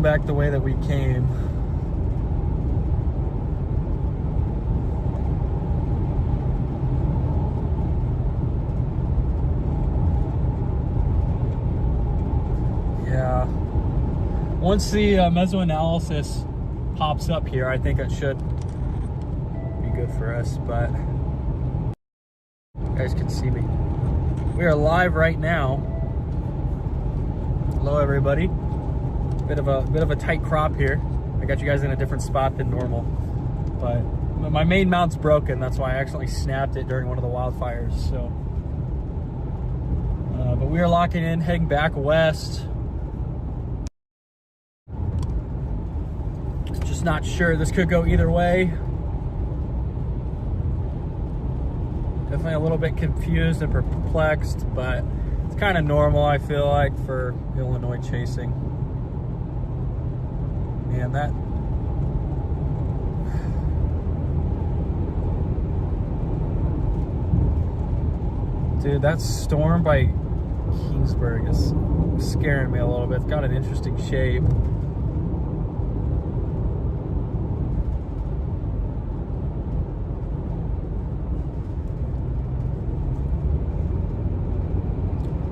going back the way that we came. Yeah. Once the mesoanalysis pops up here, I think it should be good for us, but you guys can see me. We are live right now. Hello everybody. Bit of a tight crop here. I got you guys in a different spot than normal, but my main mount's broken. That's why I accidentally snapped it during one of the wildfires. So, but we are locking in, heading back west. Just not sure. This could go either way. Definitely a little bit confused and perplexed, but it's kind of normal, I feel like, for Illinois chasing. Man, that... Dude, that storm by Keensburg is scaring me a little bit. It's got an interesting shape.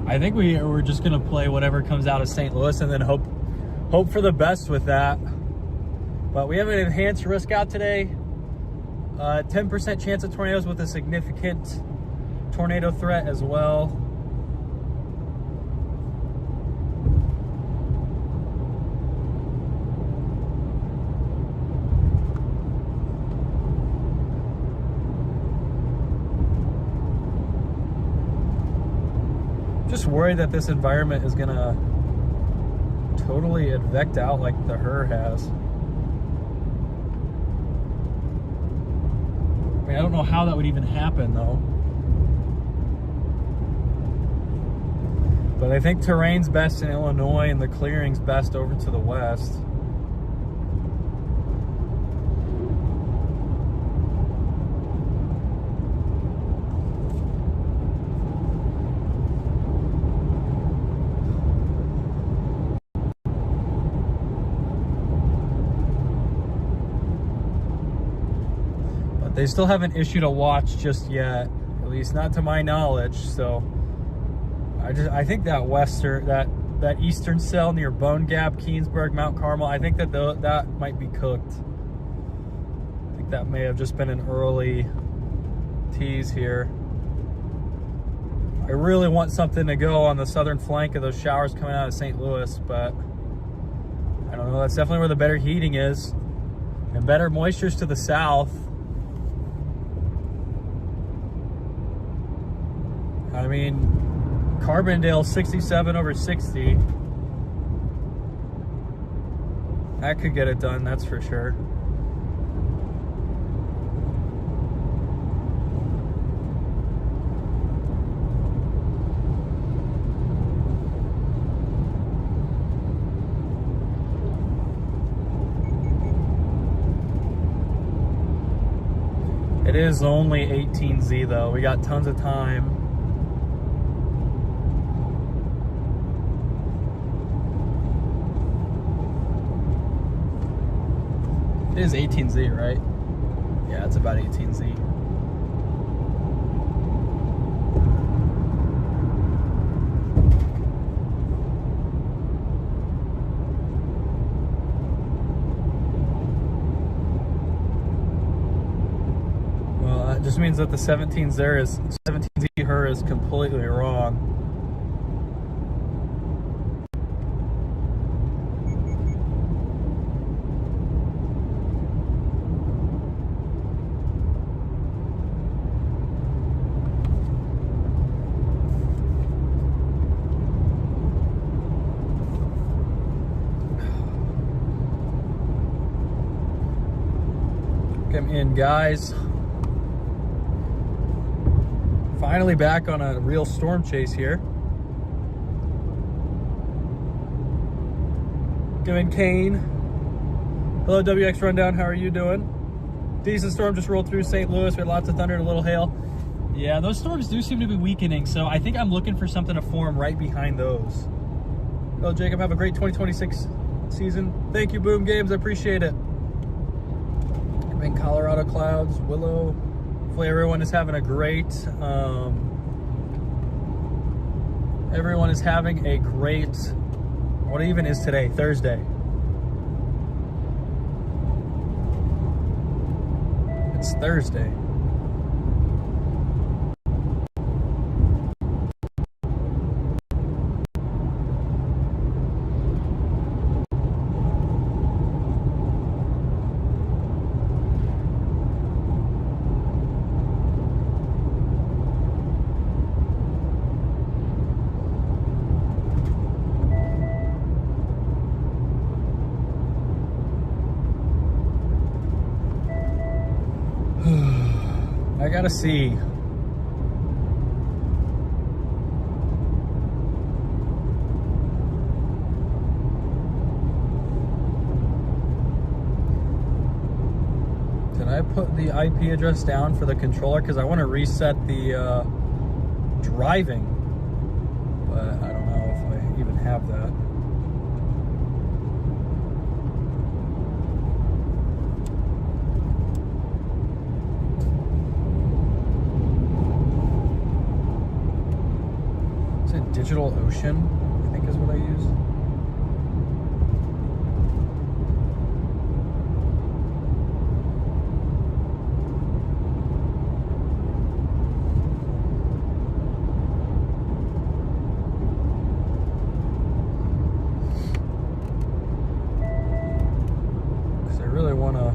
I think we're just gonna play whatever comes out of St. Louis and then hope for the best with that. But we have an enhanced risk out today. 10% chance of tornadoes with a significant tornado threat as well. Just worried that this environment is gonna totally advect out like the HRRR has. I mean, I don't know how that would even happen though. But I think terrain's best in Illinois and the clearing's best over to the west. They still haven't issued a watch just yet, at least not to my knowledge. So I think that that eastern cell near Bone Gap, Keensburg, Mount Carmel, I think that that might be cooked. I think that may have just been an early tease here. I really want something to go on the southern flank of those showers coming out of St. Louis, but I don't know. That's definitely where the better heating is and better moistures to the south. I mean, Carbondale 67 over 60. That could get it done, that's for sure. It is only 18Z though. We got tons of time. It is 18Z, right? Yeah, it's about 18Z. Well, that just means that the 17Z HRRR is completely wrong. Come in, guys. Finally back on a real storm chase here. Come in, Kane. Hello, WX Rundown. How are you doing? Decent storm just rolled through St. Louis. We had lots of thunder and a little hail. Yeah, those storms do seem to be weakening, so I think I'm looking for something to form right behind those. Hello, Jacob. Have a great 2026 season. Thank you, Boom Games. I appreciate it. I'm in Colorado clouds, Willow. Hopefully everyone is having a great, what even is today? Thursday. It's Thursday. I gotta see. Did I put the IP address down for the controller? Because I want to reset the driving, but I don't know if I even have that. Digital Ocean, I think is what I use. Because I really want to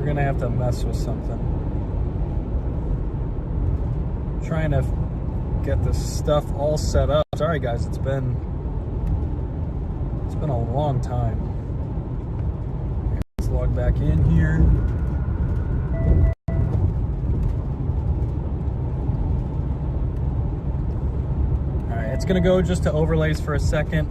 gonna have to mess with something. I'm trying to get this stuff all set up. Sorry guys, it's been a long time. Let's log back in here. All right, it's gonna go just to overlays for a second.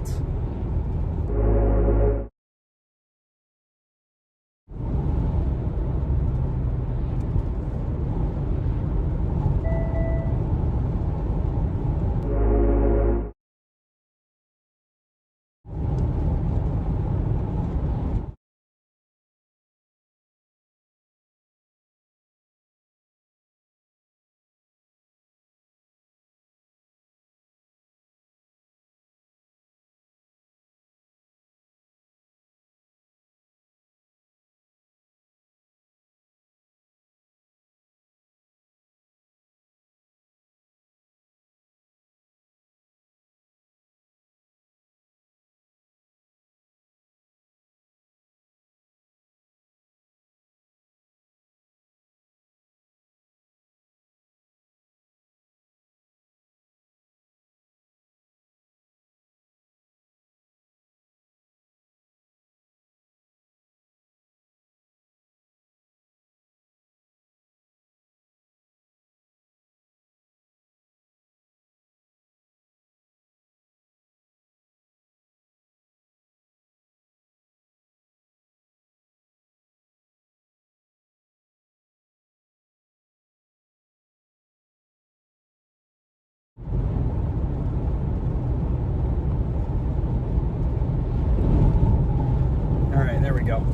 we go.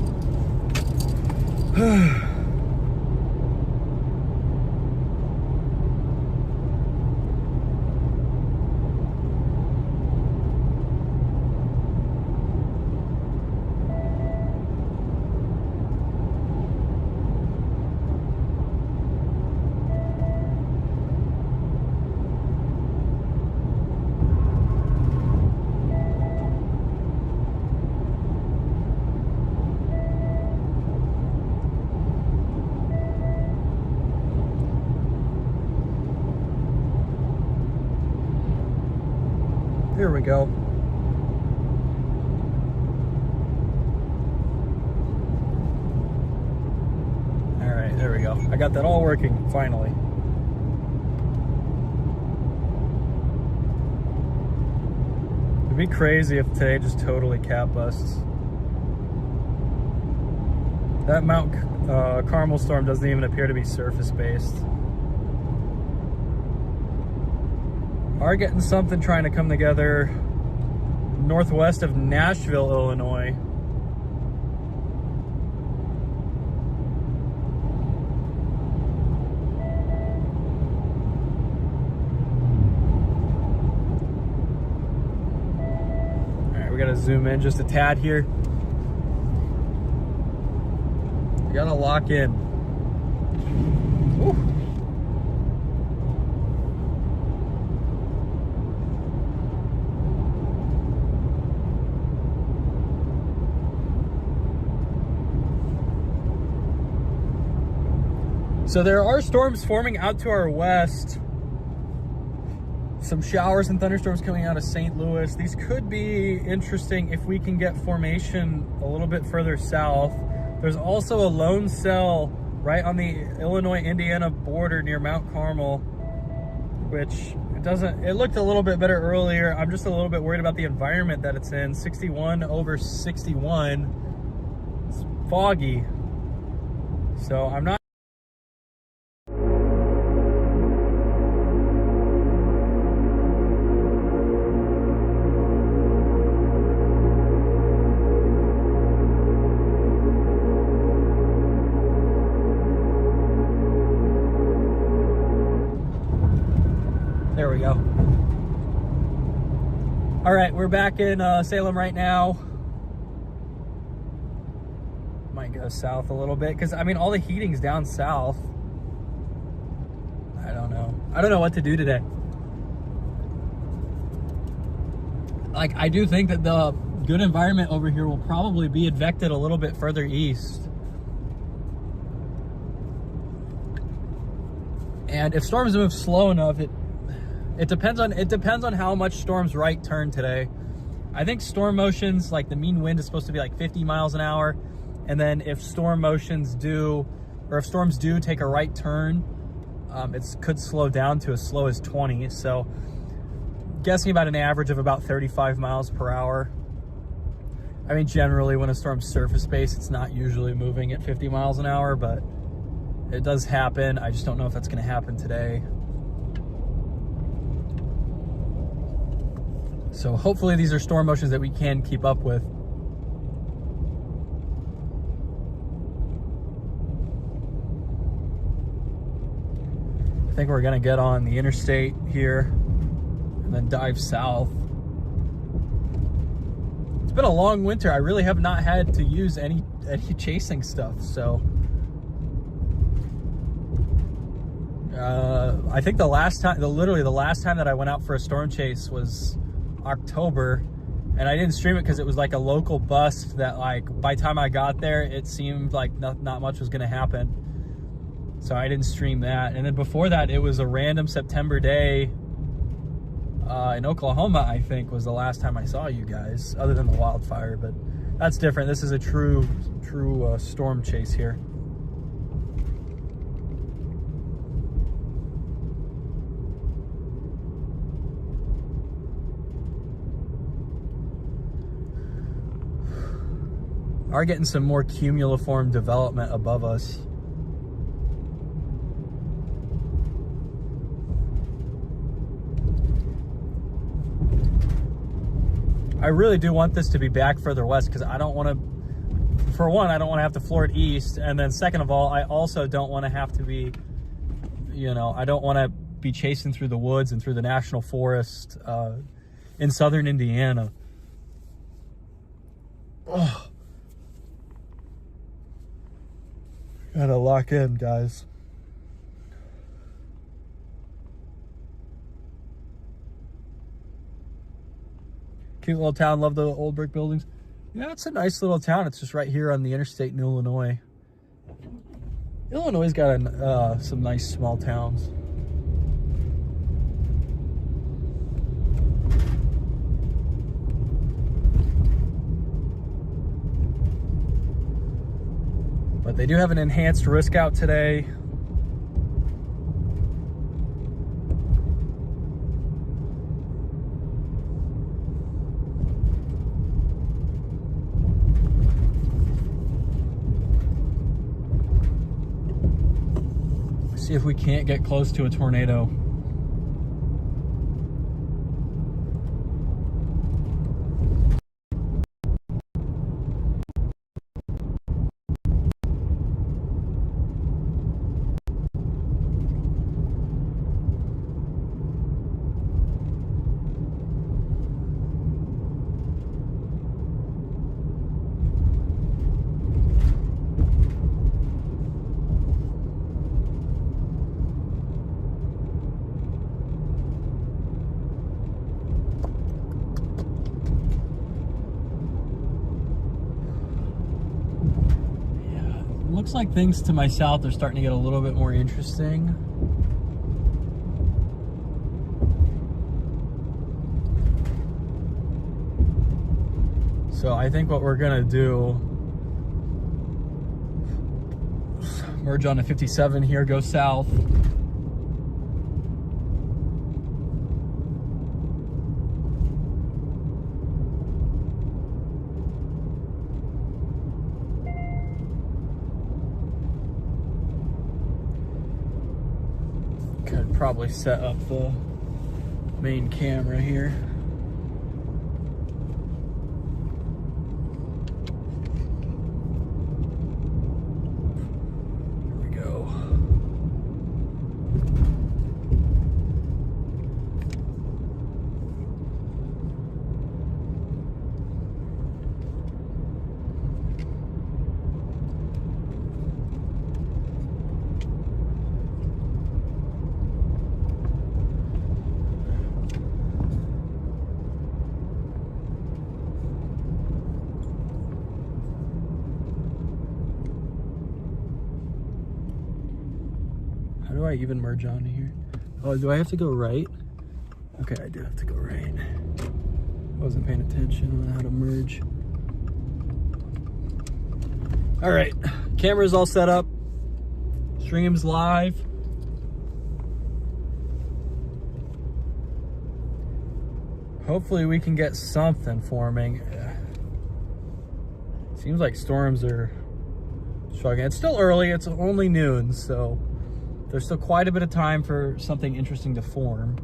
Here we go. All right, there we go. I got that all working, finally. It'd be crazy if today just totally cat busts. That Mount Carmel storm doesn't even appear to be surface-based. Are getting something trying to come together northwest of Nashville, Illinois. All right, we gotta zoom in just a tad here. We gotta lock in. Woo. So there are storms forming out to our west. Some showers and thunderstorms coming out of St. Louis. These could be interesting if we can get formation a little bit further south. There's also a lone cell right on the Illinois-Indiana border near Mount Carmel, which it looked a little bit better earlier. I'm just a little bit worried about the environment that it's in. 61 over 61. It's foggy. So I'm not. There we go. All right, we're back in Salem right now. Might go south a little bit because I mean all the heating's down south. I don't know what to do today. Like, I do think that the good environment over here will probably be advected a little bit further east. And if storms move slow enough, it depends on how much storms right turn today. I think storm motions, like the mean wind is supposed to be like 50 miles an hour. And then if storms do take a right turn, it could slow down to as slow as 20. So guessing about an average of about 35 miles per hour. I mean, generally when a storm's surface based, it's not usually moving at 50 miles an hour, but it does happen. I just don't know if that's gonna happen today. So hopefully these are storm motions that we can keep up with. I think we're gonna get on the interstate here and then dive south. It's been a long winter. I really have not had to use any chasing stuff, so. I think literally the last time that I went out for a storm chase was October, and I didn't stream it because it was like a local bust that, like, by the time I got there it seemed like not much was gonna happen, so I didn't stream that. And then before that, it was a random September day in Oklahoma, I think, was the last time I saw you guys, other than the wildfire. But that's different. This is a true storm chase here. Are getting some more cumuliform development above us. I really do want this to be back further west because I don't want to for one, I don't want to have to floor it east, and then second of all, I also don't want to have to be, you know, I don't want to be chasing through the woods and through the national forest in southern Indiana. Oh. Gotta lock in, guys. Cute little town. Love the old brick buildings. Yeah, it's a nice little town. It's just right here on the interstate in Illinois. Illinois's got some nice small towns. But they do have an enhanced risk out today. See if we can't get close to a tornado. Looks like things to my south are starting to get a little bit more interesting. So I think what we're gonna do, merge on a 57 here, go south. Could probably set up the main camera here. There we go. How do I even merge on here? Oh, do I have to go right? Okay, I do have to go right. Wasn't paying attention on how to merge. All right, camera's all set up. Stream's live. Hopefully we can get something forming. Seems like storms are struggling. It's still early, it's only noon, so there's still quite a bit of time for something interesting to form.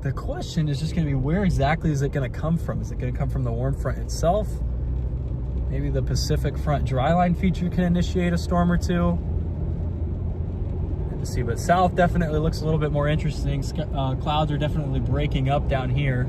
The question is just gonna be, where exactly is it gonna come from? Is it gonna come from the warm front itself? Maybe the Pacific front dryline feature can initiate a storm or two. Hard to see, but south definitely looks a little bit more interesting. Clouds are definitely breaking up down here.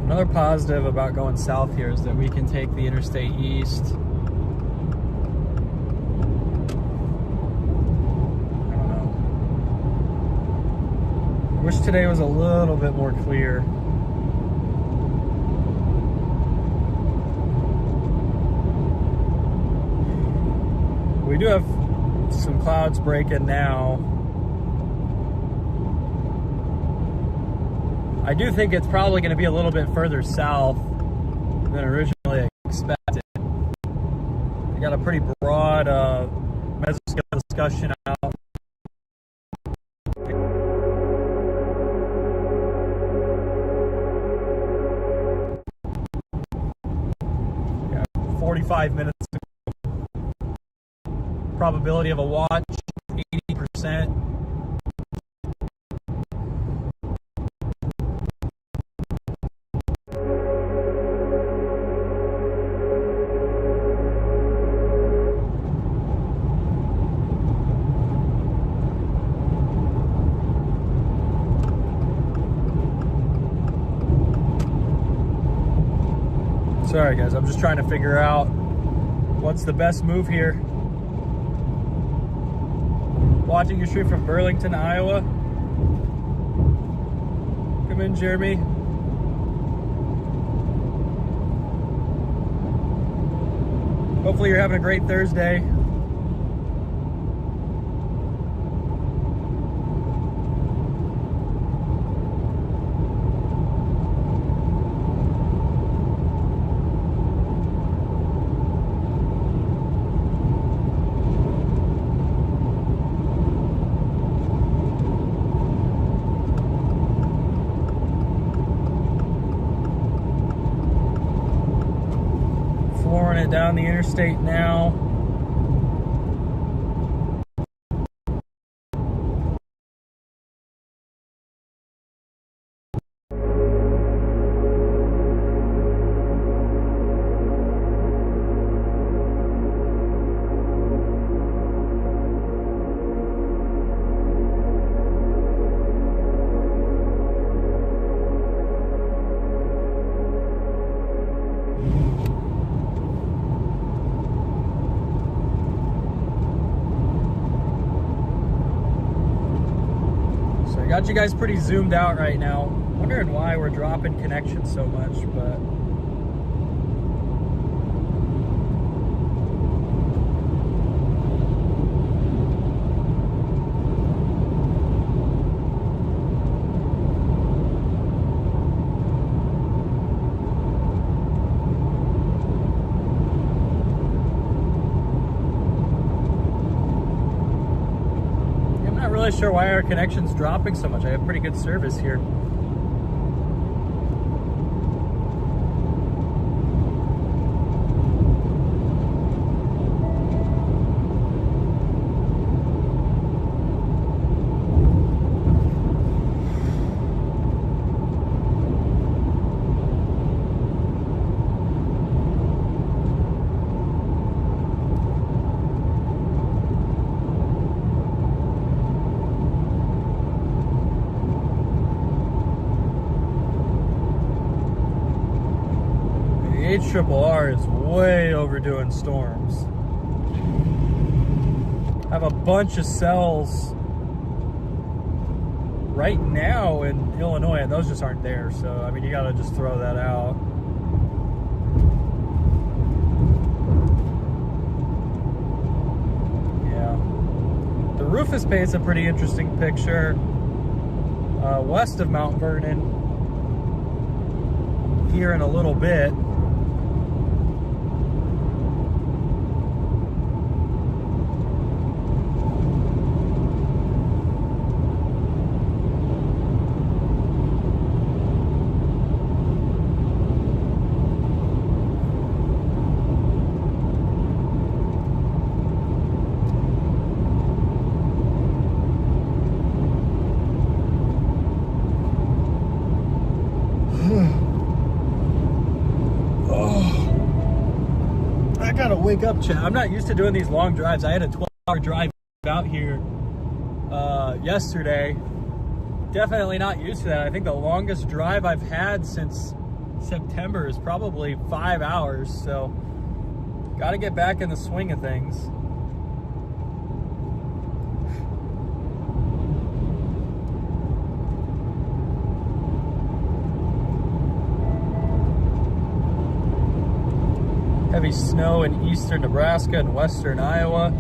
Another positive about going south here is that we can take the interstate east. today was a little bit more clear. We do have some clouds breaking now. I do think it's probably going to be a little bit further south than originally expected. We got a pretty broad mesoscale discussion out. Yeah, 45 minutes ago. Probability of a watch, 80%. Sorry guys, I'm just trying to figure out what's the best move here. Watching your stream from Burlington, Iowa. Come in, Jeremy. Hopefully you're having a great Thursday. Down the interstate now. Got you guys pretty zoomed out right now. Wondering why we're dropping connection so much, but really sure why our connection's dropping so much. I have pretty good service here. HRRR is way overdoing storms. I have a bunch of cells right now in Illinois, and those just aren't there. So, I mean, you gotta just throw that out. Yeah. The Rufus paints a pretty interesting picture west of Mount Vernon here in a little bit. Wake up, chat. I'm not used to doing these long drives. I had a 12-hour drive out here yesterday. Definitely not used to that. I think the longest drive I've had since September is probably 5 hours. So, got to get back in the swing of things. heavy snow in eastern Nebraska and western Iowa.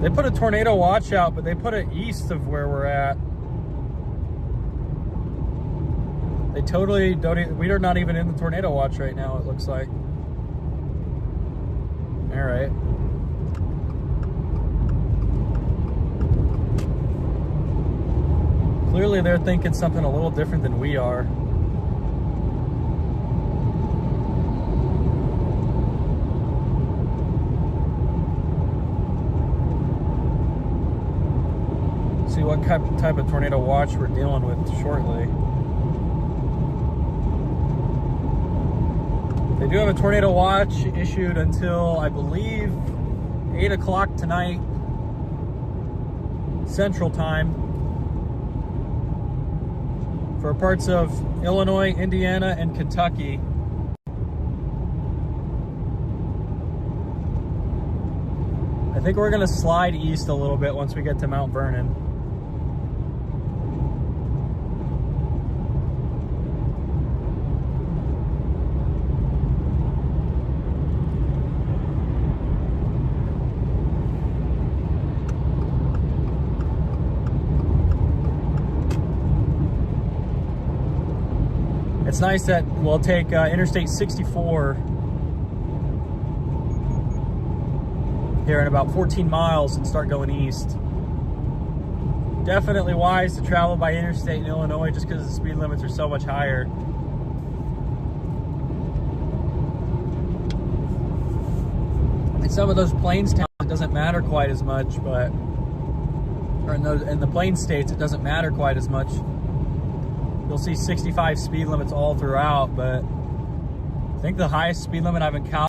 They put a tornado watch out, but they put it east of where we're at. They totally don't even, we are not even in the tornado watch right now, it looks like. All right. Clearly they're thinking something a little different than we are. See what type of tornado watch we're dealing with shortly. They do have a tornado watch issued until, I believe, 8 o'clock tonight, Central Time, for parts of Illinois, Indiana, and Kentucky. I think we're gonna slide east a little bit once we get to Mount Vernon. It's nice that we'll take Interstate 64 here in about 14 miles and start going east. Definitely wise to travel by interstate in Illinois just because the speed limits are so much higher. In some of those plains towns, it doesn't matter quite as much, but or in the plain states, it doesn't matter quite as much. You'll see 65 speed limits all throughout, but I think the highest speed limit I've encountered.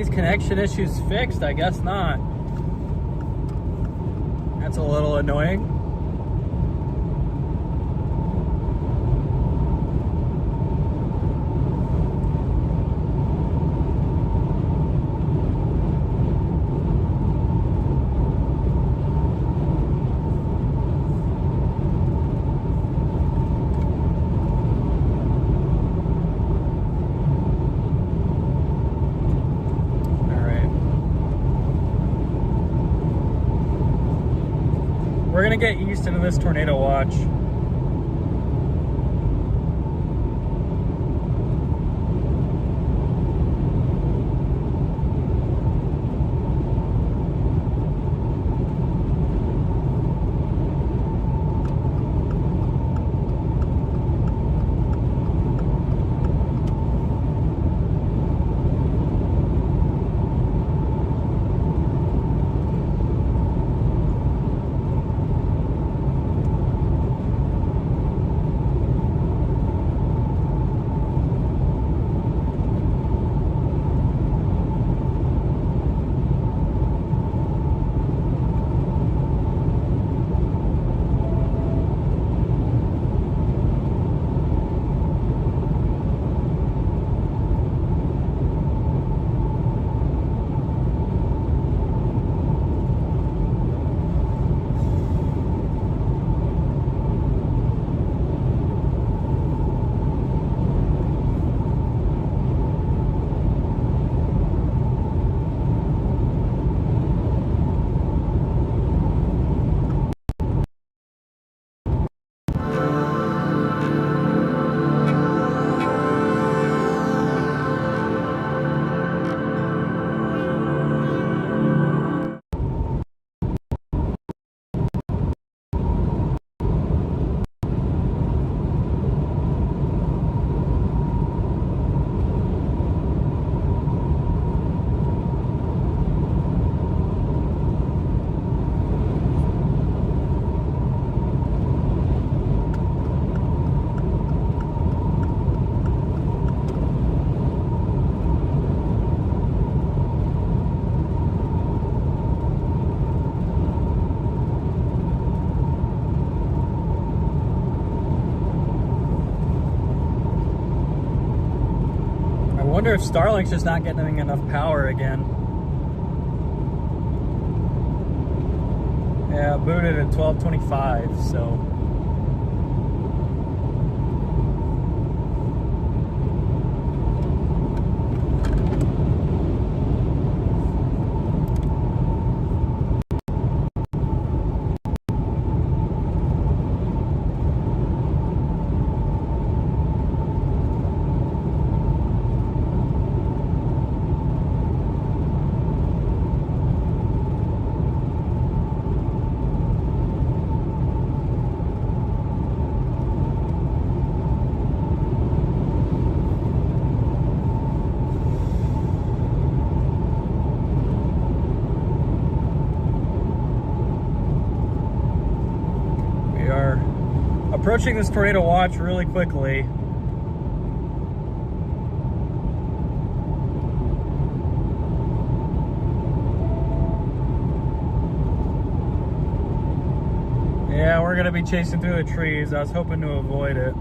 Connection issues fixed? I guess not. That's a little annoying. we're gonna get east into this tornado watch. I wonder if Starlink's just not getting enough power again. Yeah, booted at 1225, so. Approaching this tornado watch really quickly. Yeah, we're gonna be chasing through the trees. I was hoping to avoid it.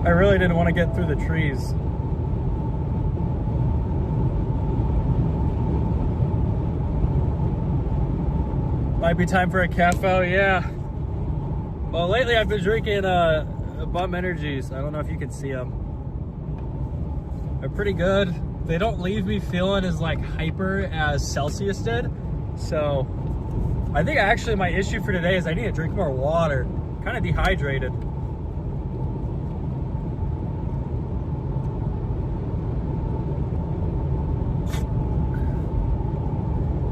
I really didn't want to get through the trees. Might be time for a cafe, yeah. Well, lately I've been drinking Bum Energies. I don't know if you can see them. They're pretty good. They don't leave me feeling as like hyper as Celsius did. So I think actually my issue for today is I need to drink more water. Kind of dehydrated.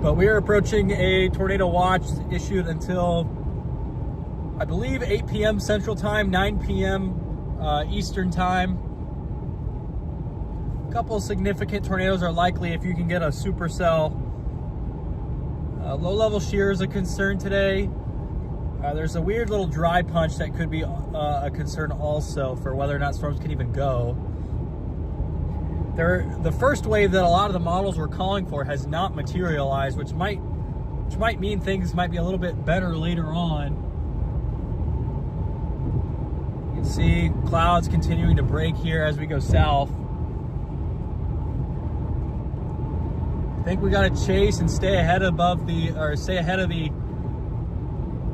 But we are approaching a tornado watch issued until, I believe, 8 p.m. Central Time, 9 p.m. Eastern Time. A couple of significant tornadoes are likely if you can get a supercell. Low-level shear is a concern today. There's a weird little dry punch that could be a concern also for whether or not storms can even go. The first wave that a lot of the models were calling for has not materialized, which might mean things might be a little bit better later on. You can see clouds continuing to break here as we go south. I think we got to chase and stay ahead of the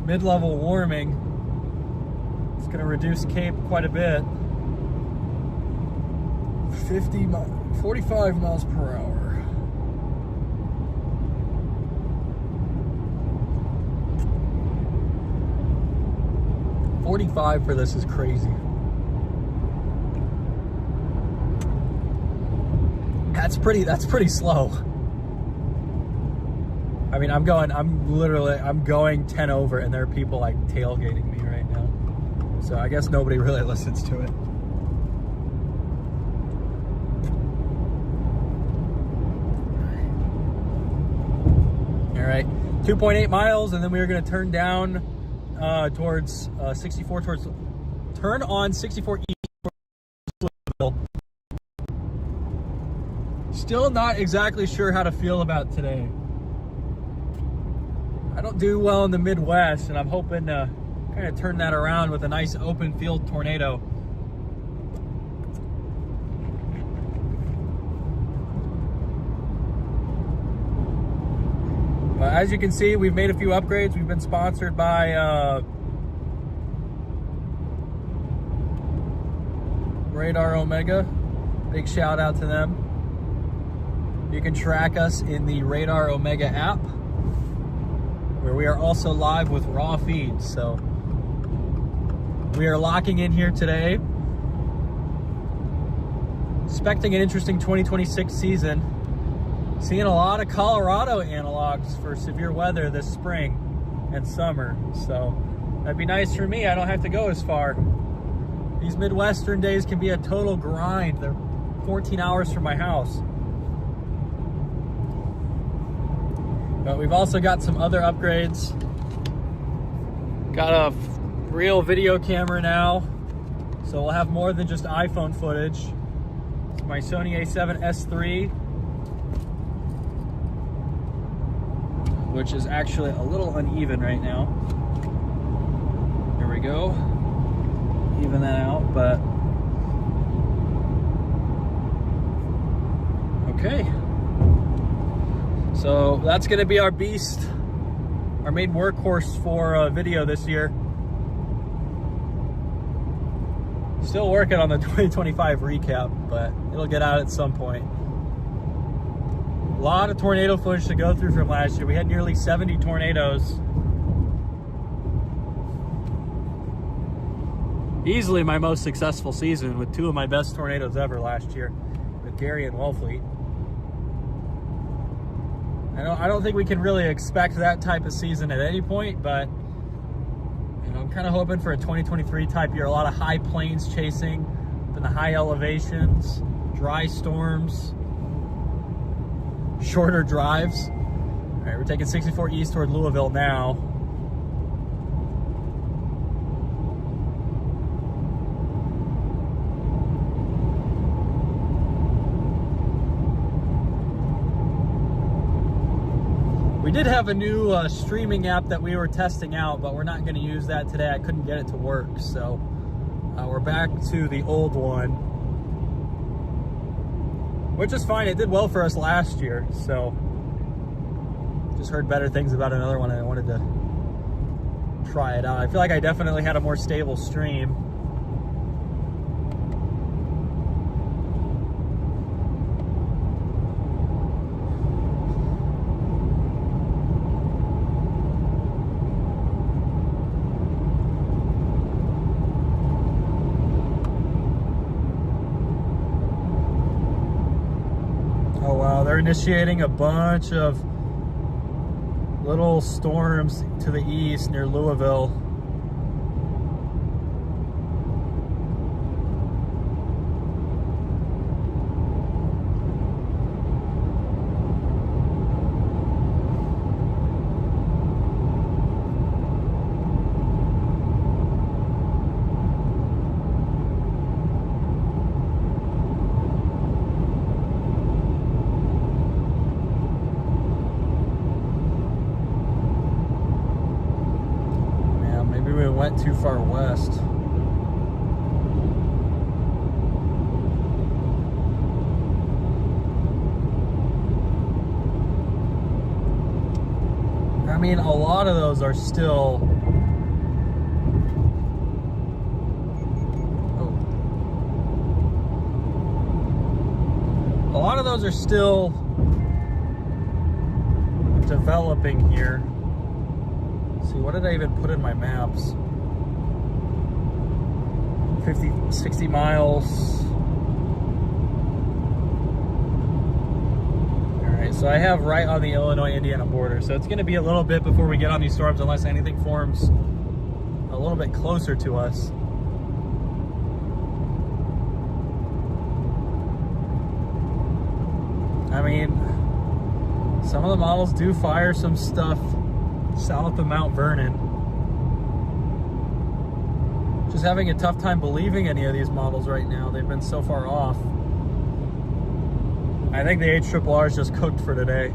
mid-level warming. It's going to reduce Cape quite a bit. 45 miles per hour. $45 for this is crazy. That's pretty slow. I mean, I'm going 10 over, and there are people like tailgating me right now. So I guess nobody really listens to it. All right, 2.8 miles, and then we are going to turn down towards 64, turn on 64 east towards Louisville. Still not exactly sure how to feel about today. I don't do well in the Midwest, and I'm hoping to kind of turn that around with a nice open field tornado. As you can see, we've made a few upgrades. We've been sponsored by Radar Omega. Big shout out to them. You can track us in the Radar Omega app, where we are also live with raw feeds. So we are locking in here today, expecting an interesting 2026 season. Seeing a lot of Colorado analogs for severe weather this spring and summer. So that'd be nice for me. I don't have to go as far. These Midwestern days can be a total grind. They're 14 hours from my house. But we've also got some other upgrades. Got a real video camera now, so we'll have more than just iPhone footage. It's my Sony a7S III, which is actually a little uneven right now. There we go. Even that out, but okay. So that's going to be our beast, our main workhorse for video this year. Still working on the 2025 recap, but it'll get out at some point. A lot of tornado footage to go through from last year. We had nearly 70 tornadoes. Easily my most successful season, with 2 of my best tornadoes ever last year with Gary and Wellfleet. I don't think we can really expect that type of season at any point, but I'm kind of hoping for a 2023 type year. A lot of high plains chasing up in the high elevations, dry storms, shorter drives. All right, we're taking 64 east toward Louisville now. We did have a new streaming app that we were testing out, but we're not going to use that today. I couldn't get it to work, so we're back to the old one, which is fine. It did well for us last year, so just heard better things about another one and I wanted to try it out. I feel like I definitely had a more stable stream. They're initiating a bunch of little storms to the east near Louisville. Went too far west. I mean, a lot of those are still lot of those are still developing here. Let's see, what did I even put in my maps? 50, 60 miles. All right, so I have right on the Illinois-Indiana border. So it's gonna be a little bit before we get on these storms unless anything forms a little bit closer to us. I mean, some of the models do fire some stuff south of Mount Vernon. Just having a tough time believing any of these models right now. They've been so far off. I think the HRRR is just cooked for today.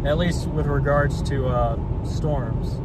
At least with regards to storms.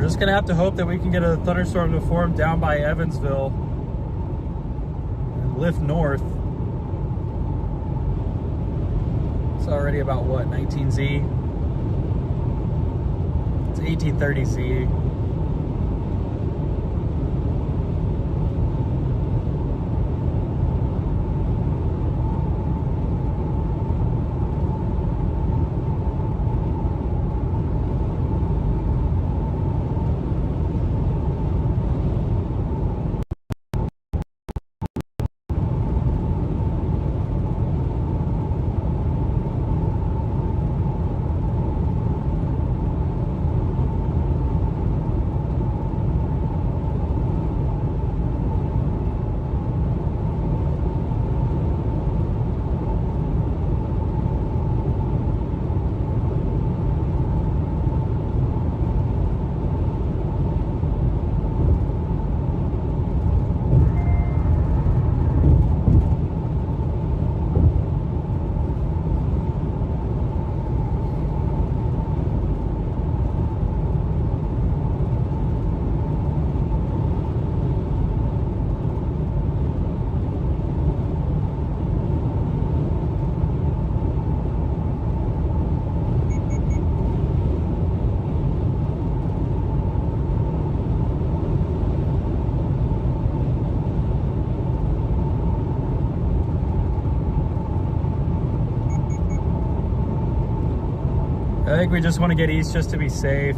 Just gonna have to hope that we can get a thunderstorm to form down by Evansville and lift north. It's already about what, 19Z? It's 1830Z. I think we just want to get east just to be safe.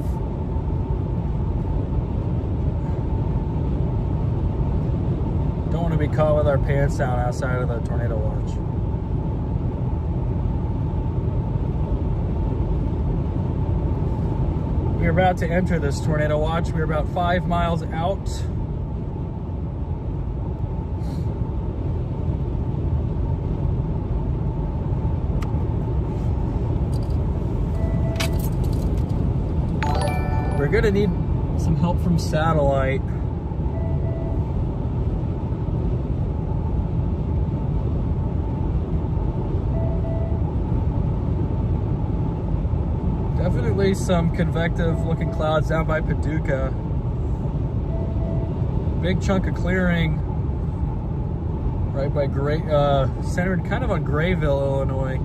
Don't want to be caught with our pants down outside of the tornado watch. We're about to enter this tornado watch. We're about 5 miles out. We're gonna need some help from satellite. Definitely some convective looking clouds down by Paducah. Big chunk of clearing right by centered kind of on Grayville, Illinois.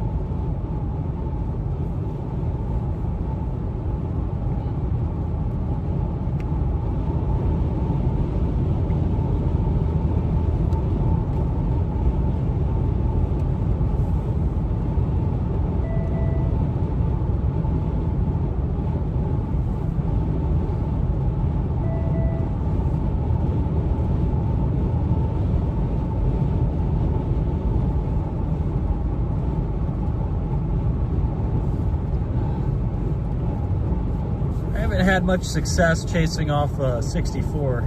had much success chasing off 64.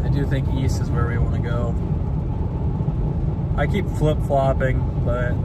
I do think east is where we want to go. I keep flip-flopping, but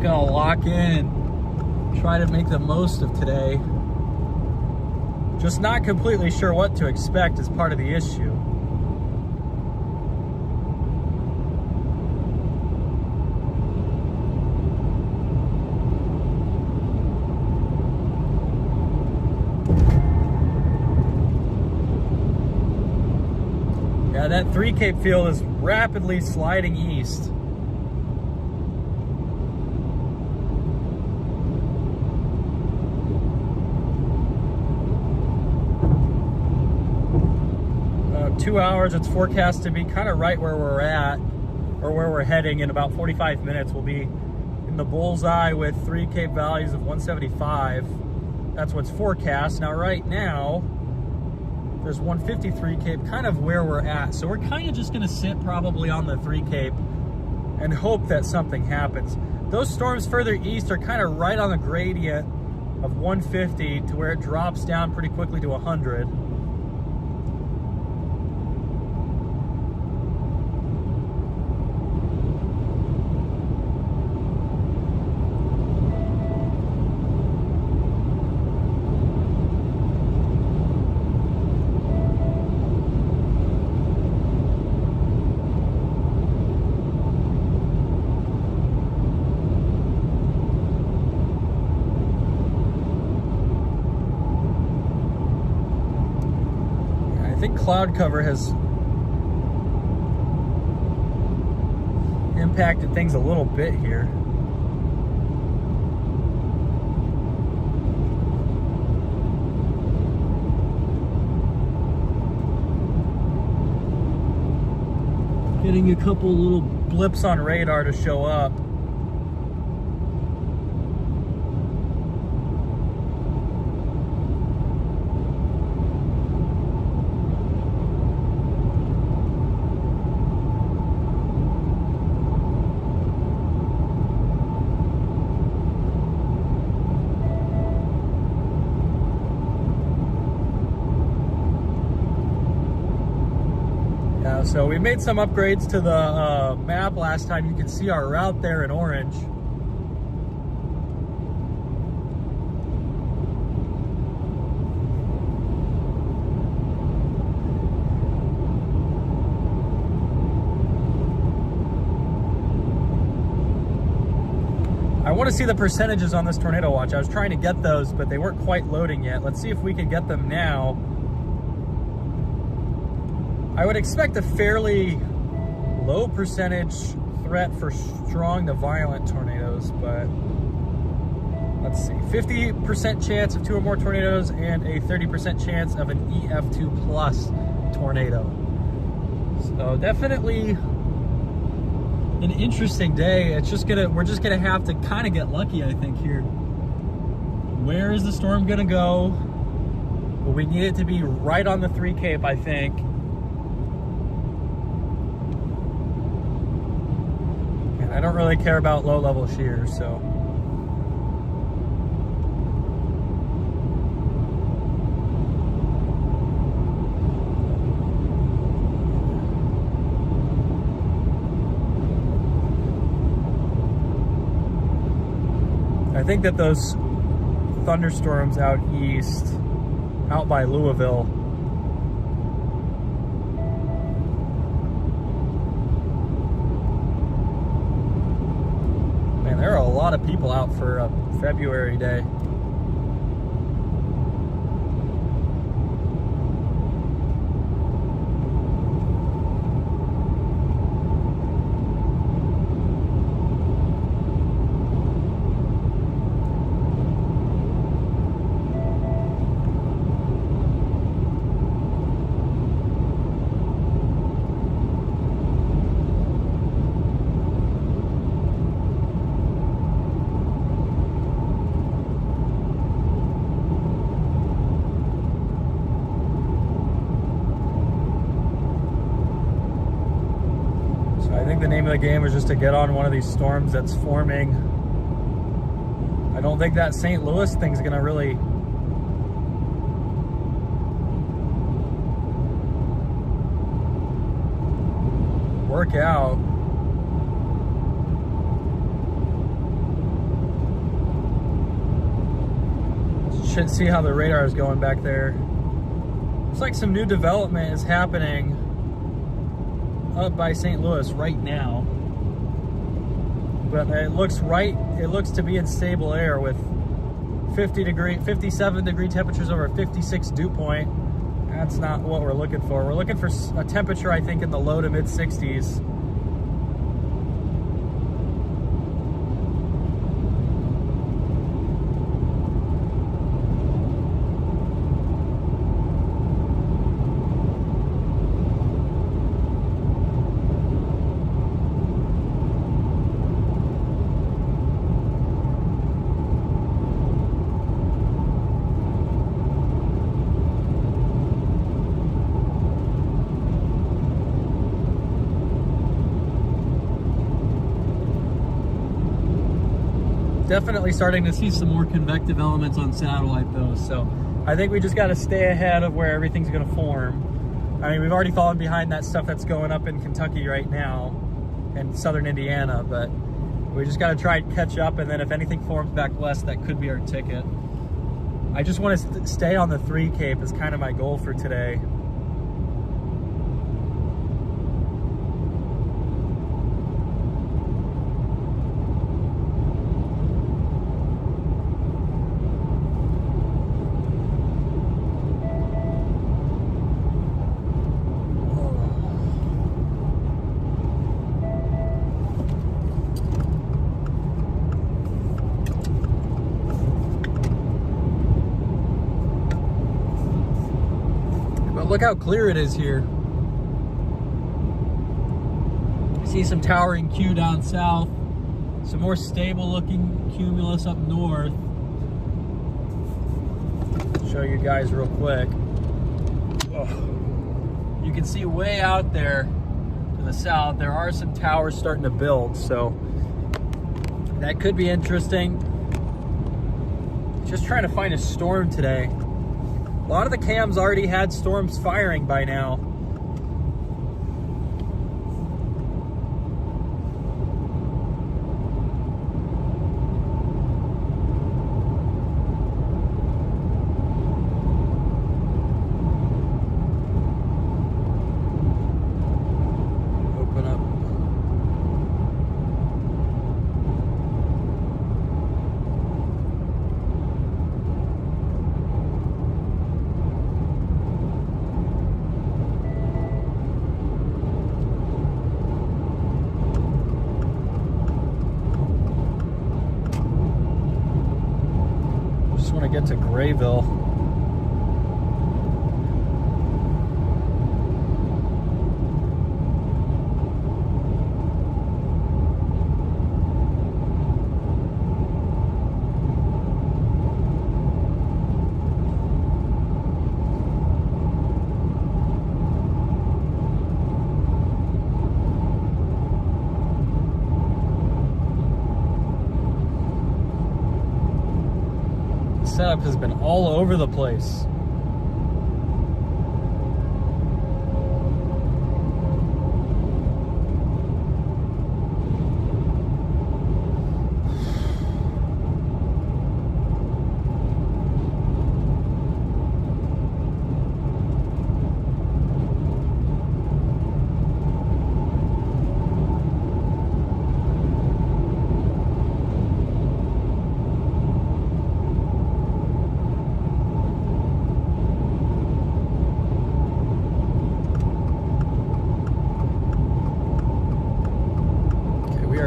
gonna lock in, try to make the most of today. Just not completely sure what to expect is part of the issue. Yeah, that 3 Cape field is rapidly sliding east. About 2 hours, it's forecast to be kind of right where we're at, or where we're heading. In about 45 minutes, we'll be in the bullseye with 3 Cape values of 175. That's what's forecast. Now, right now, there's 153 Cape, kind of where we're at. So we're kind of just gonna sit probably on the 3 Cape and hope that something happens. Those storms further east are kind of right on the gradient of 150 to where it drops down pretty quickly to 100. I think cloud cover has impacted things a little bit here. Getting a couple little blips on radar to show up. So we made some upgrades to the map last time. You can see our route there in orange. I want to see the percentages on this tornado watch. I was trying to get those, but they weren't quite loading yet. Let's see if we can get them now. I would expect a fairly low percentage threat for strong to violent tornadoes, but let's see. 50% chance of 2 or more tornadoes and a 30% chance of an EF2 plus tornado. So definitely an interesting day. It's just we're just gonna have to kind of get lucky, I think, here. Where is the storm gonna go? Well, we need it to be right on the 3 Cape, I think. I don't really care about low-level shears, so. I think that those thunderstorms out east, out by Louisville, there are a lot of people out for a February day. I think the name of the game is just to get on one of these storms that's forming. I don't think that St. Louis thing's gonna really work out. Should see how the radar is going back there. Looks like some new development is happening up by St. Louis right now, but it looks to be in stable air with 57 degree temperatures over 56 dew point. That's not what we're looking for. We're looking for a temperature, I think, in the low to mid 60s. Definitely starting to see some more convective elements on satellite though, so I think we just got to stay ahead of where everything's going to form. I mean, we've already fallen behind that stuff that's going up in Kentucky right now and southern Indiana, but we just got to try and catch up, and then if anything forms back west, that could be our ticket. I just want to stay on the 3 Cape is kind of my goal for today. Look how clear it is here. I see some towering Q down south, some more stable looking cumulus up north. Show you guys real quick. You can see way out there to the south, there are some towers starting to build, so that could be interesting. Just trying to find a storm today. A lot of the cams already had storms firing by now. Open up. Get to Grayville. Setup has been all over the place.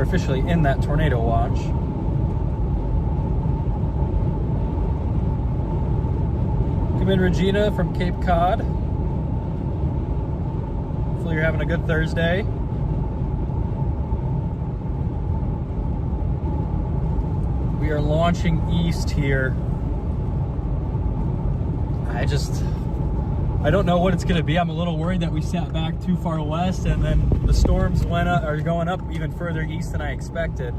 officially in that tornado watch. Come in, Regina from Cape Cod. Hopefully you're having a good Thursday. We are launching east here. I don't know what it's going to be. I'm a little worried that we sat back too far west and then the storms are going up even further east than I expected.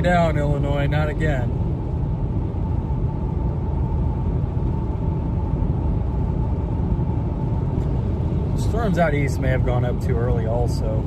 Down, Illinois, not again. Storms out east may have gone up too early also.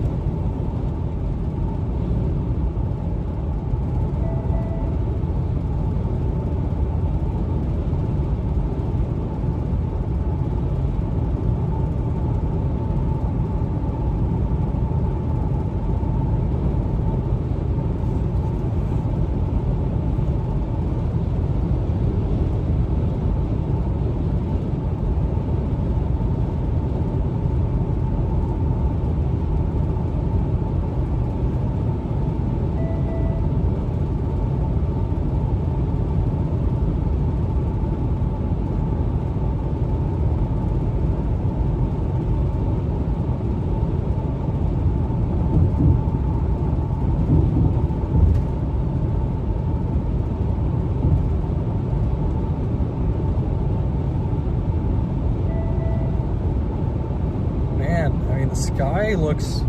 Sky looks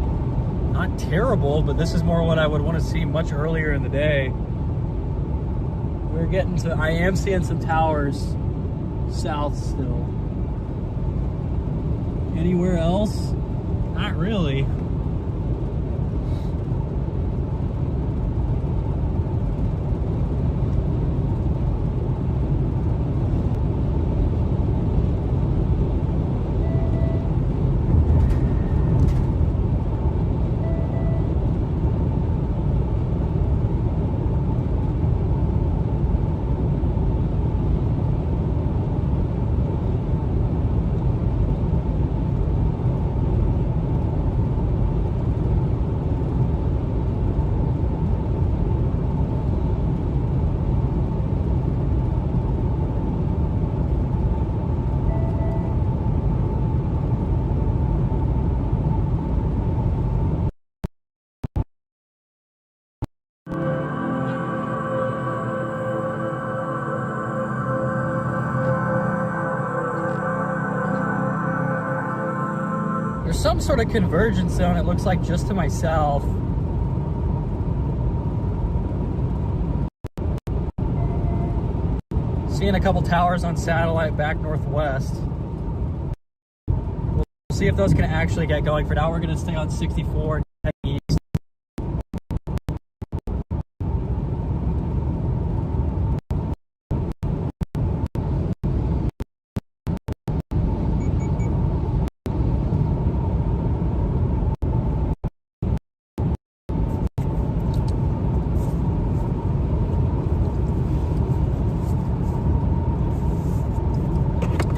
not terrible, but this is more what I would want to see much earlier in the day. We're getting to, I am seeing some towers south still. Anywhere else? Not really. There's some sort of convergence zone, it looks like, just to my south. Seeing a couple towers on satellite back northwest. We'll see if those can actually get going. For now, we're going to stay on 64 and head east.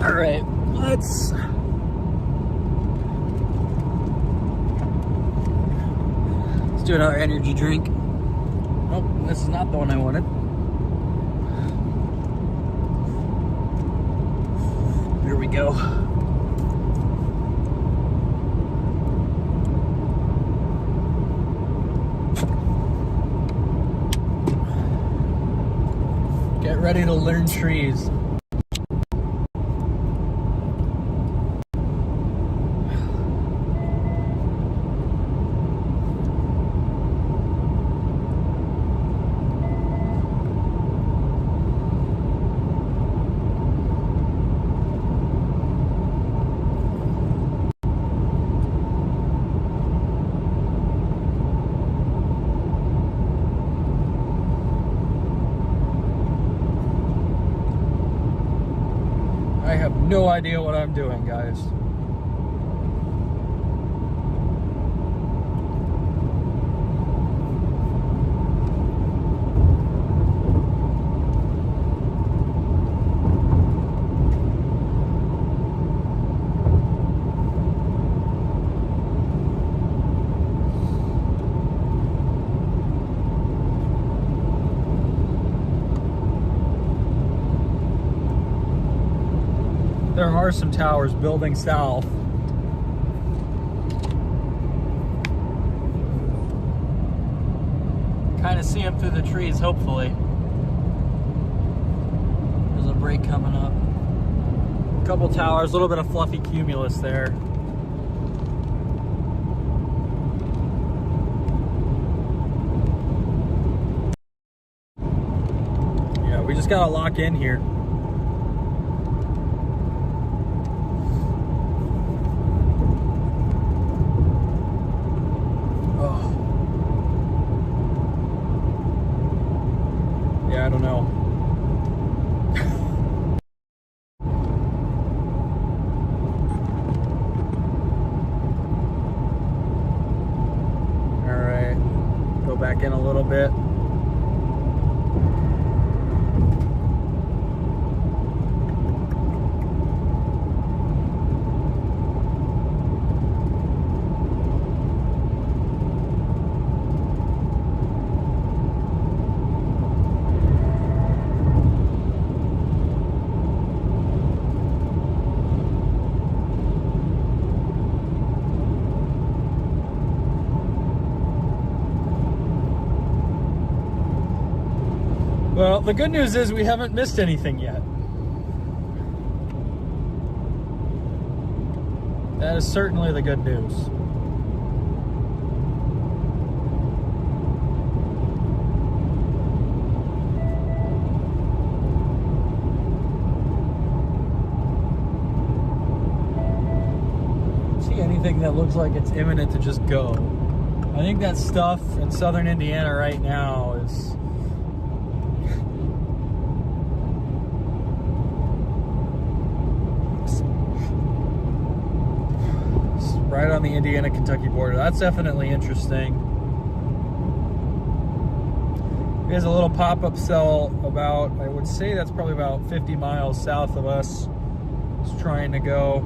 All right, let's do another energy drink. Nope, this is not the one I wanted. Here we go. Get ready to learn trees. I have no idea what I'm doing, guys. There are some towers building south. Kind of see them through the trees, hopefully. There's a break coming up. A couple towers, a little bit of fluffy cumulus there. Yeah, we just gotta lock in here. I don't know. All right, go back in a little bit. Well, the good news is we haven't missed anything yet. That is certainly the good news. See anything that looks like it's imminent to just go. I think that stuff in southern Indiana right now is right on the Indiana-Kentucky border. That's definitely interesting. There's a little pop-up cell about, I would say that's probably about 50 miles south of us. It's trying to go.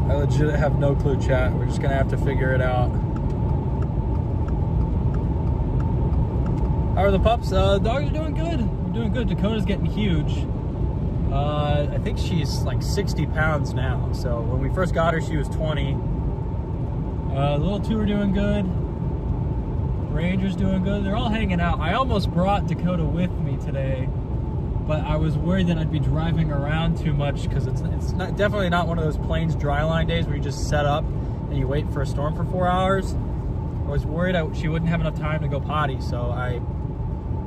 I legit have no clue, chat. We're just gonna have to figure it out. How are the pups? The dogs are doing good. We're doing good. Dakota's getting huge. I think she's like 60 pounds now. So when we first got her, she was 20. The little two are doing good. Ranger's doing good. They're all hanging out. I almost brought Dakota with me today, but I was worried that I'd be driving around too much because it's not, definitely not one of those plains dry line days where you just set up and you wait for a storm for 4 hours. I was worried she wouldn't have enough time to go potty, so I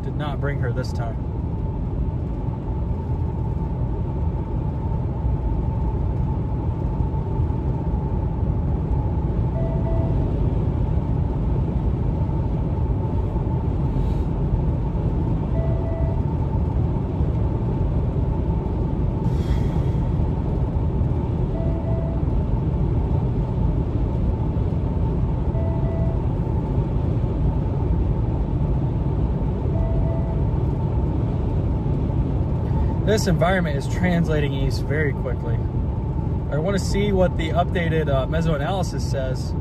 did not bring her this time. this environment is translating east very quickly. I want to see what the updated mesoanalysis says.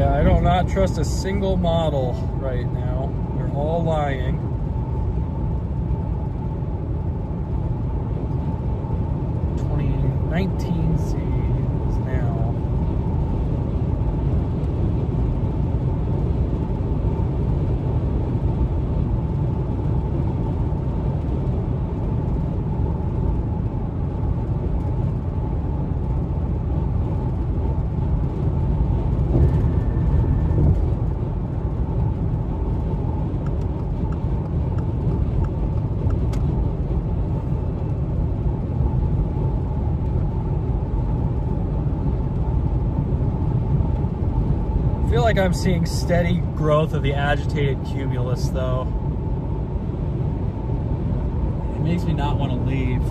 I do not trust a single model right now. They're all lying. 2019 seeds now. I feel like I'm seeing steady growth of the agitated cumulus, though. It makes me not want to leave.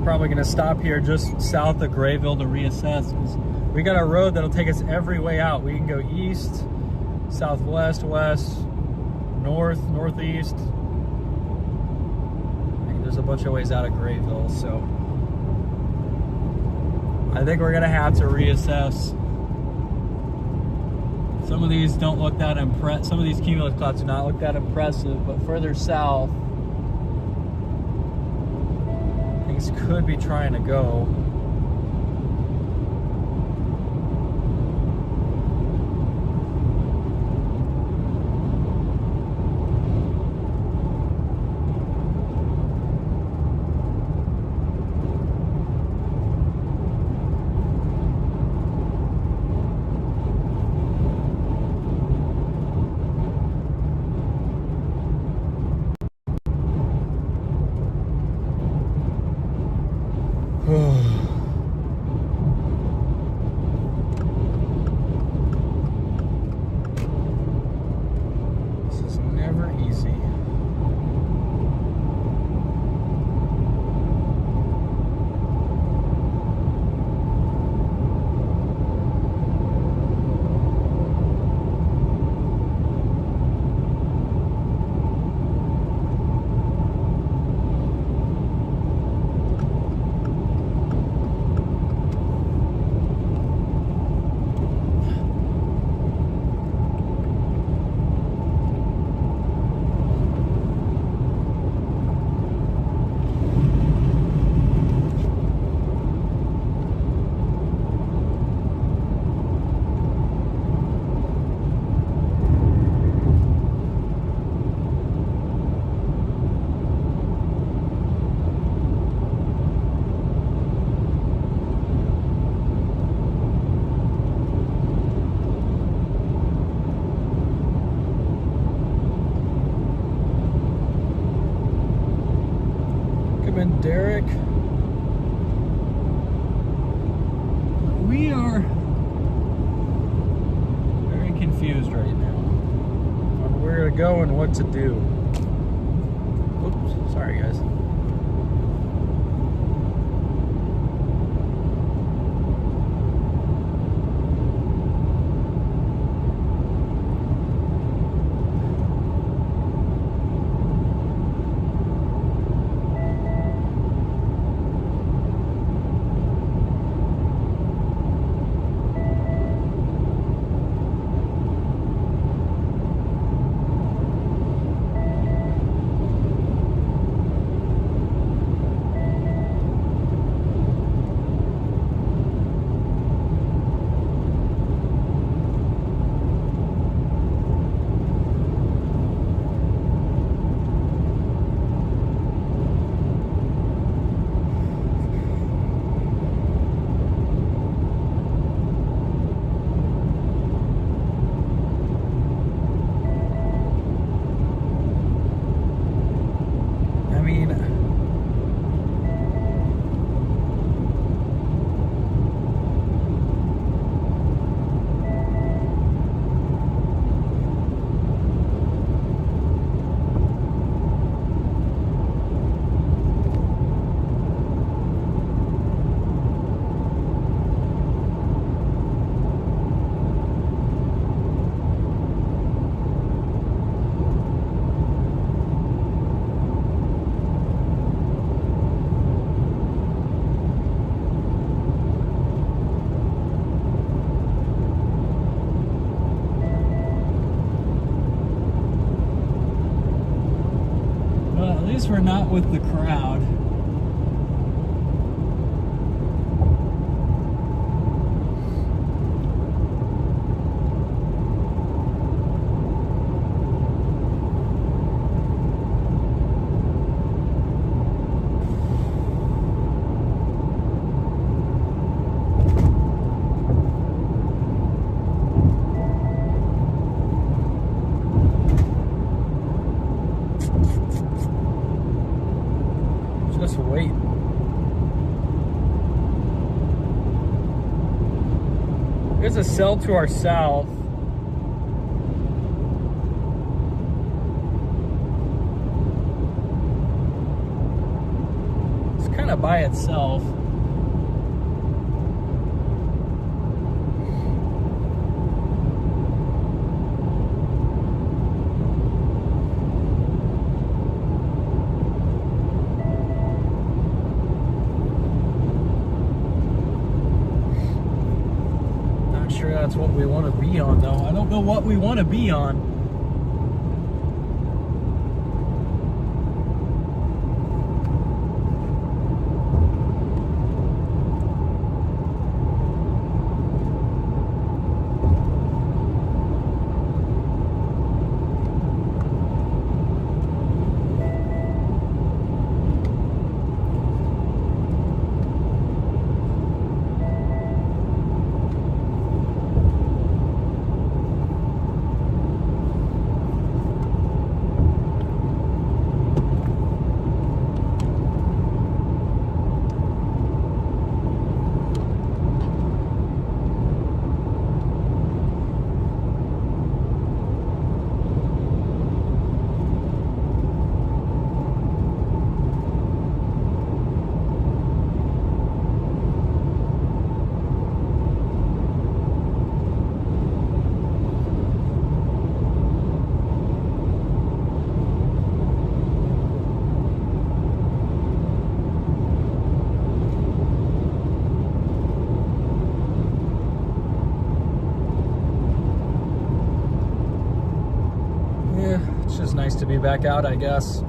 Probably going to stop here just south of Grayville to reassess, because we got a road that'll take us every way out. We can go east, southwest, west, north, northeast. And there's a bunch of ways out of Grayville, so I think we're going to have to reassess. Some of these don't look that impressive. Some of these cumulus clouds do not look that impressive, but further south, could be trying to go. Oh. Derek. We are very confused right now on where to go and what to do. Oops, sorry guys. We're not with the crowd. Just wait. There's a cell to our south. It's kind of by itself. That's what we want to be on, though. I don't know what we want to be on. It's just nice to be back out, I guess.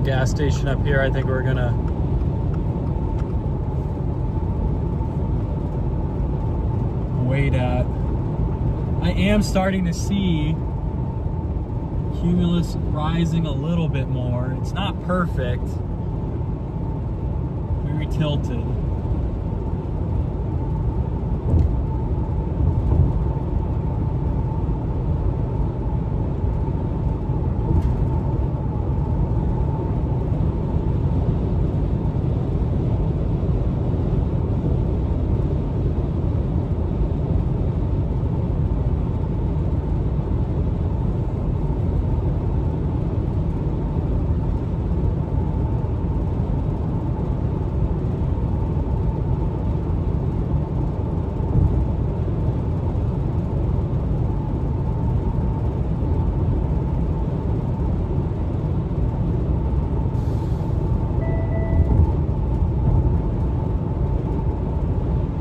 Gas station up here. I think we're gonna weight at. I am starting to see cumulus rising a little bit more. It's not perfect. Very tilted.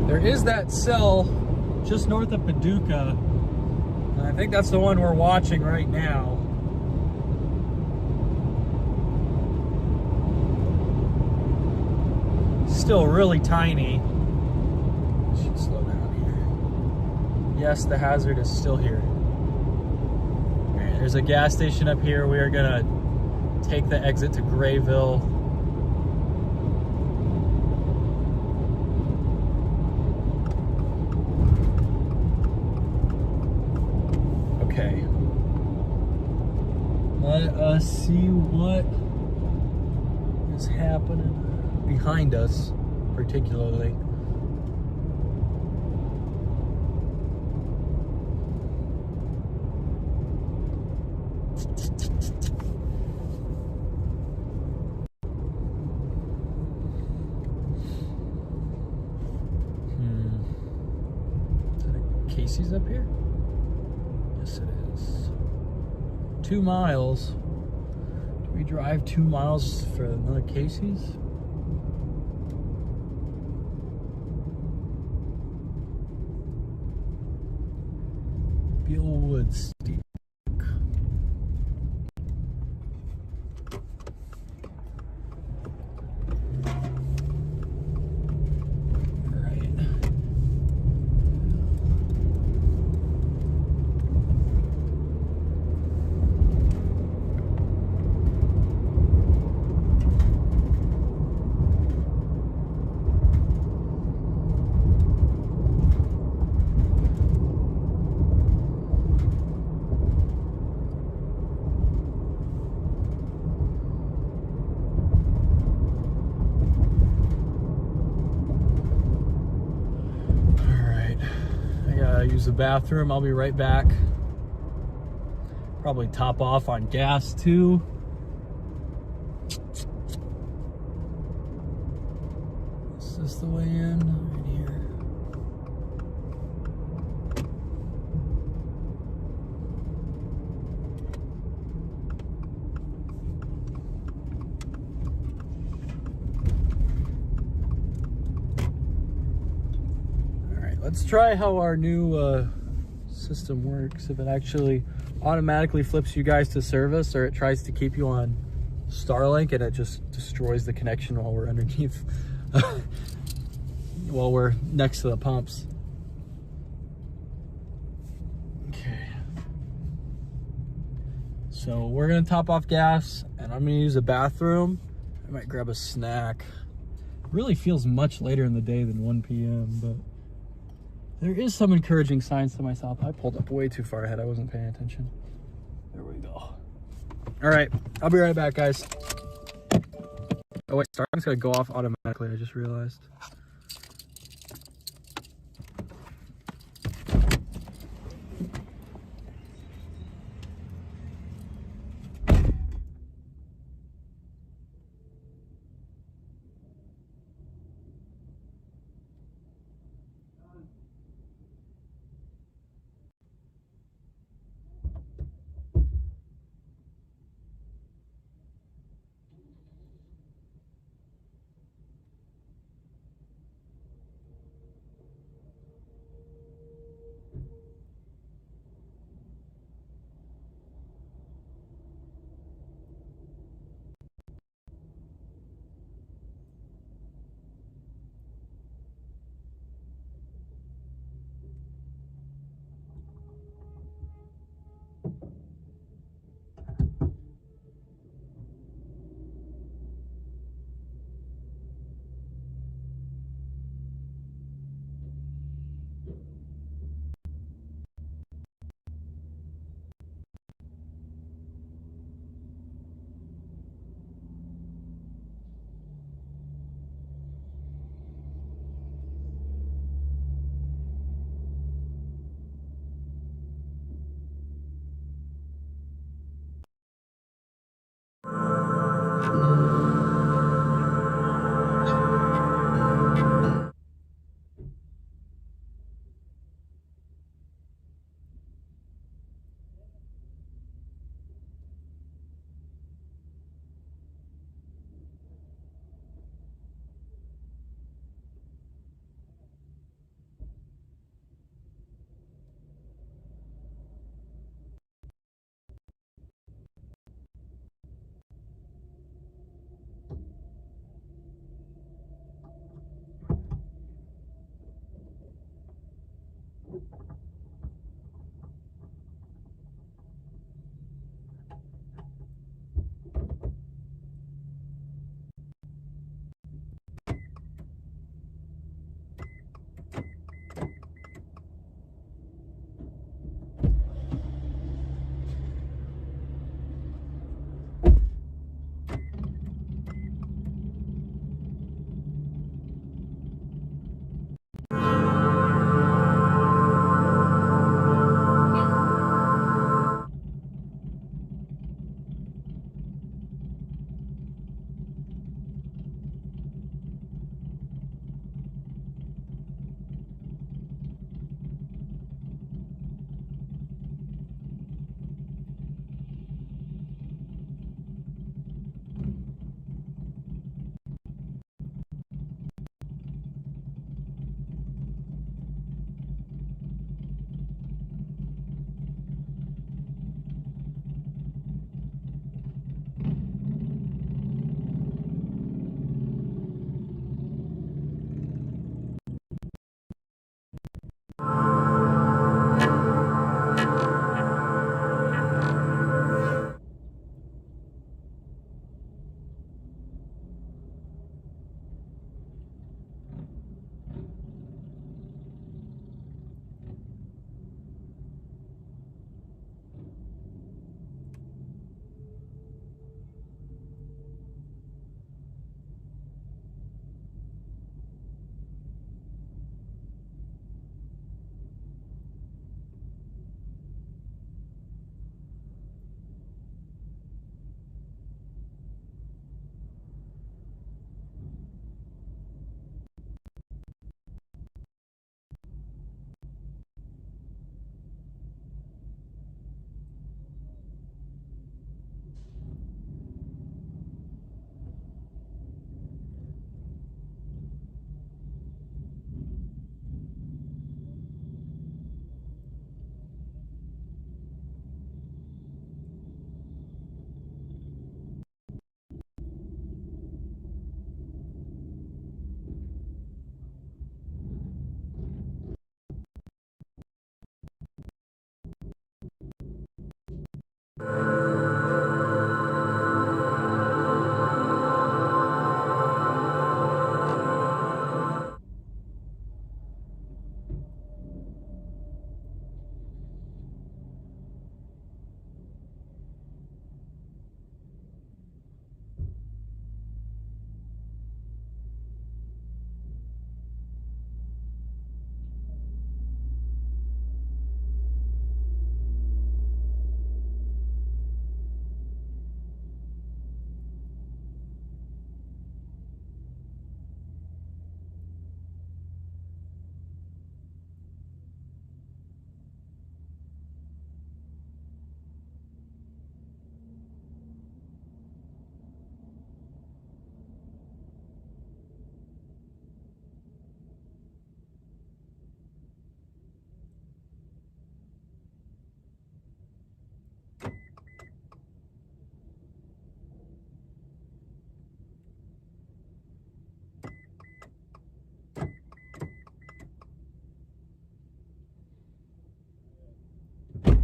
There is that cell just north of Paducah, and I think that's the one we're watching right now. Still really tiny. Should slow down here. Yes, the hazard is still here. Alright, there's a gas station up here. We are gonna take the exit to Grayville. Okay. Let us see what is happening behind us, particularly. Is that a Casey's up here? Yes, it is. 2 miles. Do we drive 2 miles for another Casey's? Beelwood Steak. Use the bathroom. I'll be right back. Probably top off on gas too. Is this the way in? Right here. Let's try how our new system works. If it actually automatically flips you guys to service, or it tries to keep you on Starlink and it just destroys the connection while we're underneath, while we're next to the pumps. Okay. So we're gonna top off gas and I'm gonna use the bathroom. I might grab a snack. It really feels much later in the day than 1 p.m., but there is some encouraging signs to myself. I pulled up way too far ahead. I wasn't paying attention. There we go. All right, I'll be right back, guys. Oh wait, Starlink's gonna go off automatically, I just realized.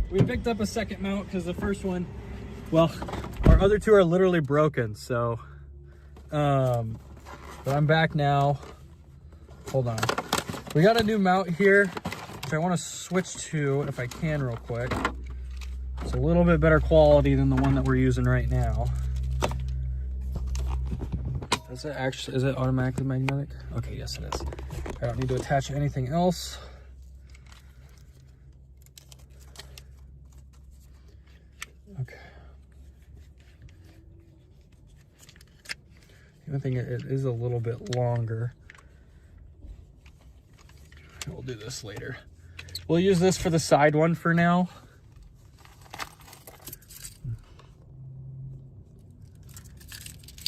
We picked up a second mount because the first one, well, our other two are literally broken. So, but I'm back now. Hold on. We got a new mount here, which I want to switch to if I can real quick. It's a little bit better quality than the one that we're using right now. Is it automatically magnetic? Okay, yes it is. I don't need to attach anything else. Okay. The only thing, it is a little bit longer. We'll do this later. We'll use this for the side one for now.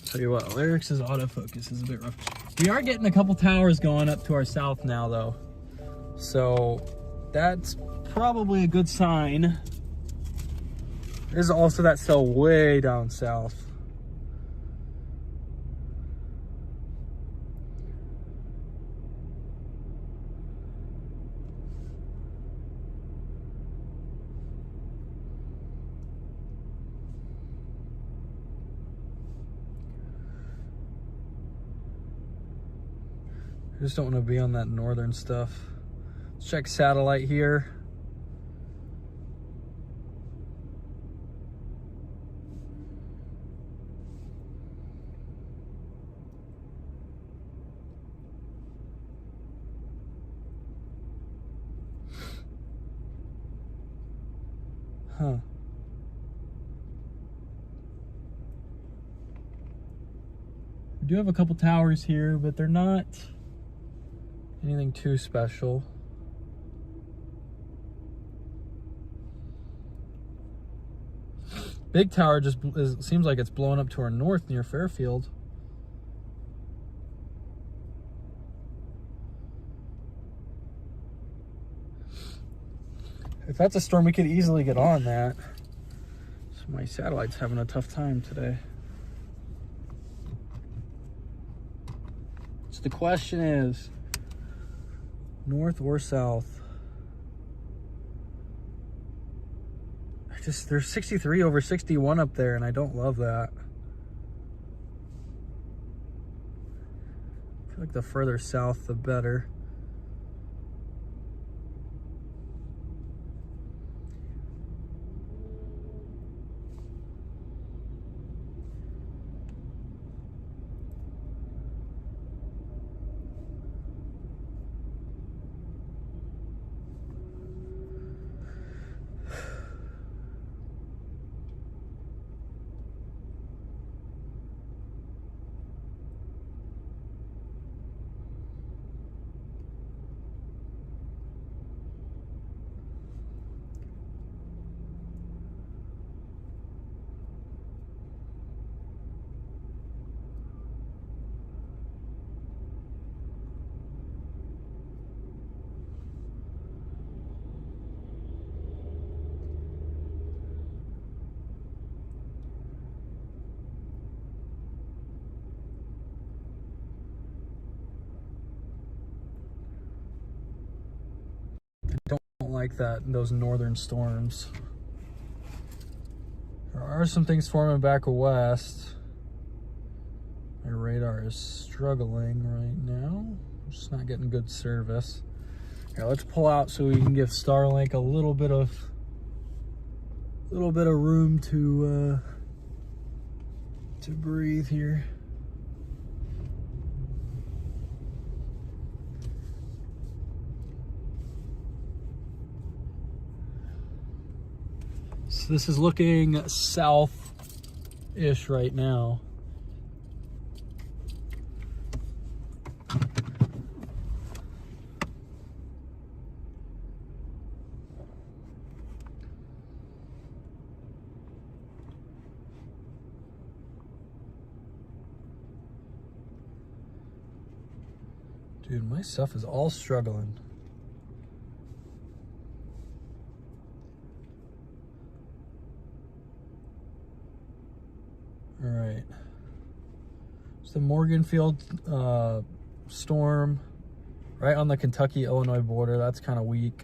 Tell you what, Lyric's autofocus is a bit rough. We are getting a couple towers going up to our south now though. So that's probably a good sign. There's also that cell way down south. I just don't want to be on that northern stuff. Let's check satellite here. Huh. We do have a couple towers here, but they're not anything too special. Big tower just seems like it's blowing up to our north near Fairfield. If that's a storm, we could easily get on that. So my satellite's having a tough time today. So the question is, north or south? There's 63 over 61 up there, and I don't love that. I feel like the further south, the better. Like that, those northern storms. There are some things forming back west. My radar is struggling right now. Just not getting good service. Here, let's pull out so we can give Starlink a little bit of room to breathe here. So this is looking south-ish right now. Dude, my stuff is all struggling. All right. It's the Morganfield storm right on the Kentucky-Illinois border. That's kind of weak.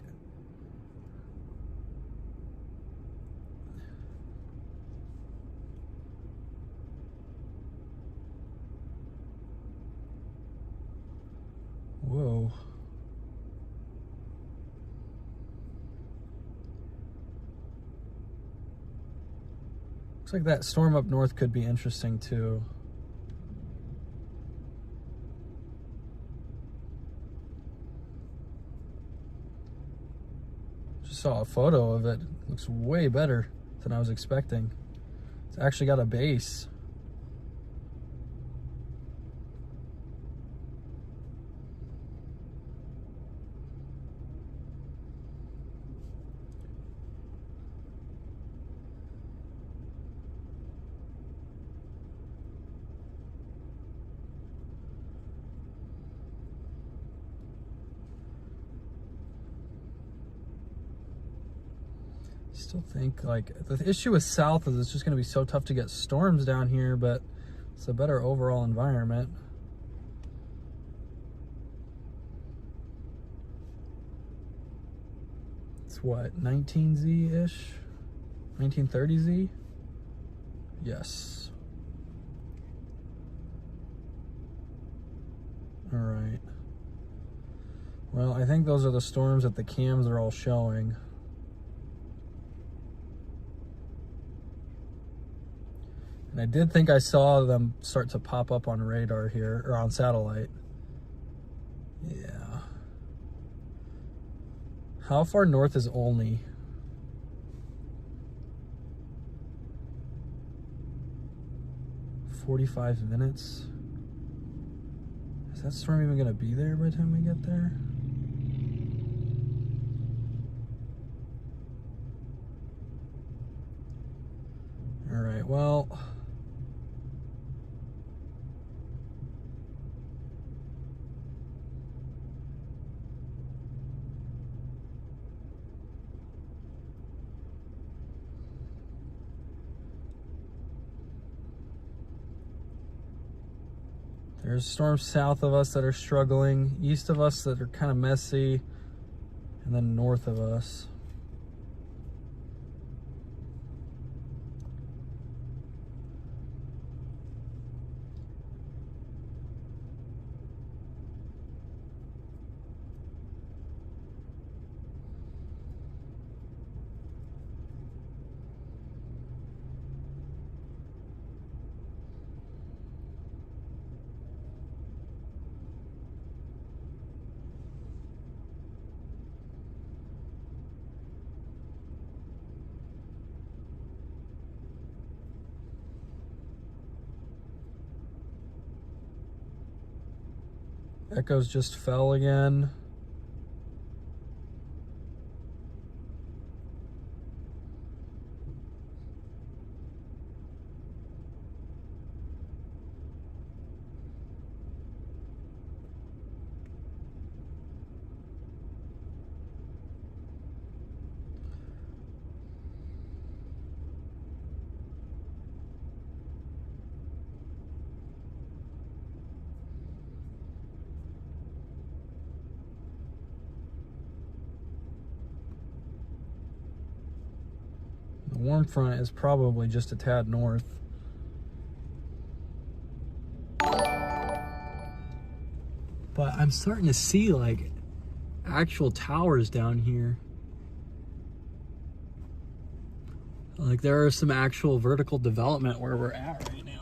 Whoa. Looks like that storm up north could be interesting too. Just saw a photo of it. Looks way better than I was expecting. It's actually got a base. Still think like the issue with south is it's just going to be so tough to get storms down here, but it's a better overall environment. It's what, 19Z-ish? 1930Z? Yes. All right. Well, I think those are the storms that the cams are all showing. And I did think I saw them start to pop up on radar here, or on satellite. Yeah. How far north is Olney? "45 minutes. Is that storm even gonna be there by the time we get there? All right, well. There's storms south of us that are struggling, east of us that are kind of messy, and then north of us. Echoes just fell again. The warm front is probably just a tad north. But I'm starting to see like actual towers down here. Like there are some actual vertical development where we're at right now.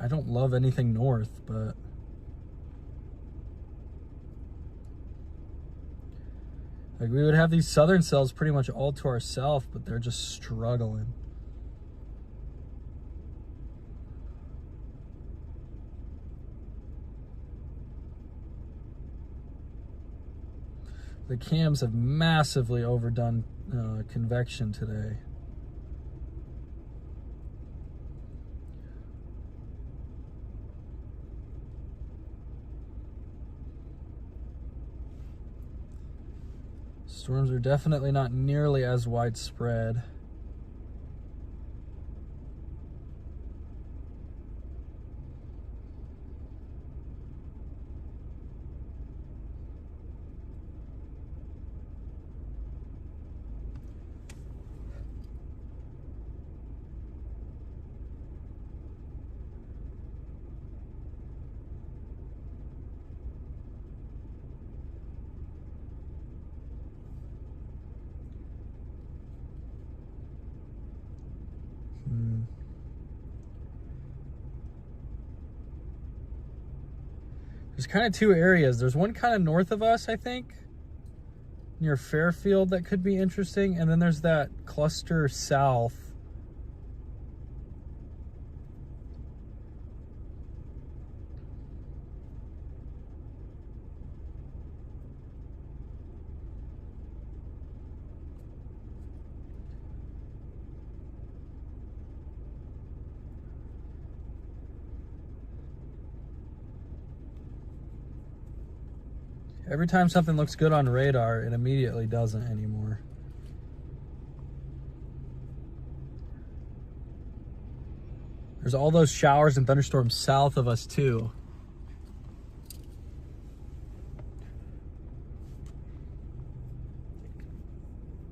I don't love anything north, but like we would have these southern cells pretty much all to ourselves, but they're just struggling. The cams have massively overdone convection today. Storms are definitely not nearly as widespread. There's kind of two areas. There's one kind of north of us, I think, near Fairfield that could be interesting. And then there's that cluster south. Every time something looks good on radar, it immediately doesn't anymore. There's all those showers and thunderstorms south of us too.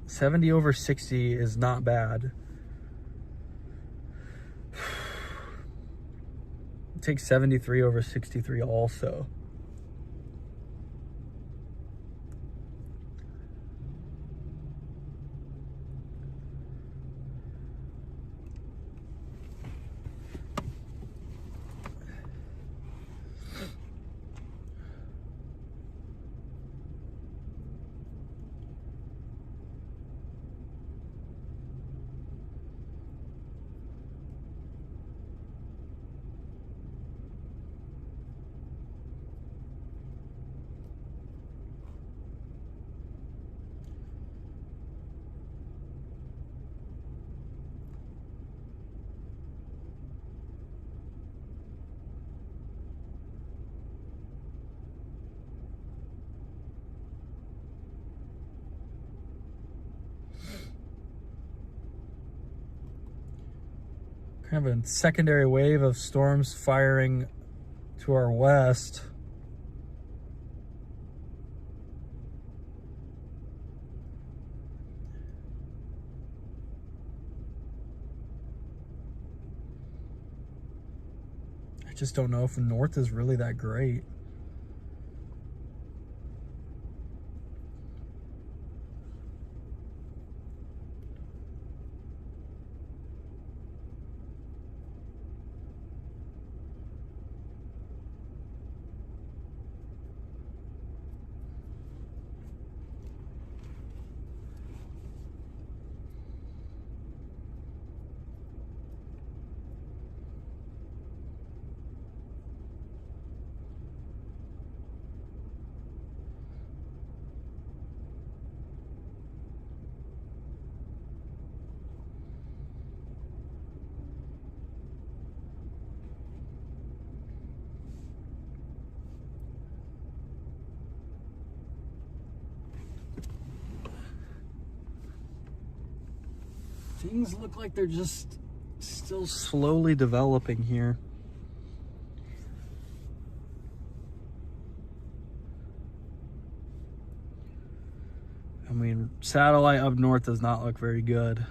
$70 over 60 is not bad. Take 73 over 63 also. Kind of a secondary wave of storms firing to our west. I just don't know if the north is really that great. Things look like they're just still slowly developing here. I mean, satellite up north does not look very good.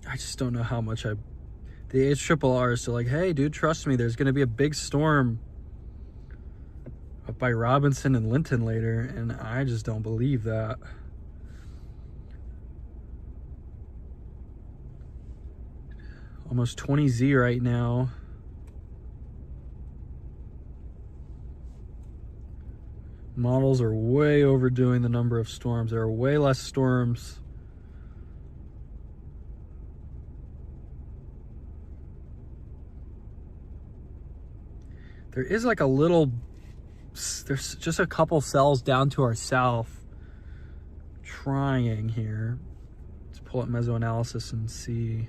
I just don't know how much the HRRR is still like, hey, dude, trust me, there's going to be a big storm up by Robinson and Linton later, and I just don't believe that. Almost 20 Z right now. Models are way overdoing the number of storms. There are way less storms. There is like a little, there's just a couple cells down to our south trying here. Let's pull up mesoanalysis and see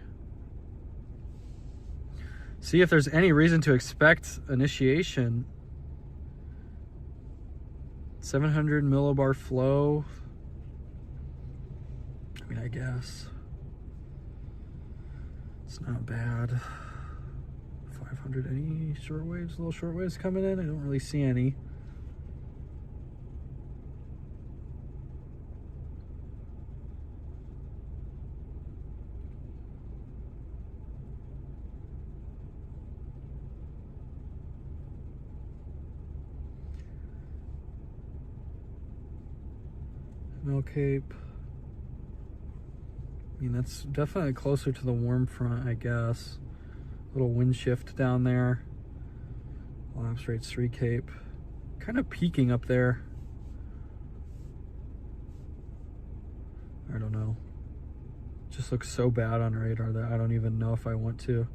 if there's any reason to expect initiation. 700 millibar flow. I mean, I guess it's not bad. 500, any short waves, little short waves coming in? I don't really see any. Mill Cape. I mean, that's definitely closer to the warm front, I guess. Little wind shift down there. Lapse rate 3 Cape. Kind of peaking up there. I don't know. Just looks so bad on radar that I don't even know if I want to.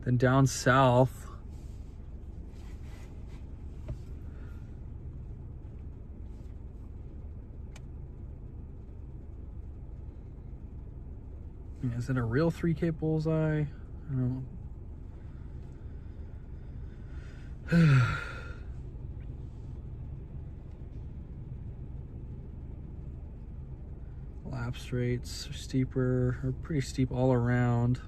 Then down south, is it a real 3 Cape bullseye? I don't know. Lapse rates are steeper, or pretty steep all around.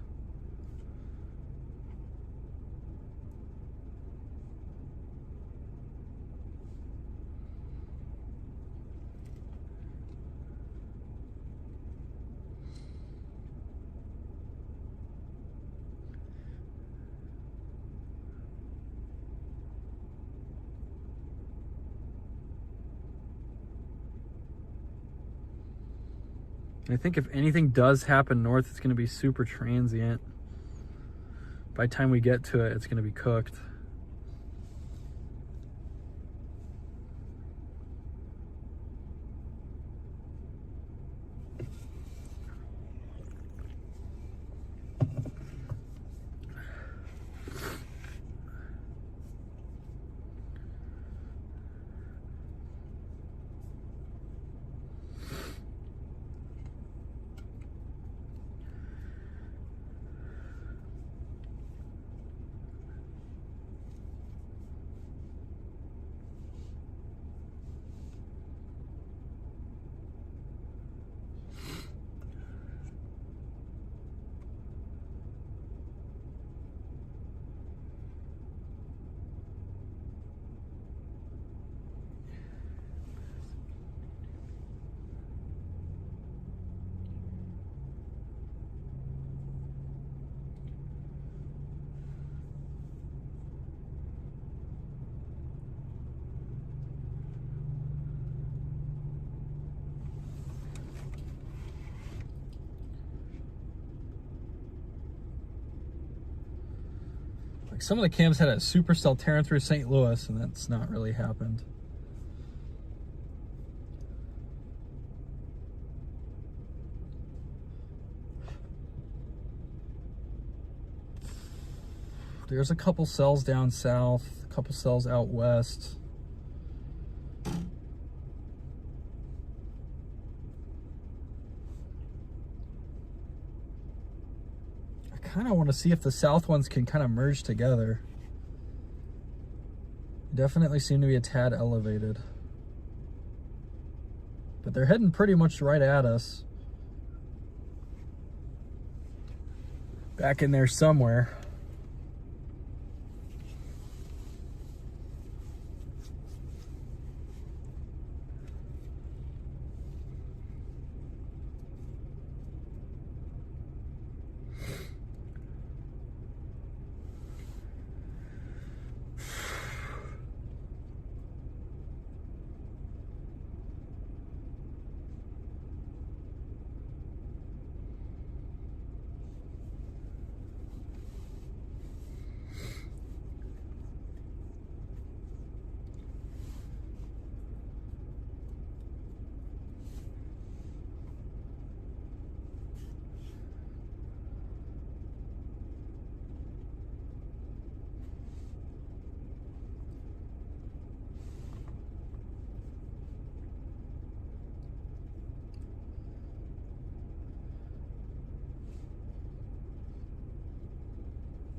I think if anything does happen north, it's going to be super transient. By the time we get to it, it's going to be cooked. Like some of the cams had a supercell tearing through St. Louis, and that's not really happened. There's a couple cells down south, a couple cells out west. I kind of want to see if the south ones can kind of merge together. Definitely seem to be a tad elevated. But they're heading pretty much right at us. Back in there somewhere.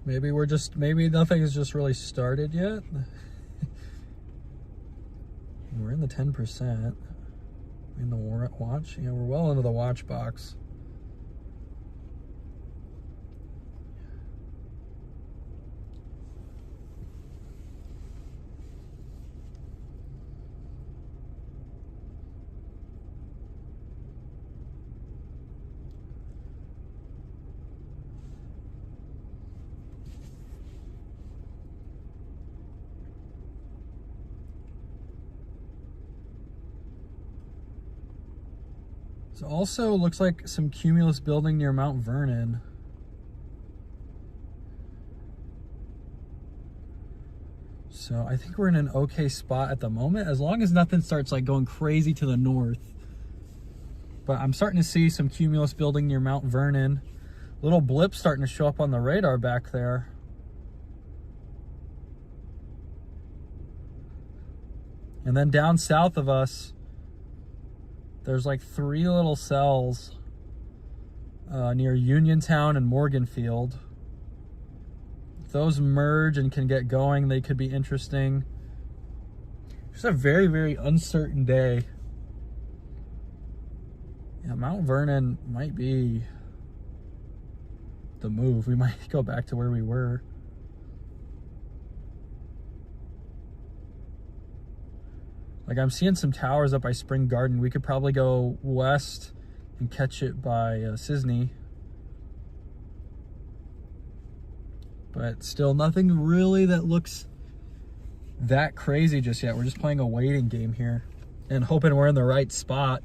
Maybe nothing has just really started yet. We're in the 10%. In the watch, we're well into the watch box. It also looks like some cumulus building near Mount Vernon. So I think we're in an okay spot at the moment, as long as nothing starts like going crazy to the north. But I'm starting to see some cumulus building near Mount Vernon. Little blips starting to show up on the radar back there. And then down south of us, there's like 3 little cells near Uniontown and Morganfield. If those merge and can get going, they could be interesting. It's a very, very uncertain day. Yeah, Mount Vernon might be the move. We might go back to where we were. Like, I'm seeing some towers up by Spring Garden. We could probably go west and catch it by Sisney. But still nothing really that looks that crazy just yet. We're just playing a waiting game here and hoping we're in the right spot.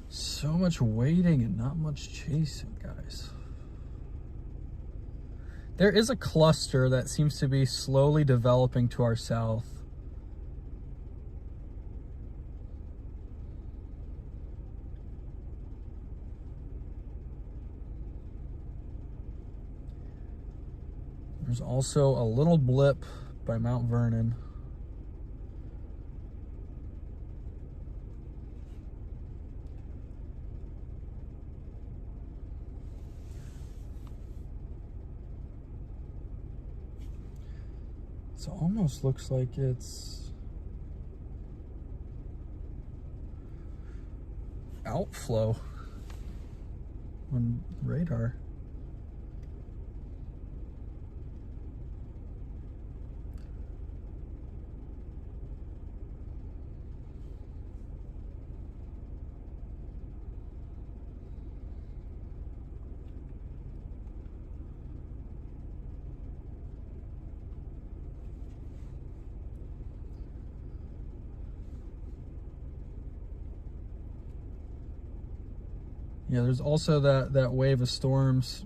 So much waiting and not much chasing, guys. There is a cluster that seems to be slowly developing to our south. There's also a little blip by Mount Vernon. It almost looks like it's outflow on radar. Yeah, there's also that wave of storms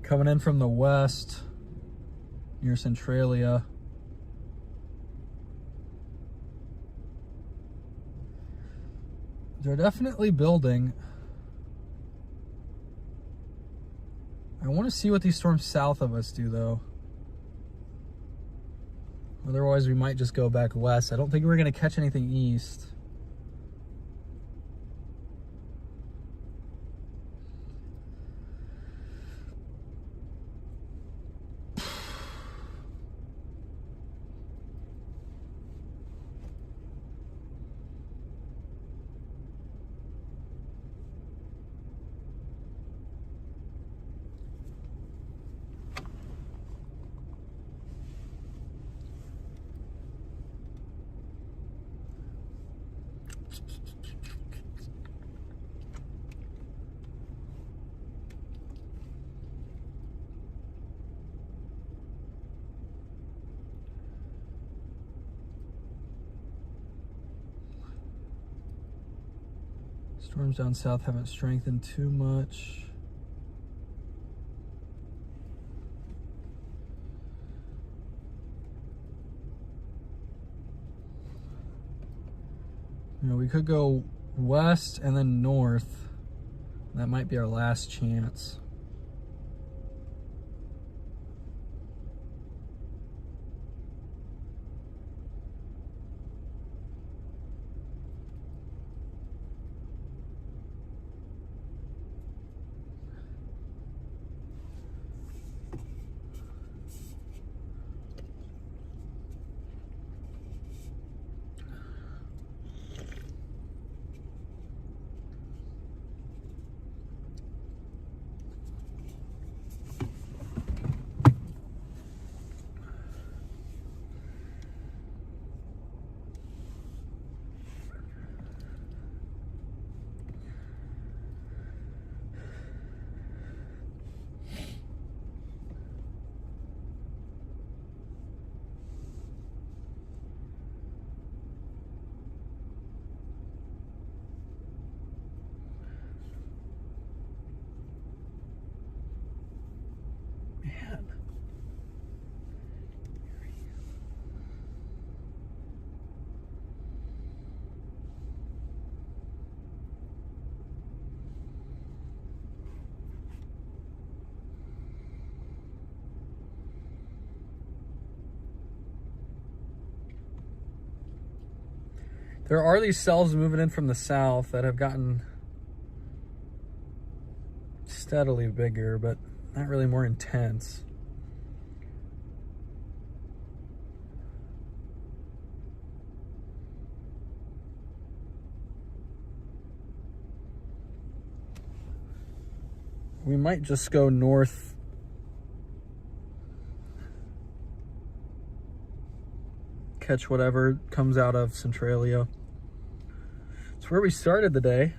coming in from the west near Centralia. They're definitely building. I want to see what these storms south of us do, though. Otherwise, we might just go back west. I don't think we're going to catch anything east. Storms down south haven't strengthened too much. You know, we could go west and then north. That might be our last chance. Man. There are these cells moving in from the south that have gotten steadily bigger, but not really more intense. We might just go north. Catch whatever comes out of Centralia. It's where we started the day.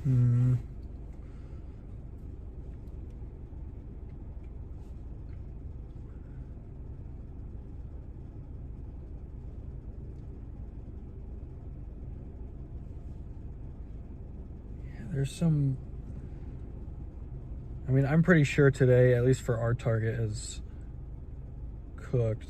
Hmm. Yeah, there's some. I mean, I'm pretty sure today, at least for our target, is cooked.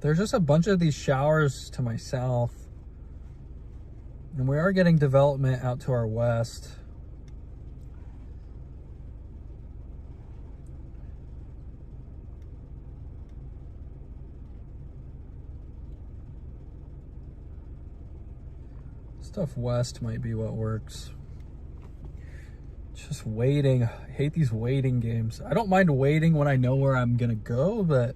There's just a bunch of these showers to my south. And we are getting development out to our west. Stuff west might be what works. Just waiting. I hate these waiting games. I don't mind waiting when I know where I'm gonna go, but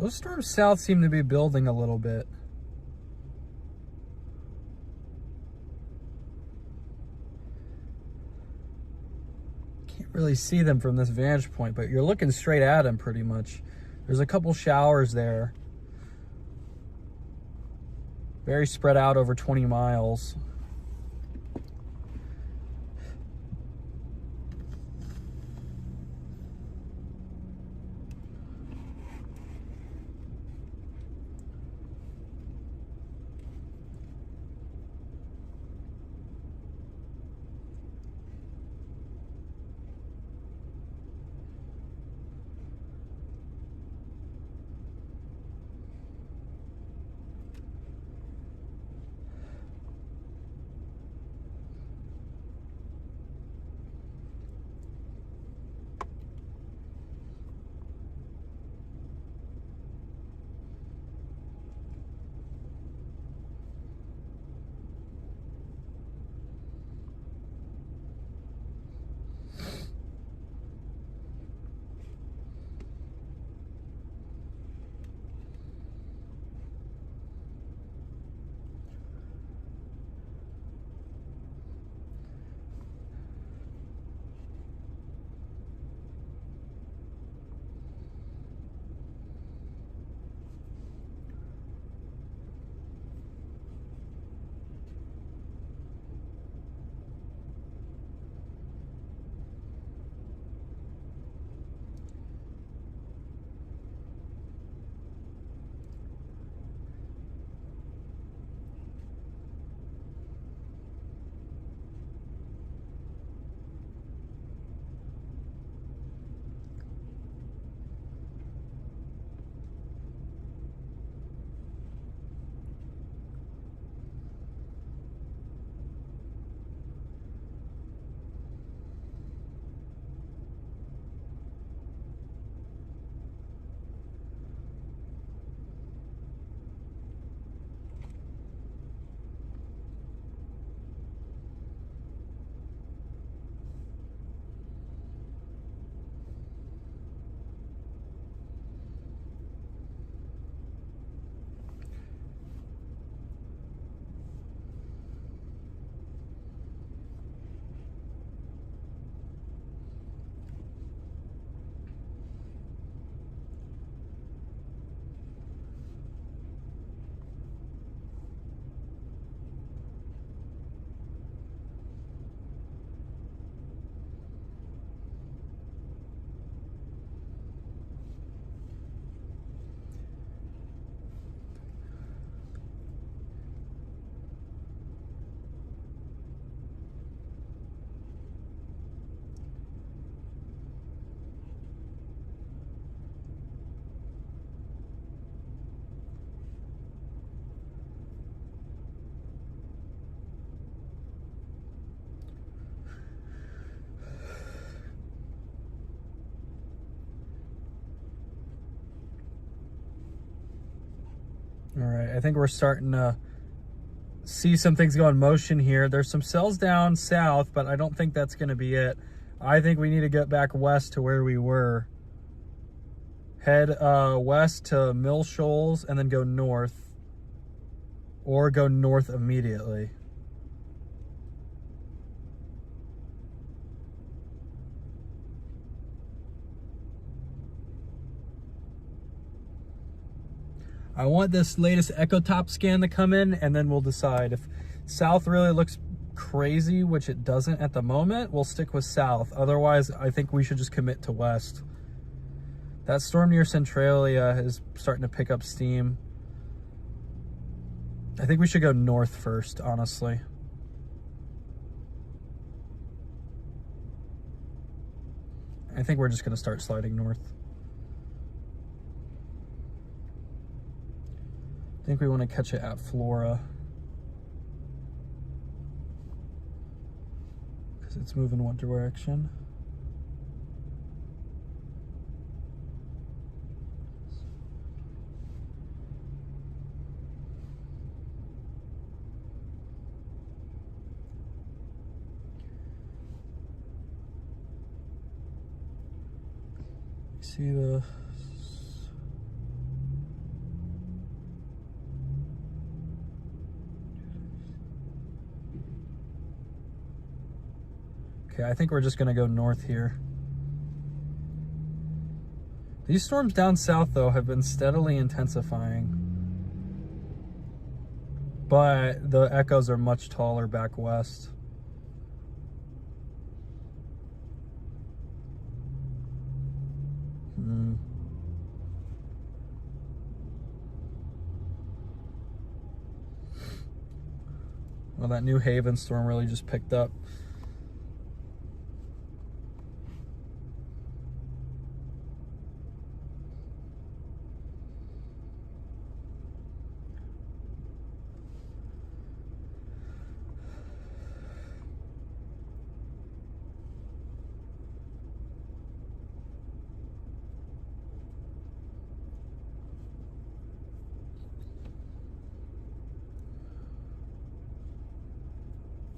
those storms south seem to be building a little bit. Can't really see them from this vantage point, but you're looking straight at them pretty much. There's a couple showers there. Very spread out over 20 miles. All right, I think we're starting to see some things go in motion here. There's some cells down south, but I don't think that's going to be it. I think we need to get back west to where we were. Head west to Mill Shoals and then go north, or go north immediately. I want this latest ecotop scan to come in, and then we'll decide. If south really looks crazy, which it doesn't at the moment, we'll stick with south. Otherwise, I think we should just commit to west. That storm near Centralia is starting to pick up steam. I think we should go north first, honestly. I think we're just going to start sliding north. I think we want to catch it at Flora, because it's moving one direction. See the okay, I think we're just gonna go north here. These storms down south though have been steadily intensifying, but the echoes are much taller back west. Well, that New Haven storm really just picked up.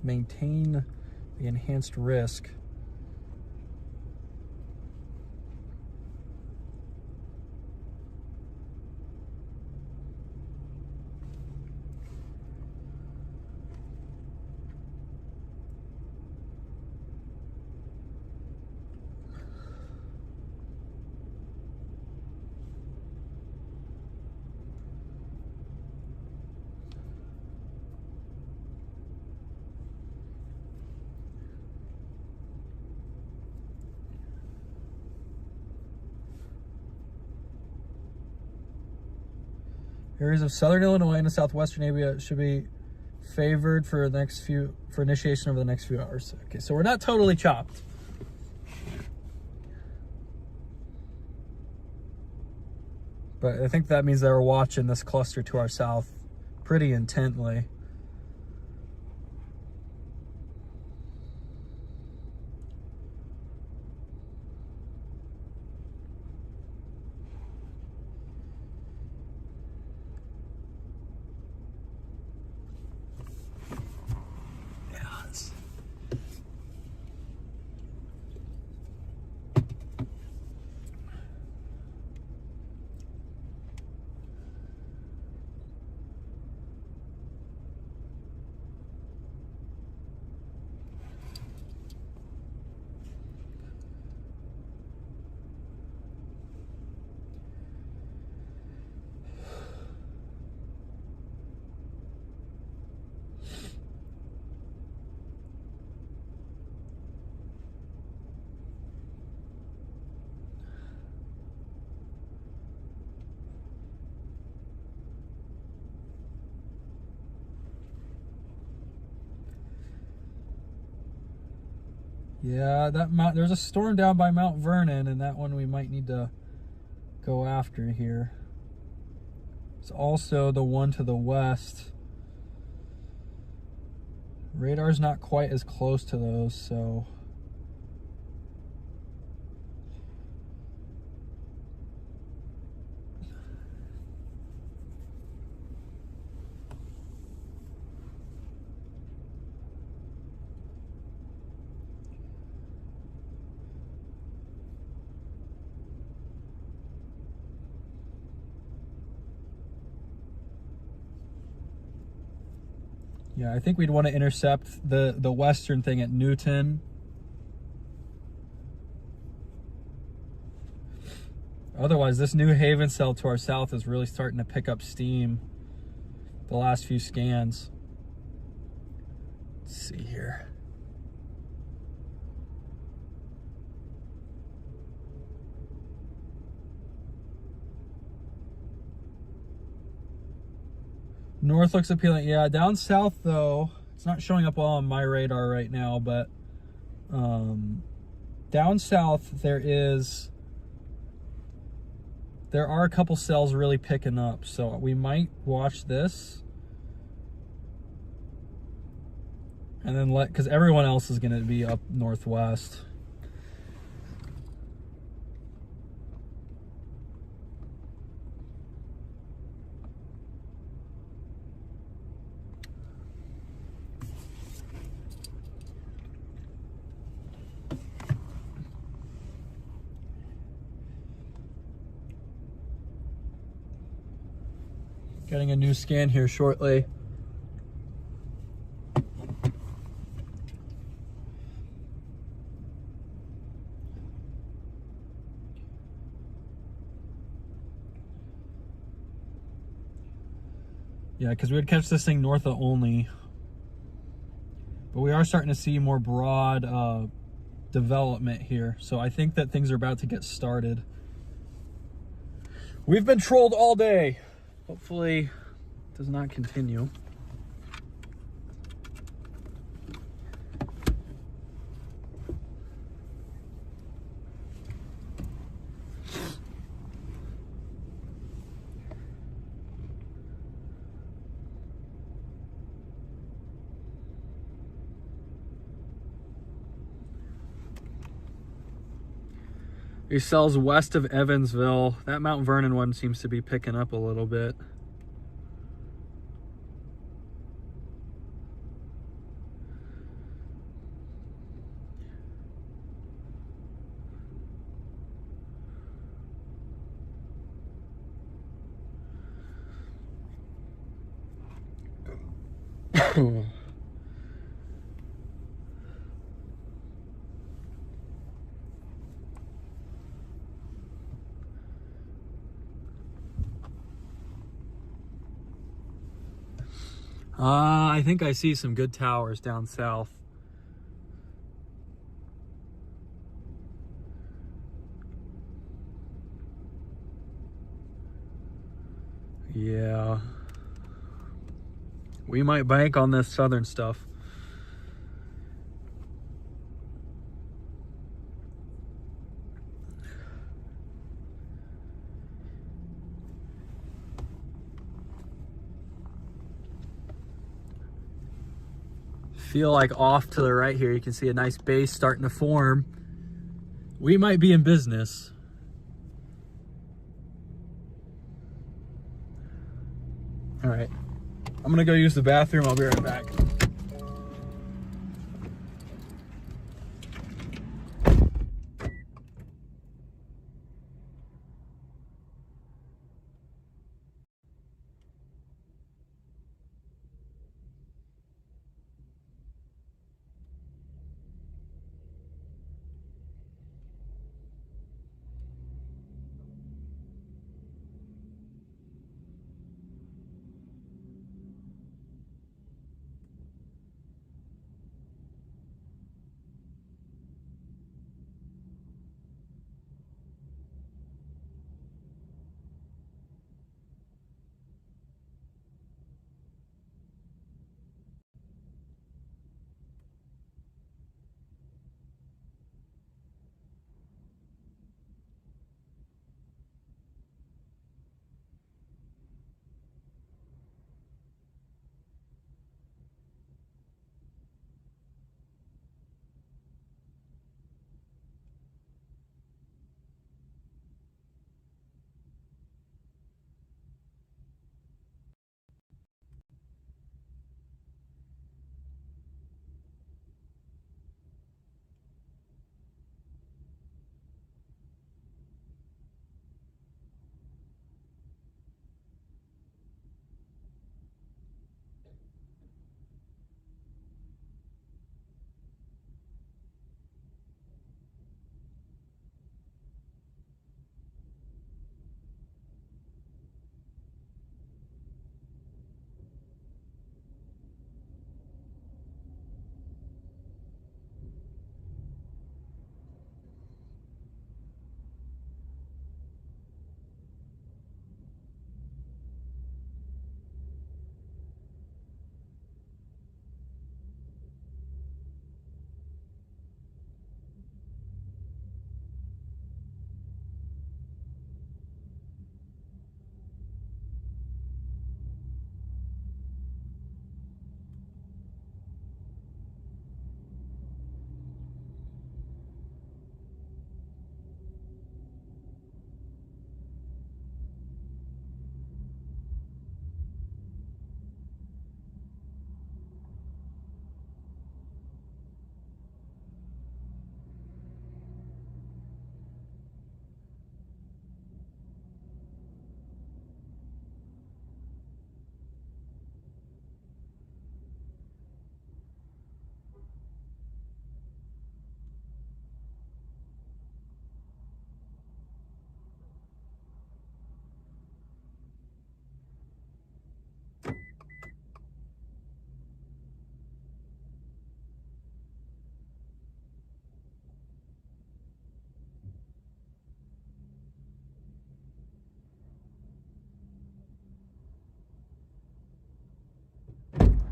Maintain the enhanced risk. Areas of southern Illinois and the southwestern area should be favored for initiation over the next few hours. Okay, so we're not totally chopped. But I think that means that we're watching this cluster to our south pretty intently. Yeah, there's a storm down by Mount Vernon, and that one we might need to go after here. It's also the one to the west. Radar's not quite as close to those, so Yeah, I think we'd want to intercept the western thing at Newton. Otherwise, this New Haven cell to our south is really starting to pick up steam the last few scans. Let's see here. North looks appealing. Yeah, down south though, it's not showing up well on my radar right now, but down south there are a couple cells really picking up, so we might watch this and then because everyone else is going to be up northwest. Getting a new scan here shortly. Yeah, because we would catch this thing north of only. But we are starting to see more broad development here. So I think that things are about to get started. We've been trolled all day. Hopefully it does not continue. These cells west of Evansville, that Mount Vernon one seems to be picking up a little bit. I think I see some good towers down south. Yeah. We might bank on this southern stuff. Feel like off to the right here, you can see a nice base starting to form. We might be in business. All right, I'm gonna go use the bathroom. I'll be right back.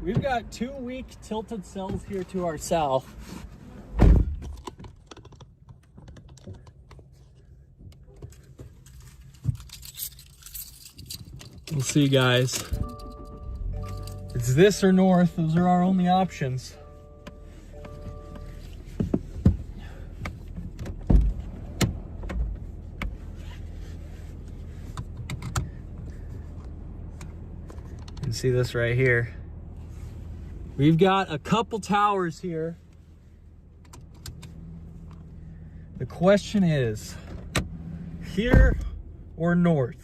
We've got 2 weak tilted cells here to our south. We'll see, guys. It's this or north. Those are our only options. You can see this right here. We've got a couple towers here. The question is, here or north?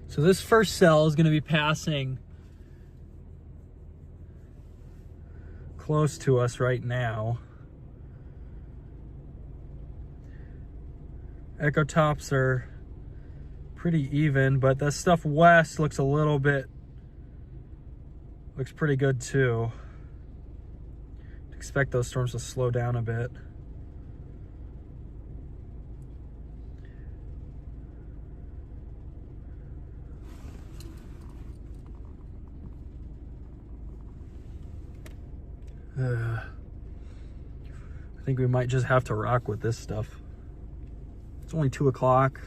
So this first cell is going to be passing close to us right now. Echo tops are pretty even, but the stuff west looks looks pretty good too. Expect those storms to slow down a bit. I think we might just have to rock with this stuff. It's only 2 o'clock.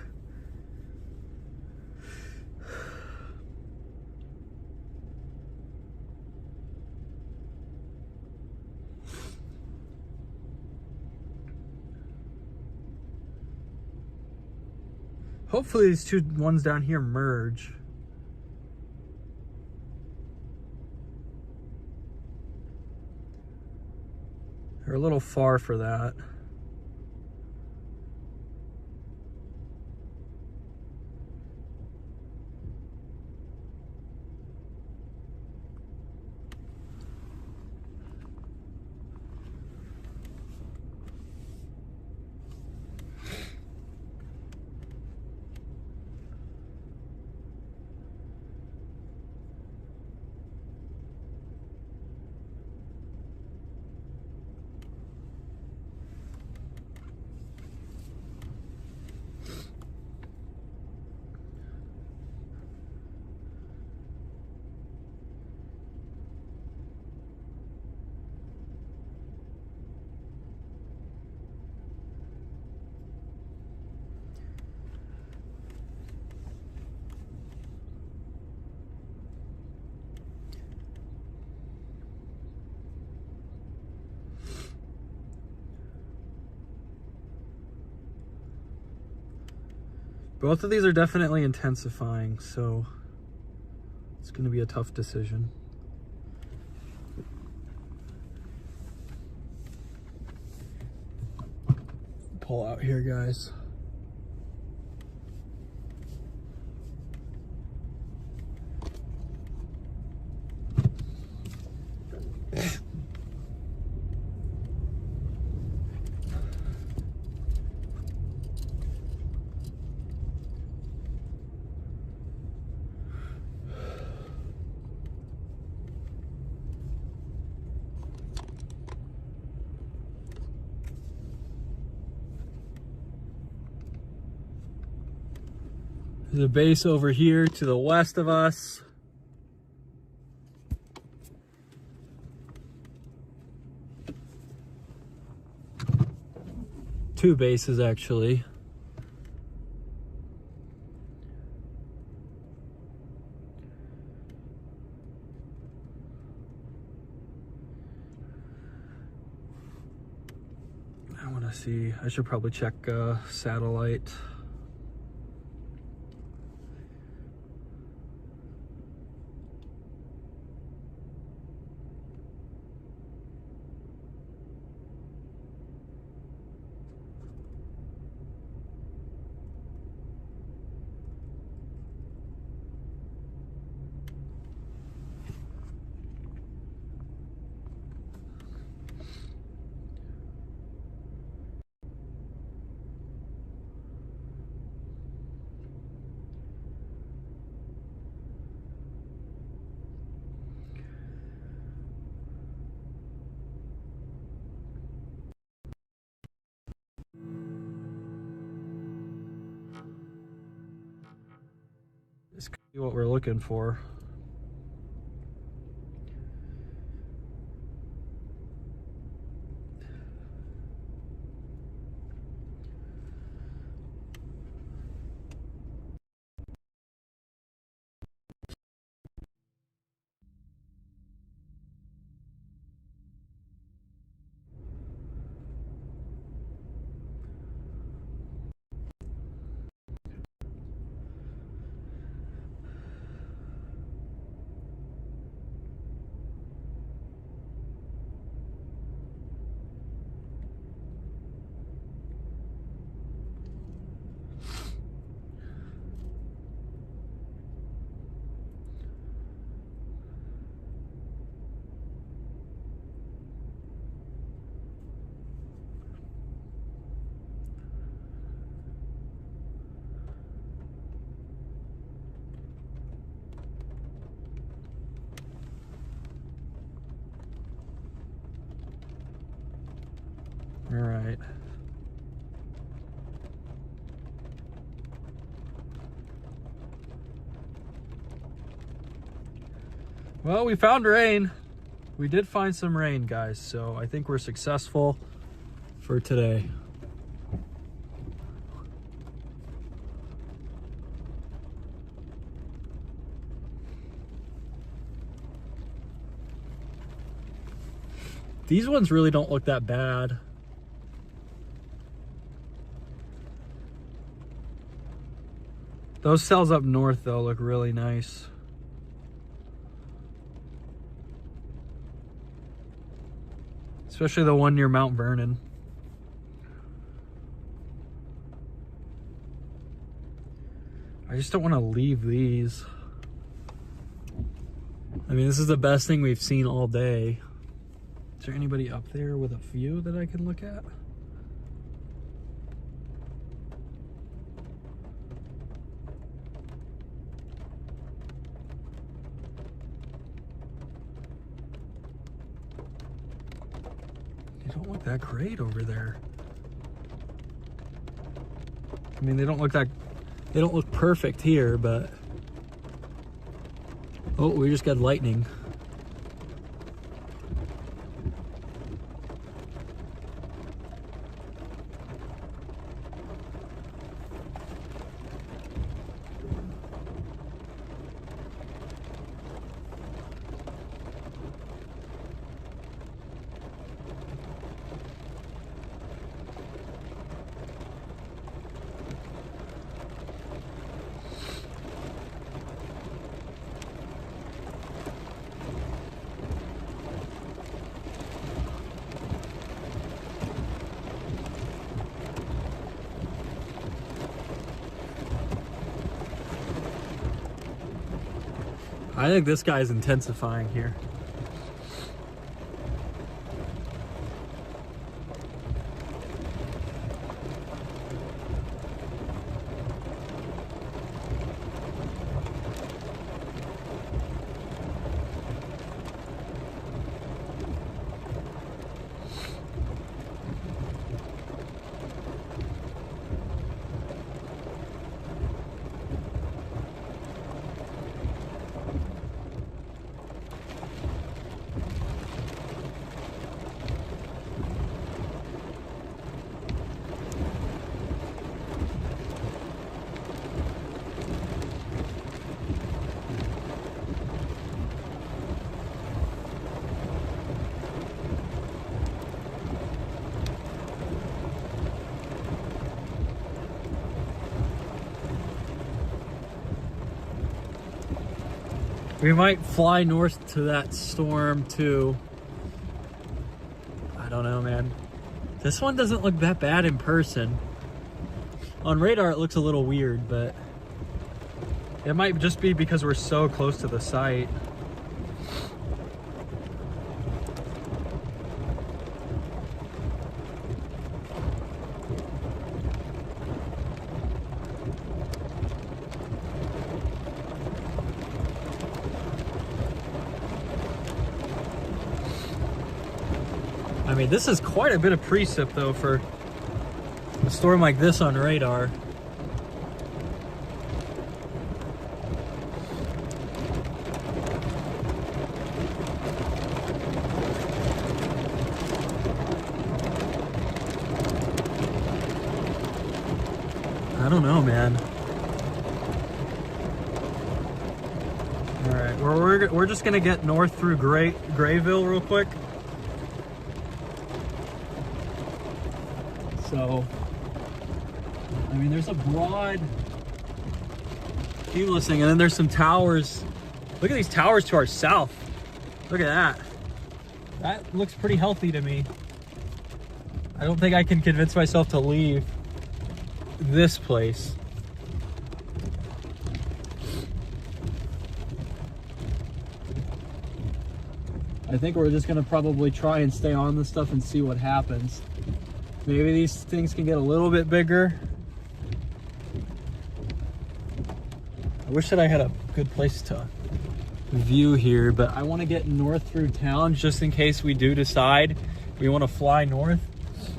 Hopefully these two ones down here merge. They're a little far for that. Both of these are definitely intensifying, so it's going to be a tough decision. Pull out here, guys. There's a base over here to the west of us. Two bases, actually. I want to see, I should probably check satellite. See what we're looking for. All right. Well, we found rain. We did find some rain, guys, so I think we're successful for today. These ones really don't look that bad. Those cells up north, though, look really nice. Especially the one near Mount Vernon. I just don't want to leave these. I mean, this is the best thing we've seen all day. Is there anybody up there with a view that I can look at? They don't look that great over there. I mean, they don't look perfect here, but oh, we just got lightning. I think this guy's intensifying here. We might fly north to that storm too. I don't know, man. This one doesn't look that bad in person. On radar, it looks a little weird, but it might just be because we're so close to the site. I mean, this is quite a bit of precip, though, for a storm like this on radar. I don't know, man. All right, we're just gonna get north through Grayville real quick. So, I mean, there's a broad cumulus thing, and then there's some towers. Look at these towers to our south. Look at that. That looks pretty healthy to me. I don't think I can convince myself to leave this place. I think we're just gonna probably try and stay on this stuff and see what happens. Maybe these things can get a little bit bigger. I wish that I had a good place to view here, but I want to get north through town just in case we do decide we want to fly north.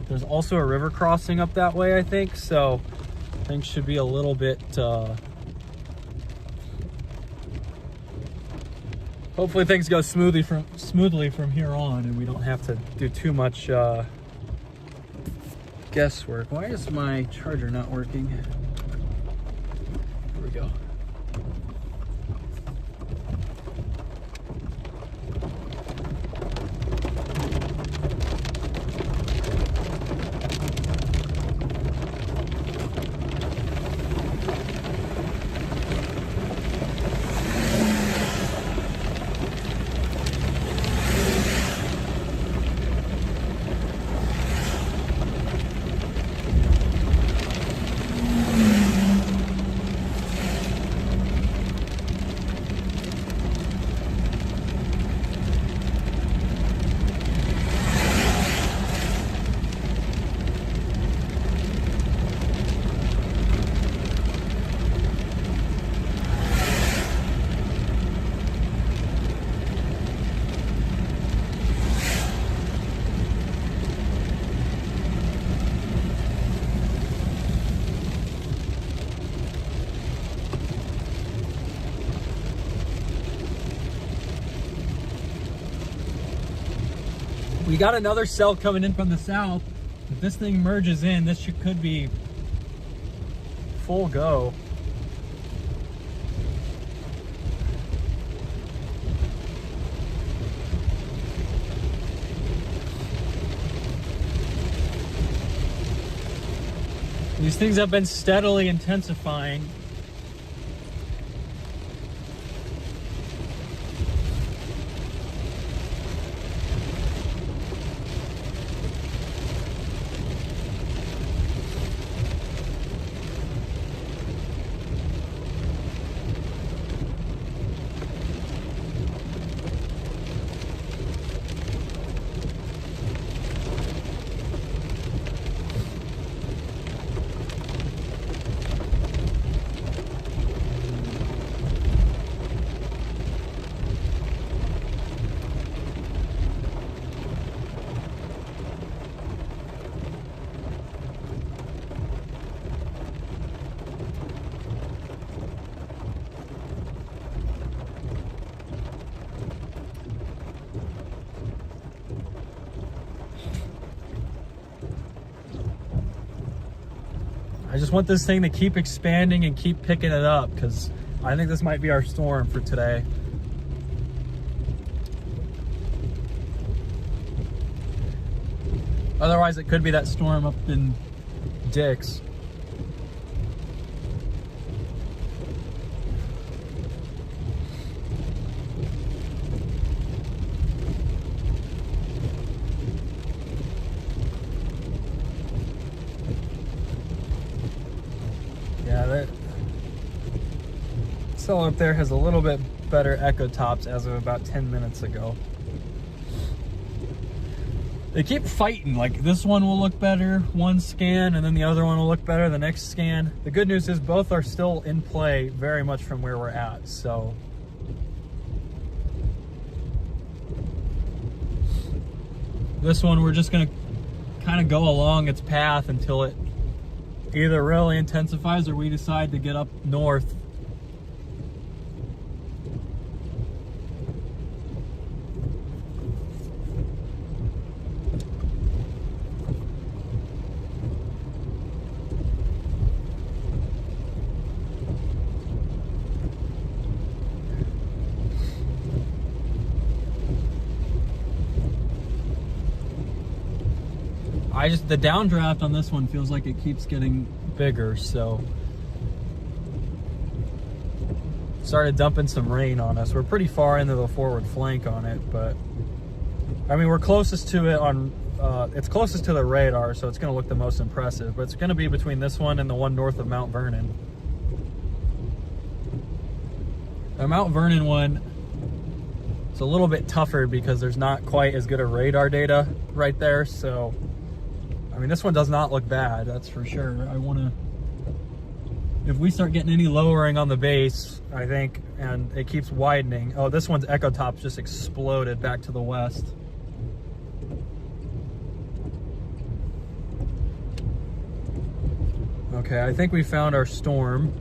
There's also a river crossing up that way, I think, so things should be a little bit hopefully things go smoothly from here on, and we don't have to do too much guesswork. Why is my charger not working? Here we go. We got another cell coming in from the south. If this thing merges in, this could be full go. These things have been steadily intensifying. I just want this thing to keep expanding and keep picking it up, because I think this might be our storm for today. Otherwise, it could be that storm up in Dix. Yeah, that cell up there has a little bit better echo tops as of about 10 minutes ago. They keep fighting, like this one will look better one scan and then the other one will look better the next scan. The good news is both are still in play very much from where we're at, so. This one we're just gonna kind of go along its path until it either really intensifies or we decide to get up north. the downdraft on this one feels like it keeps getting bigger, so started dumping some rain on us. We're pretty far into the forward flank on it, but I mean, we're closest to it on, it's closest to the radar, so it's going to look the most impressive, but it's going to be between this one and the one north of Mount Vernon. The Mount Vernon one, it's a little bit tougher because there's not quite as good a radar data right there, so I mean, this one does not look bad, that's for sure. I want to, if we start getting any lowering on the base, I think, and it keeps widening. Oh, this one's echo tops just exploded back to the west. Okay, I think we found our storm.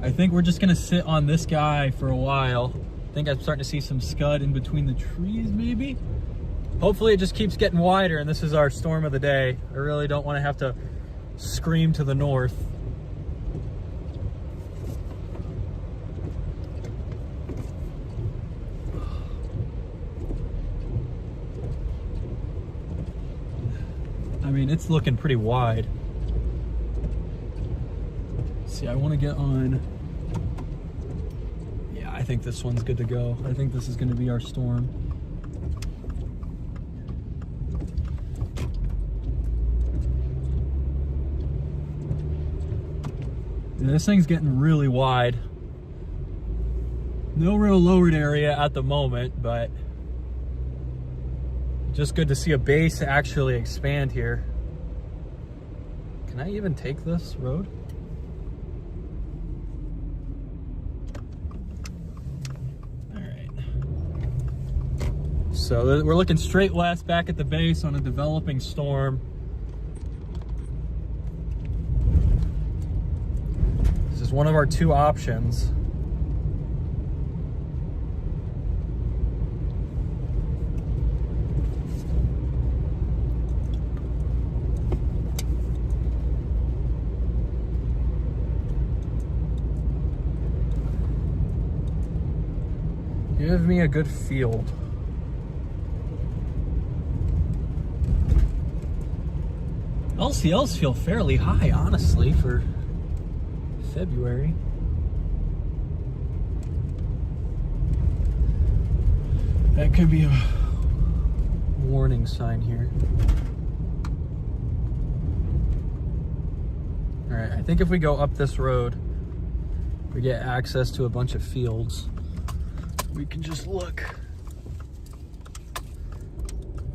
I think we're just gonna sit on this guy for a while. I think I'm starting to see some scud in between the trees, maybe? Hopefully it just keeps getting wider and this is our storm of the day. I really don't want to have to scream to the north. I mean, it's looking pretty wide. See, I want to get on. Yeah, I think this one's good to go. I think this is going to be our storm. Yeah, this thing's getting really wide. No real lowered area at the moment, but just good to see a base actually expand here. Can I even take this road? All right. So we're looking straight west back at the base on a developing storm. This is one of our two options. Give me a good field. LCLs feel fairly high, honestly, for February. That could be a warning sign here. All right, I think if we go up this road, we get access to a bunch of fields. We can just look.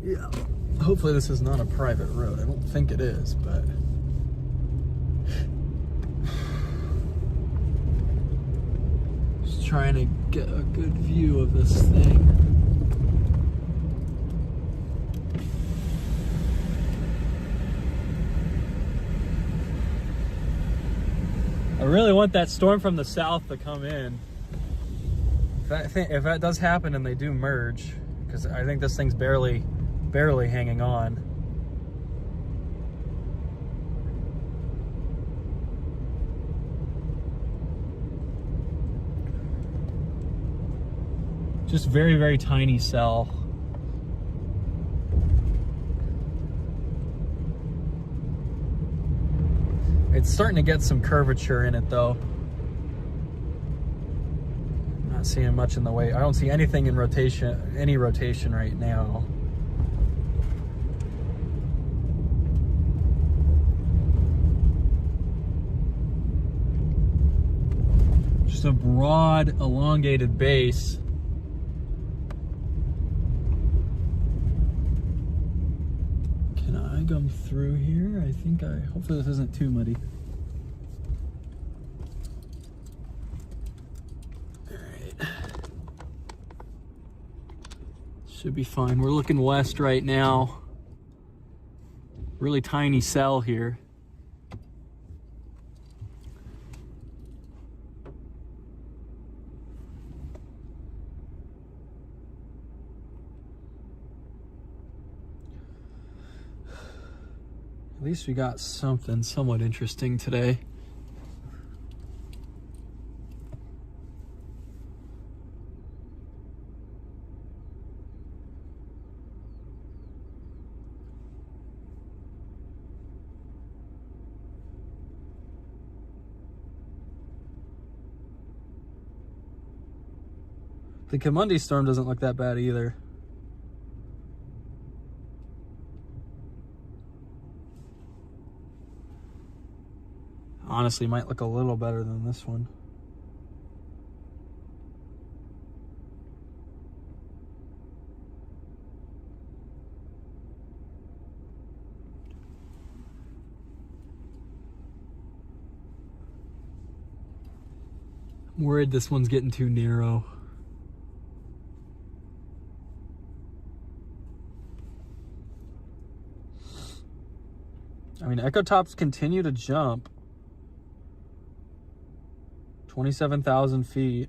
Yeah. Hopefully this is not a private road. I don't think it is, but just trying to get a good view of this thing. I really want that storm from the south to come in. If that does happen and they do merge, because I think this thing's barely hanging on. Just very, very tiny cell. It's starting to get some curvature in it though. Not seeing much in the way. I don't see anything in rotation, any rotation right now. Just a broad, elongated base. Can I come through here? I think hopefully this isn't too muddy. Should be fine. We're looking west right now. Really tiny cell here. At least we got something somewhat interesting today. The Kamundi storm doesn't look that bad either. Honestly, might look a little better than this one. I'm worried this one's getting too narrow. I mean, echo tops continue to jump. 27,000 feet.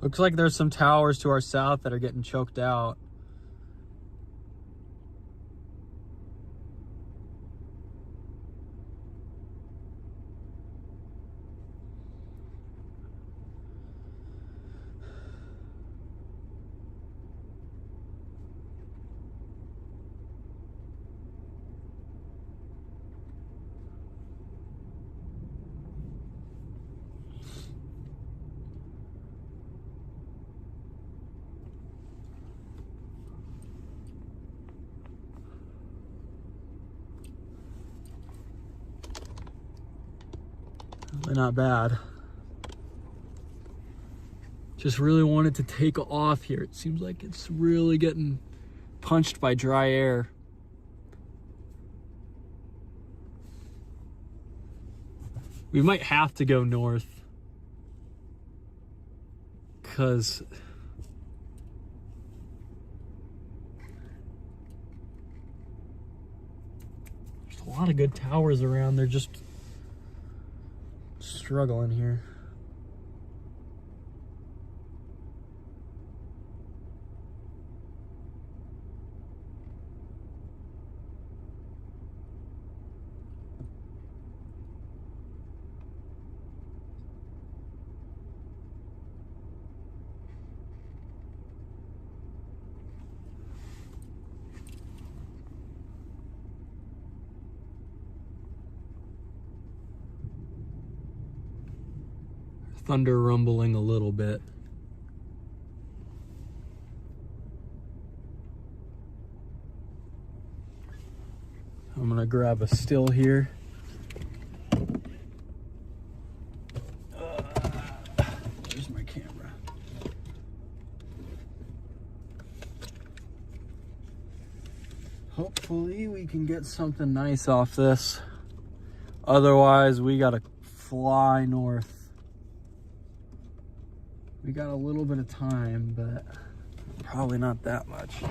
Looks like there's some towers to our south that are getting choked out. Really not bad. Just really want it to take off here. It seems like it's really getting punched by dry air. We might have to go north because there's a lot of good towers around. They're just struggling here. Thunder rumbling a little bit. I'm gonna grab a still here. There's my camera. Hopefully we can get something nice off this. Otherwise, we gotta fly north. We got a little bit of time, but probably not that much.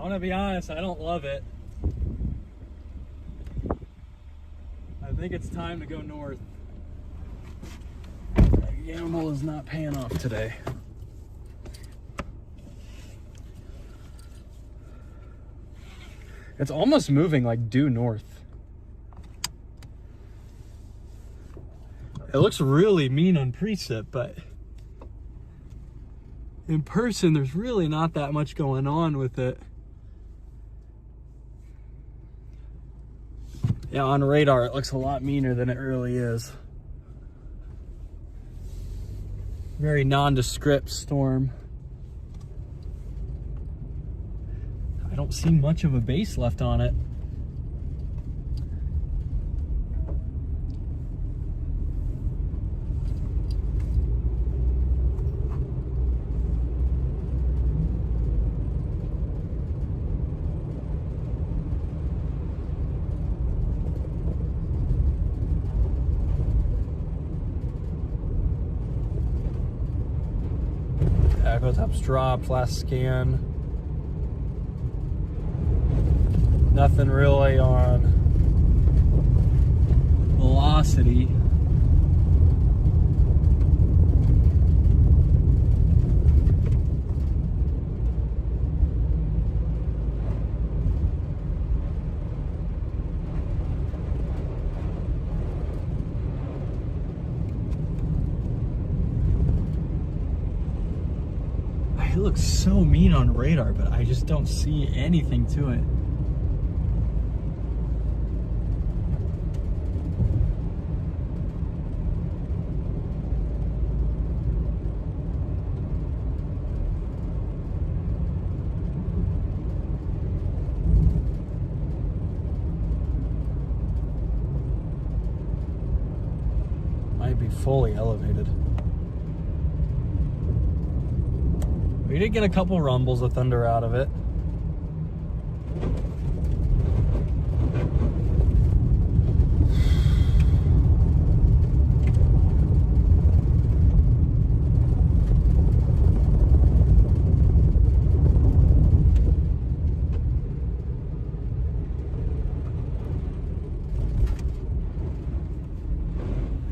I'm gonna be honest, I don't love it. I think it's time to go north. The gamble is not paying off today. It's almost moving like due north. It looks really mean on precip, but in person, there's really not that much going on with it. Yeah, on radar, it looks a lot meaner than it really is. Very nondescript storm. I don't see much of a base left on it. Echotype's dropped, last scan. Nothing really on velocity. It looks so mean on radar, but I just don't see anything to it. Might be fully elevated. We did get a couple rumbles of thunder out of it.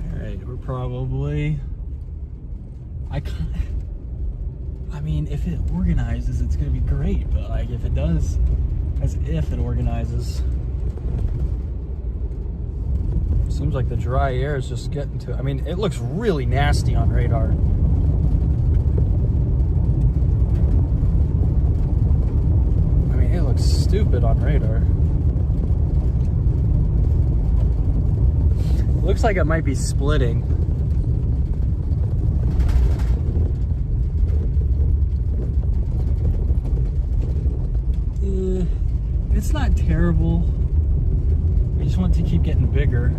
All right, we're probably... I mean, if it organizes, it's gonna be great, but like if it does, as if it organizes. Seems like the dry air is just getting to it. I mean, it looks really nasty on radar. I mean, it looks stupid on radar. It looks like it might be splitting. It's not terrible. I just want it to keep getting bigger.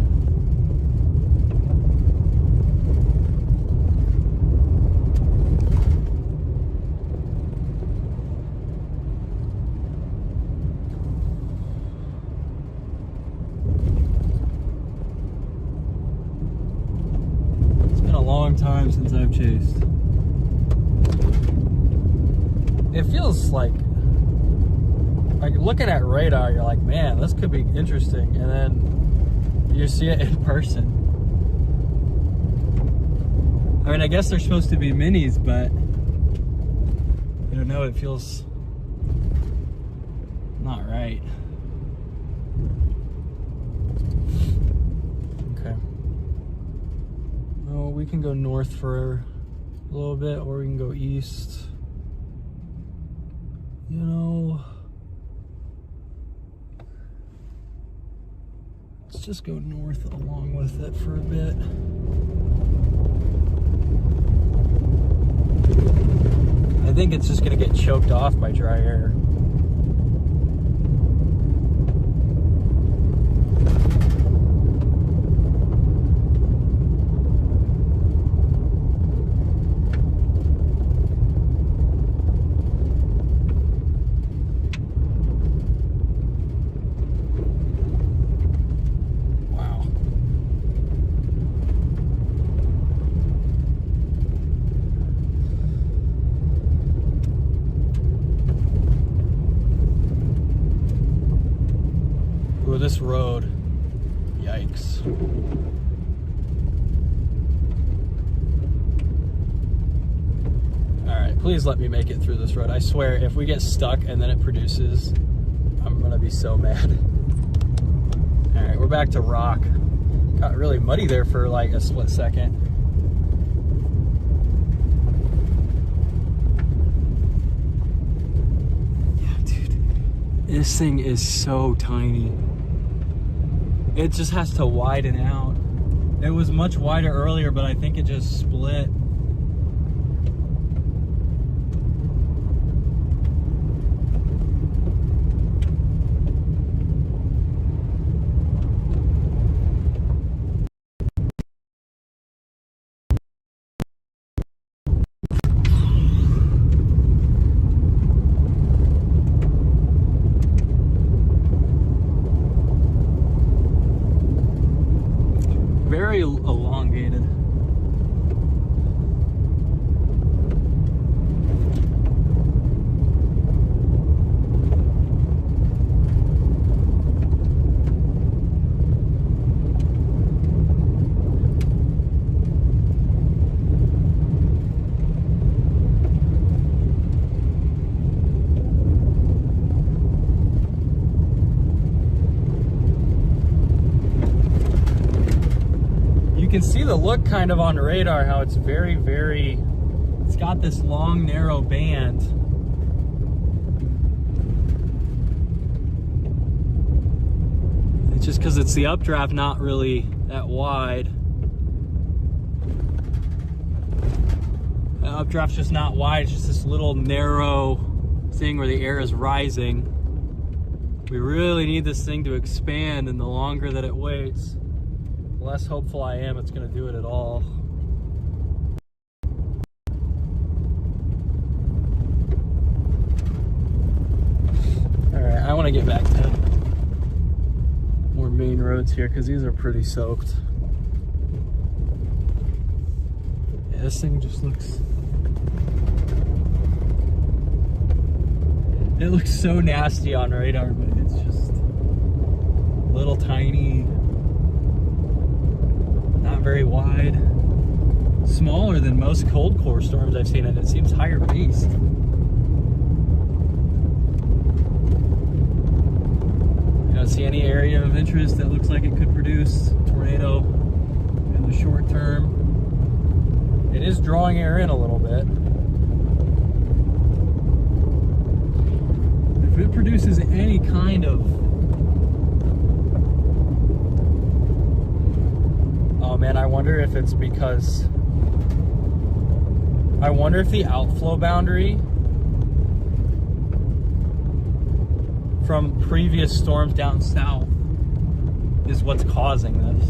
It's been a long time since I've chased. It feels like looking at radar, you're like, man, this could be interesting, and then you see it in person. I mean, I guess they're supposed to be minis, but I don't know, it feels not right. Okay. Oh, we can go north for a little bit, or we can go east. You know, let's just go north along with it for a bit. I think it's just gonna get choked off by dry air. this road, yikes. All right, please let me make it through this road. I swear, if we get stuck and then it produces, I'm gonna be so mad. All right, we're back to rock. Got really muddy there for like a split second. This thing is so tiny. It just has to widen out. It was much wider earlier, but I think it just split. Very elongated. You can see the look kind of on radar, how it's very, it's got this long, narrow band. It's just because it's the updraft, not really that wide. The updraft's just not wide, it's just this little narrow thing where the air is rising. We really need this thing to expand, and the longer that it waits, the less hopeful I am it's going to do it at all. Alright, I want to get back to more main roads here because these are pretty soaked. Yeah, this thing just looks... It looks so nasty on radar, but it's just little tiny, not very wide, smaller than most cold core storms I've seen, and it seems higher based. I don't see any area of interest that looks like it could produce a tornado in the short term. It is drawing air in a little bit. If it produces any kind of... Oh man, I wonder if it's because... I wonder if the outflow boundary from previous storms down south is what's causing this.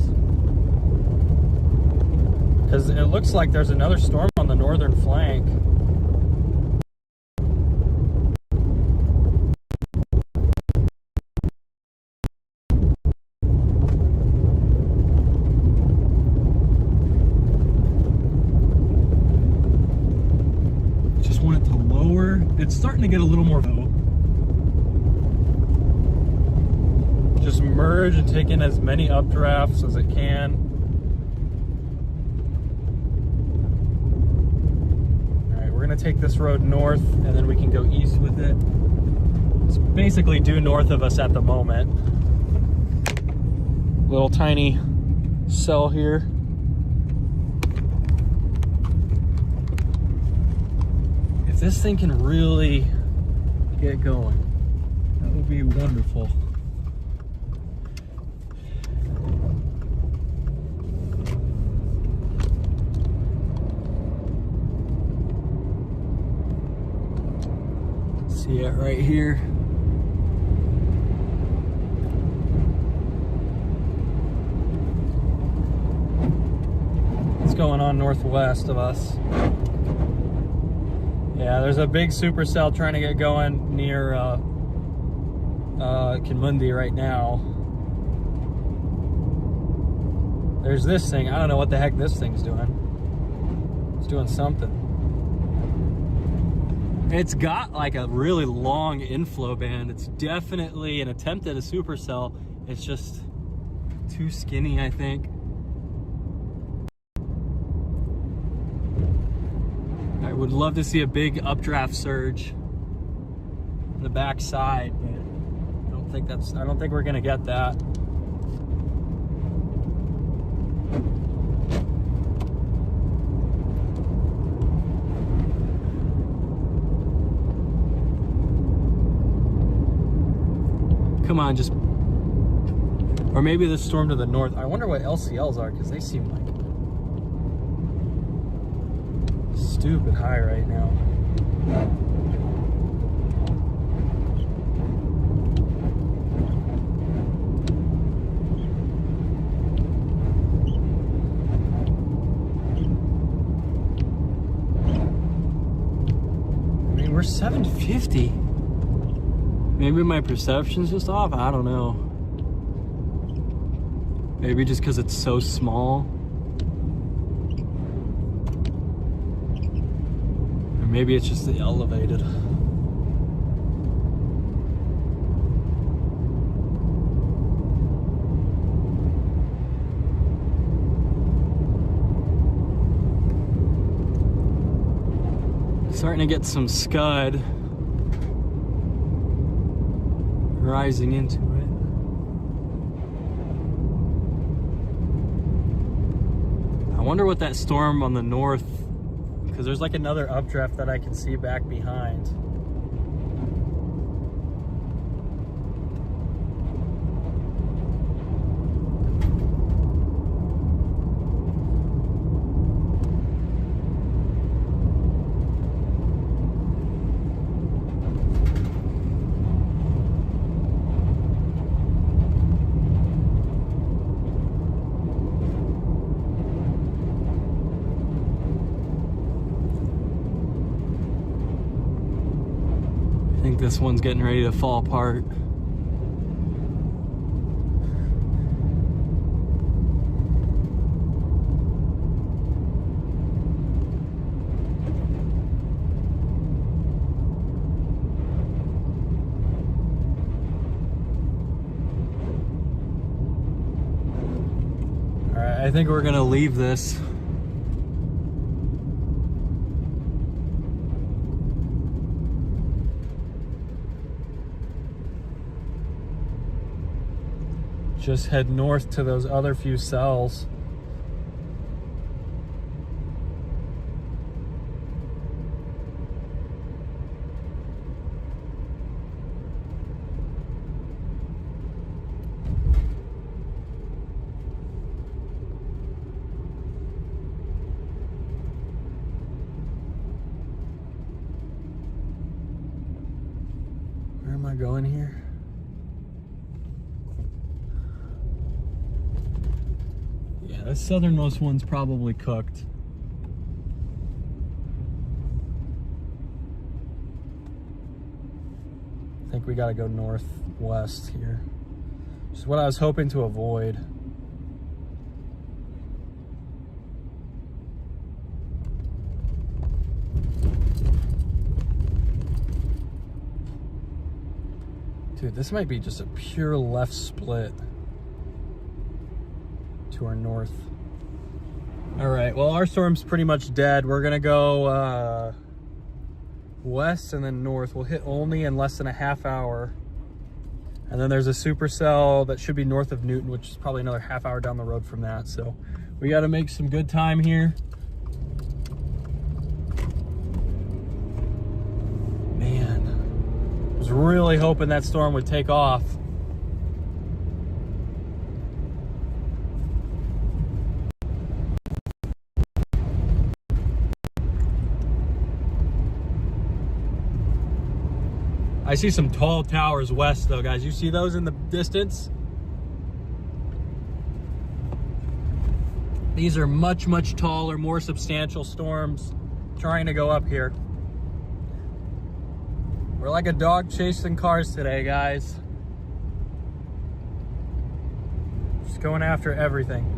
Because it looks like there's another storm on the northern flank. It's starting to get a little more just merge and take in as many updrafts as it can. Alright, we're gonna take this road north and then we can go east with it. It's basically due north of us at the moment. Little tiny cell here. This thing can really get going, that would be wonderful. See it right here. What's going on northwest of us? Yeah, there's a big supercell trying to get going near Kinmundi right now. There's this thing. I don't know what the heck this thing's doing. It's doing something. It's got like a really long inflow band. It's definitely an attempt at a supercell. It's just too skinny, I think. I would love to see a big updraft surge on the back side, but I don't think we're gonna get that. Come on, just, or maybe the storm to the north. I wonder what LCLs are, because they seem like stupid high right now. I mean, we're 750. Maybe my perception's just off, I don't know. Maybe just because it's so small. Or maybe it's just the elevated. Starting to get some scud rising into it. I wonder what that storm on the north, because there's like another updraft that I can see back behind. I think this one's getting ready to fall apart. All right, I think we're gonna leave this. Just head north to those other few cells. Where am I going here? The southernmost one's probably cooked. I think we gotta go northwest here. Which is what I was hoping to avoid. Dude, this might be just a pure left split to our north. All right, well, our storm's pretty much dead. We're gonna go west and then north. We'll hit Olney in less than a half hour. And then there's a supercell that should be north of Newton, which is probably another half hour down the road from that. So we gotta make some good time here. Man, I was really hoping that storm would take off. I see some tall towers west though, guys. You see those in the distance? These are much, much taller, more substantial storms trying to go up here. We're like a dog chasing cars today, guys. Just going after everything.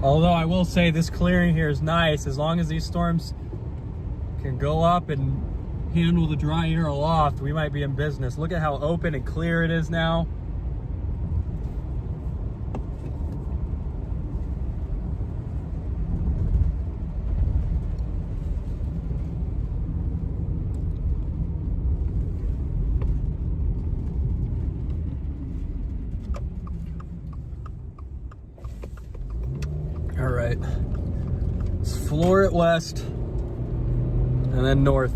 Although I will say this clearing here is nice as long as these storms can go up and handle the dry air aloft, we might be in business. Look at how open and clear it is now. All right, let's floor it west and then north.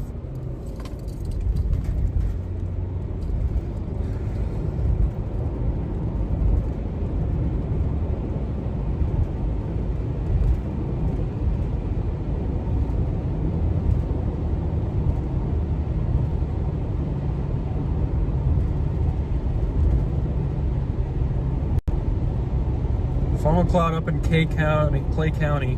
Funnel cloud up in Clay County.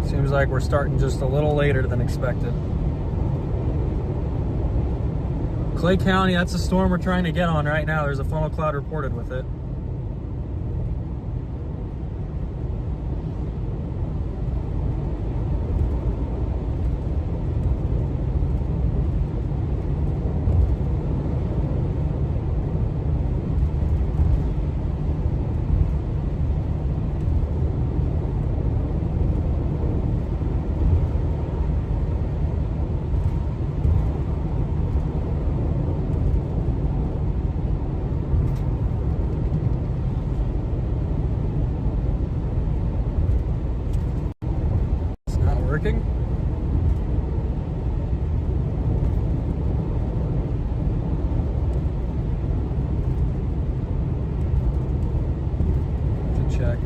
Seems like we're starting just a little later than expected. Clay County, that's the storm we're trying to get on right now. There's a funnel cloud reported with it. Working. To check.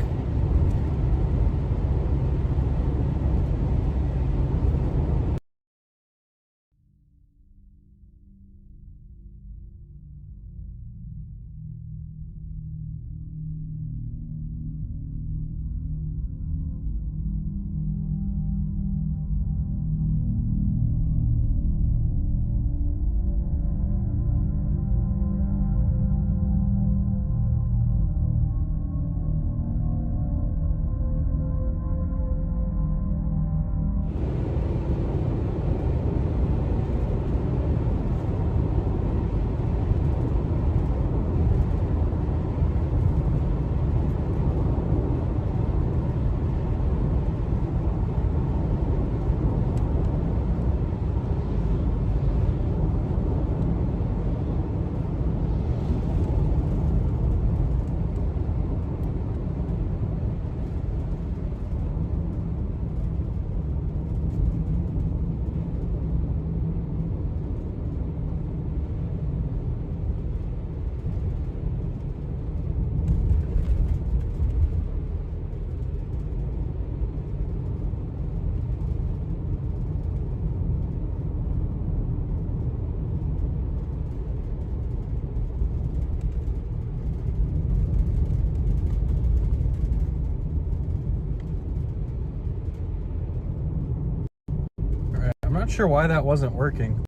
I'm not sure why that wasn't working.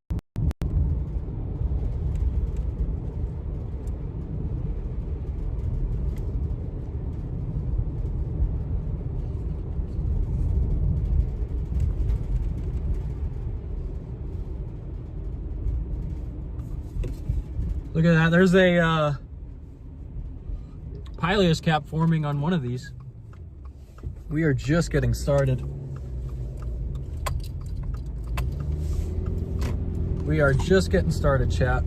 Look at that. There's a pileus cap forming on one of these. We are just getting started. We are just getting started, chat.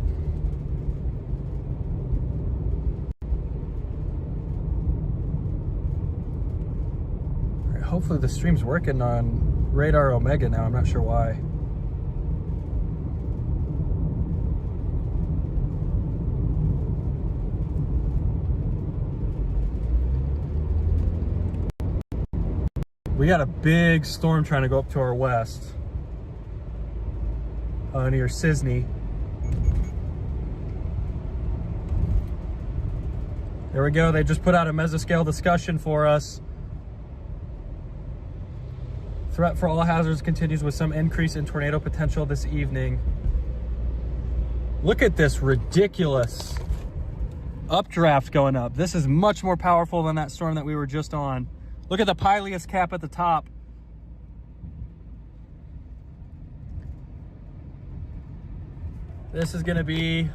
All right, hopefully the stream's working on radar Omega now. I'm not sure why. We got a big storm trying to go up to our west. Near Sisney. There we go. They just put out a mesoscale discussion for us. Threat for all hazards continues with some increase in tornado potential this evening. Look at this ridiculous updraft going up. This is much more powerful than that storm that we were just on. Look at the pileus cap at the top. This is going to be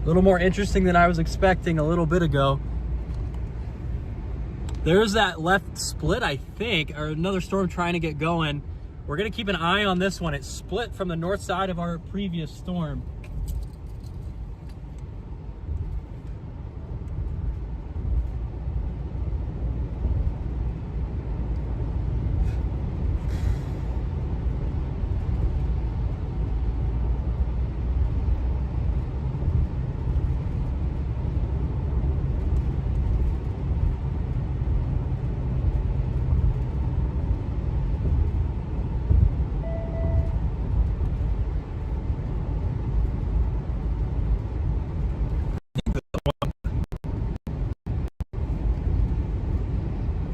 a little more interesting than I was expecting a little bit ago. There's that left split, I think, or another storm trying to get going. We're going to keep an eye on this one. It split from the north side of our previous storm.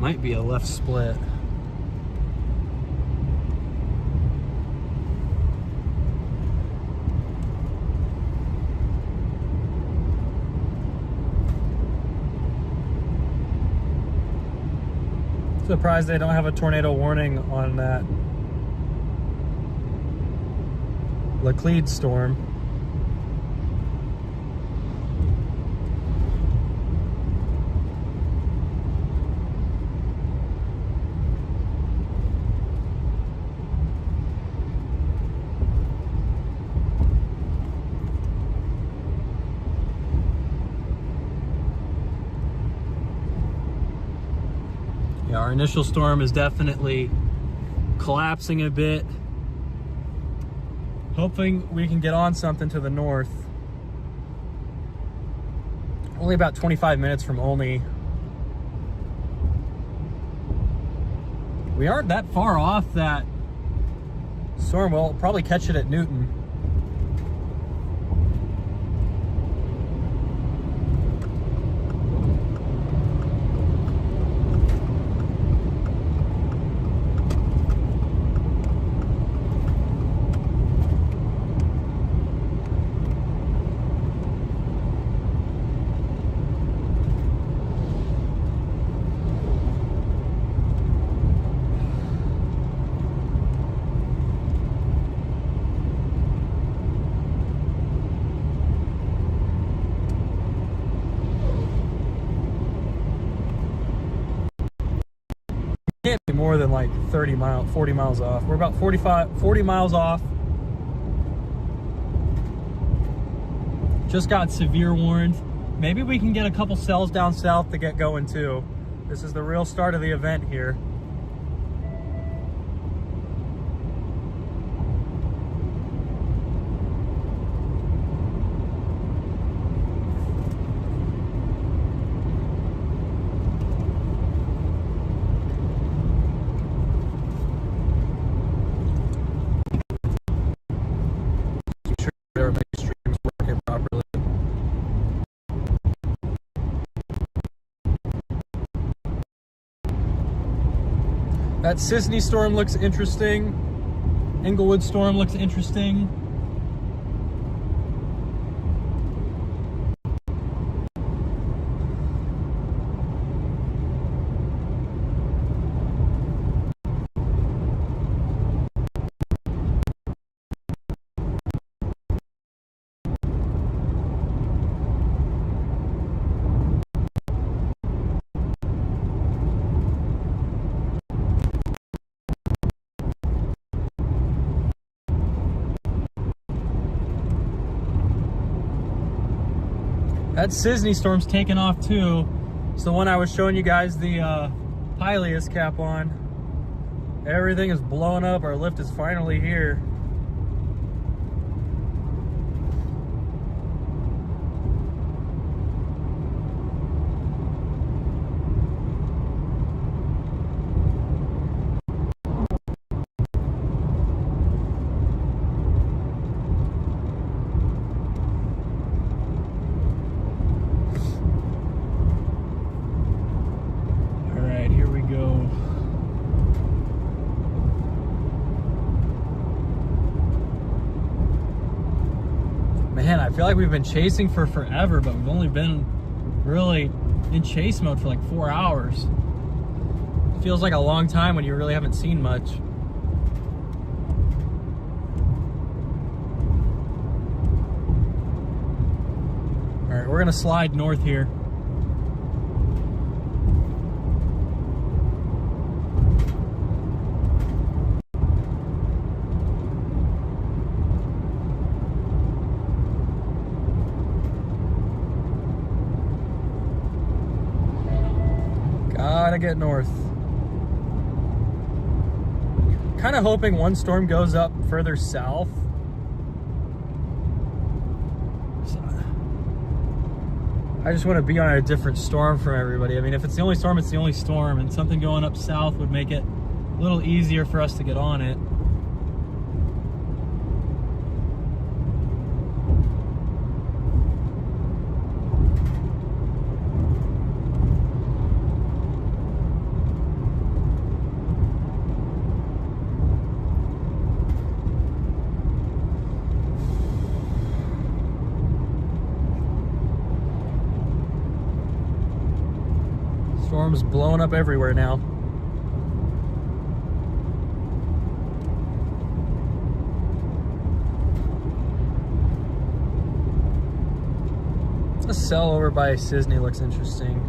Might be a left split. Surprised they don't have a tornado warning on that Laclede storm. Our initial storm is definitely collapsing a bit. Hoping we can get on something to the north. Only about 25 minutes from Olney. We aren't that far off that storm. We'll probably catch it at Newton. Can't be more than like 40 miles off. We're about 40 miles off. Just got severe warned. Maybe we can get a couple cells down south to get going too. This is the real start of the event here. That Sisney storm looks interesting. Englewood storm looks interesting. That Sisney storm's taken off too. It's the one I was showing you guys the pileus cap on. Everything is blowing up. Our lift is finally here. Here we go. feel like we've been chasing for forever, but we've only been really in chase mode for like 4 hours. It feels like a long time when you really haven't seen much. All right, we're gonna slide north here. Gotta get north. Kind of hoping one storm goes up further south. I just want to be on a different storm from everybody. I mean, if it's the only storm, it's the only storm, and something going up south would make it a little easier for us to get on it. Storm's blowing up everywhere now. A cell over by Sisney looks interesting.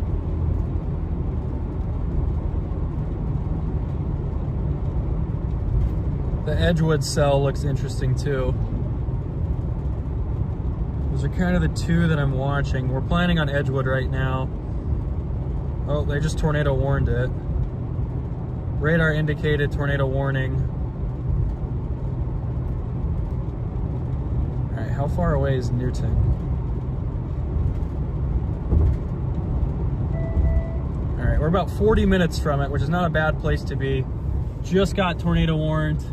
The Edgewood cell looks interesting too. Those are kind of the two that I'm watching. We're planning on Edgewood right now. Oh, they just tornado warned it. Radar indicated tornado warning. All right, how far away is Newton? All right, we're about 40 minutes from it, which is not a bad place to be. Just got tornado warned.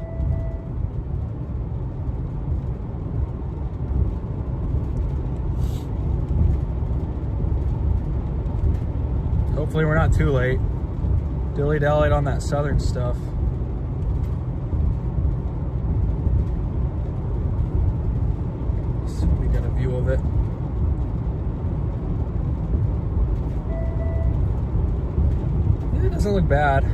Hopefully we're not too late. Dilly-dallied on that southern stuff. Let's see if we get a view of it. Yeah, it doesn't look bad.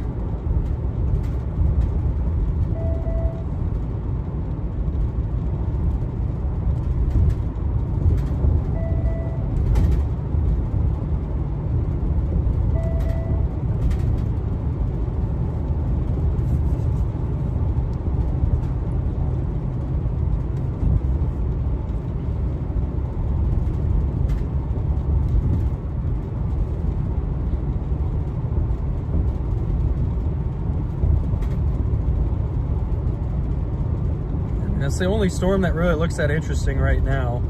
That's the only storm that really looks that interesting right now.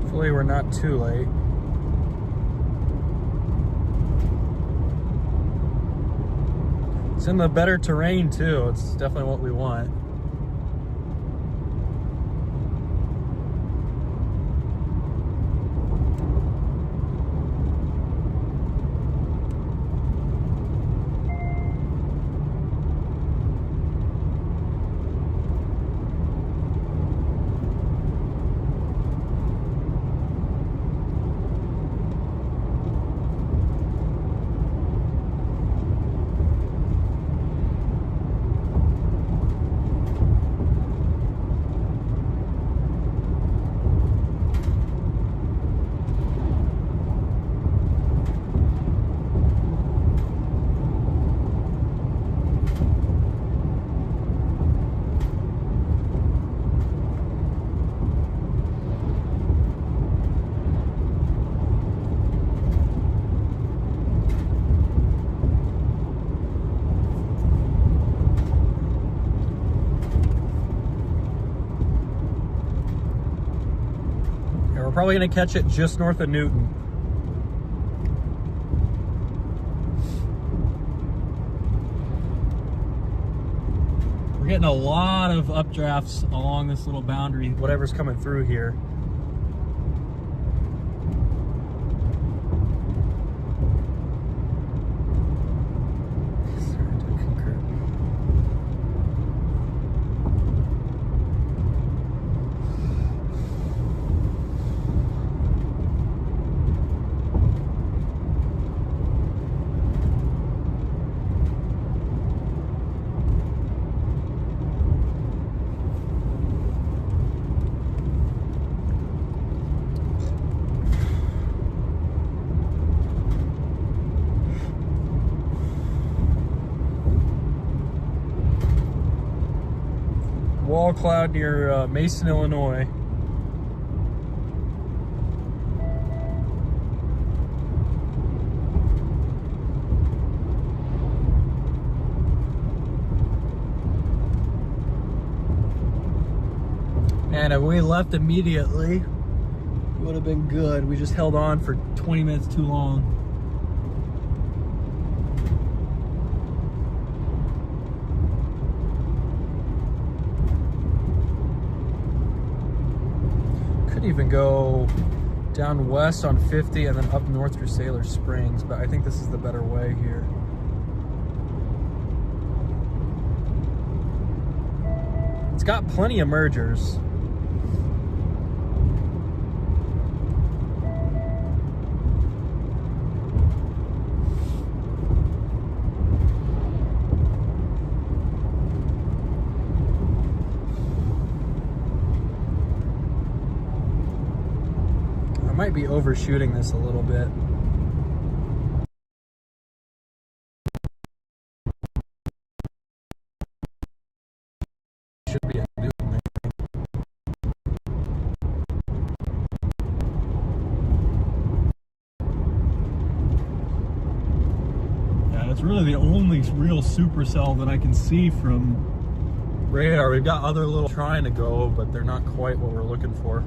Hopefully we're not too late. It's in the better terrain too. It's definitely what we want. Probably gonna catch it just north of Newton. We're getting a lot of updrafts along this little boundary, whatever's coming through here. wall cloud near Mason, Illinois. And if we left immediately, it would have been good. We just held on for 20 minutes too long. Could even go down west on 50 and then up north through Sailor Springs, but I think this is the better way here. It's got plenty of mergers. Might be overshooting this a little bit. Should be a new one, I think. Yeah, it's really the only real supercell that I can see from radar. We've got other little trying to go, but they're not quite what we're looking for.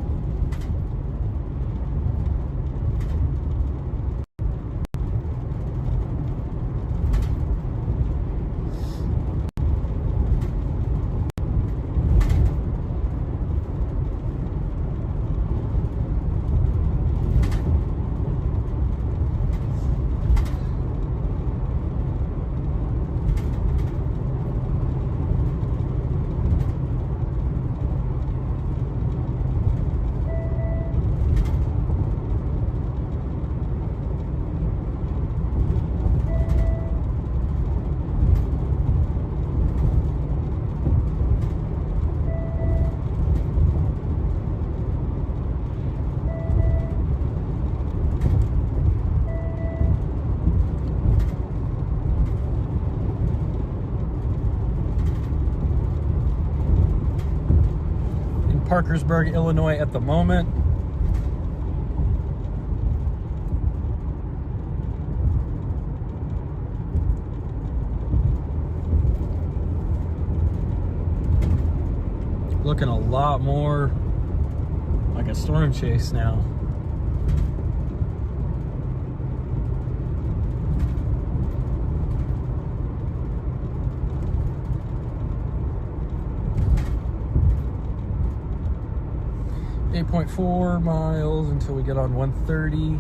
Parkersburg, Illinois at the moment. Looking a lot more like a storm chase now. .4 miles until we get on 130.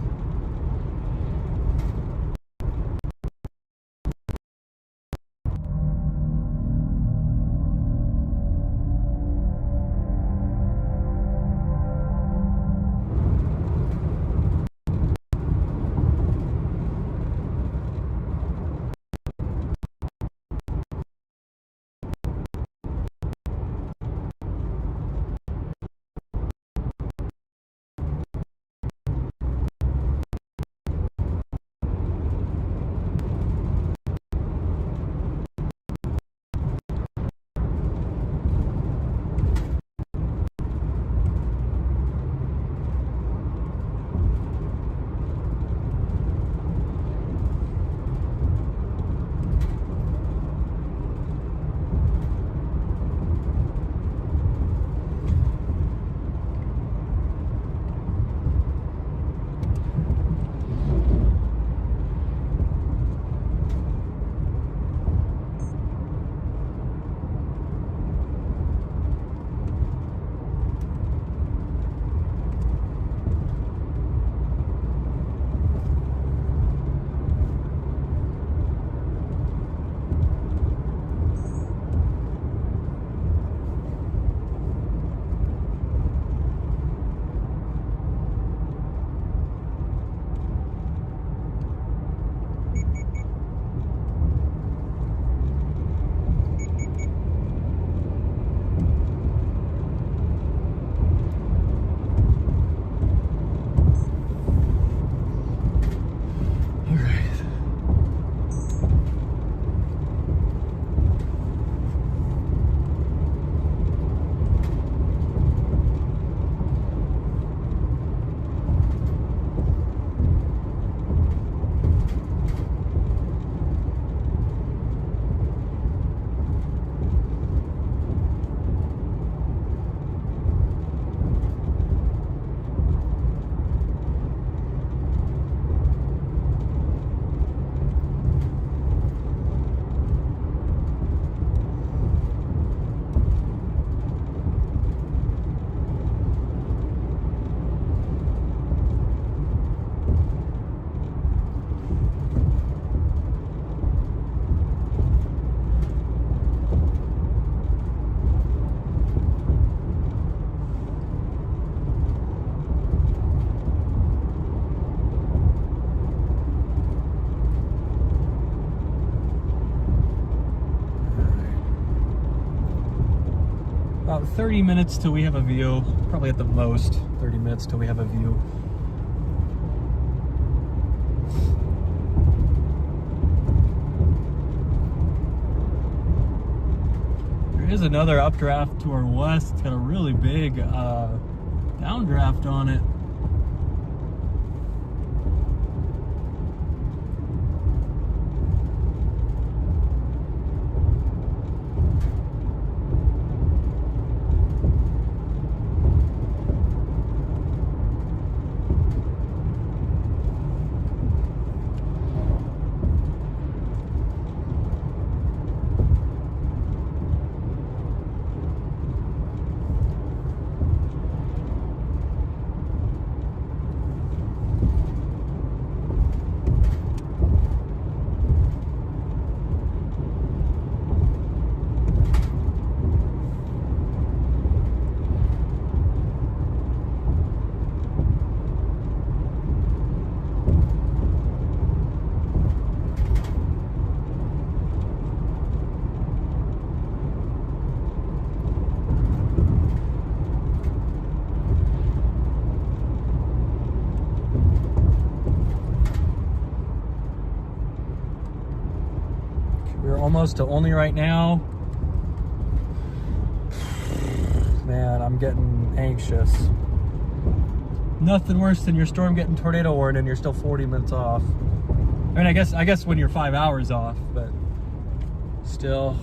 About 30 minutes till we have a view. Probably at the most 30 minutes till we have a view. There is another updraft to our west. It's got a really big downdraft on it. We're almost to only right now. Man, I'm getting anxious. Nothing worse than your storm getting tornado warning and you're still 40 minutes off. I mean, I guess when you're 5 hours off, but still,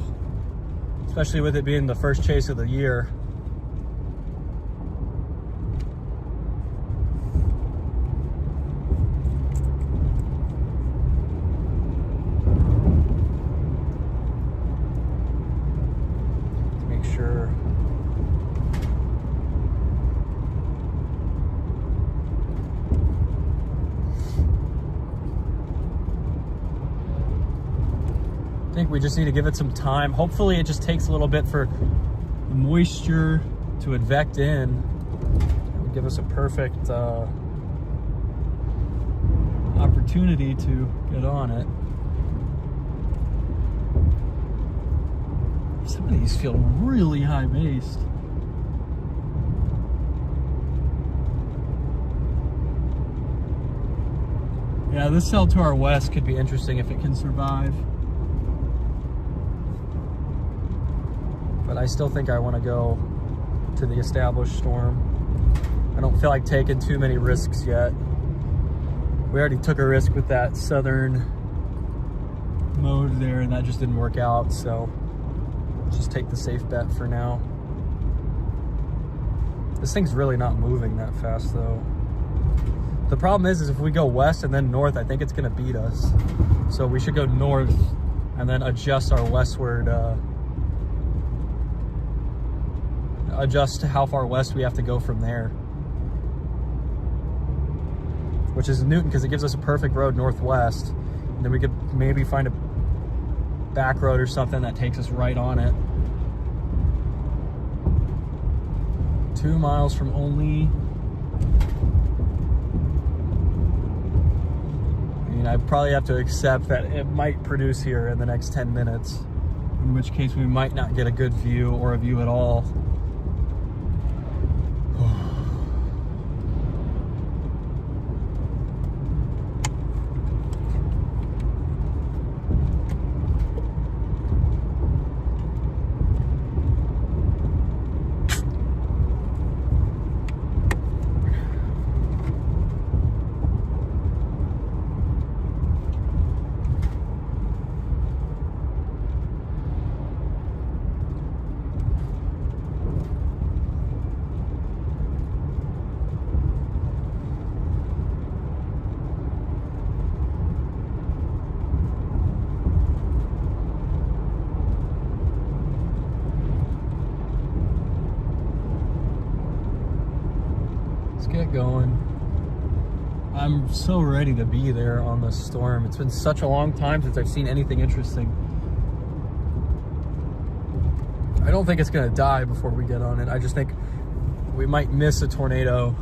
especially with it being the first chase of the year. Sure. I think we just need to give it some time. Hopefully it just takes a little bit for the moisture to advect in and give us a perfect opportunity to get on it. Some of these feel really high based. Yeah, this cell to our west could be interesting if it can survive. But I still think I want to go to the established storm. I don't feel like taking too many risks yet. We already took a risk with that southern mode there and that just didn't work out, so just take the safe bet for now. This thing's really not moving that fast though. The problem is if we go west and then north, I think it's gonna beat us. So we should go north and then adjust our westward, adjust to how far west we have to go from there. Which is Newton, because it gives us a perfect road northwest. And then we could maybe find a back road or something that takes us right on it. 2 miles from only. I mean, I probably have to accept that it might produce here in the next 10 minutes, in which case we might not get a good view or a view at all. Get going. I'm so ready to be there on the storm. It's been such a long time since I've seen anything interesting. I don't think it's gonna die before we get on it. I just think we might miss a tornado.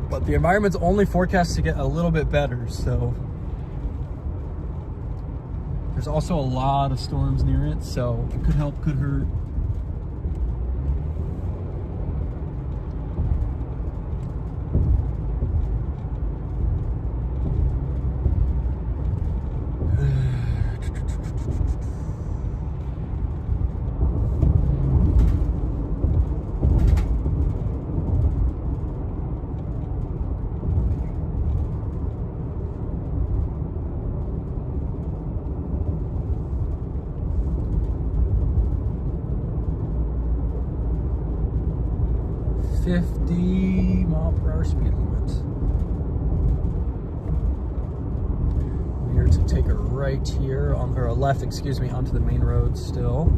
But the environment's only forecast to get a little bit better, so there's also a lot of storms near it, so it could help, could hurt. 50-mile-per-hour speed limit. We are to take a right here, or a left, excuse me, onto the main road still.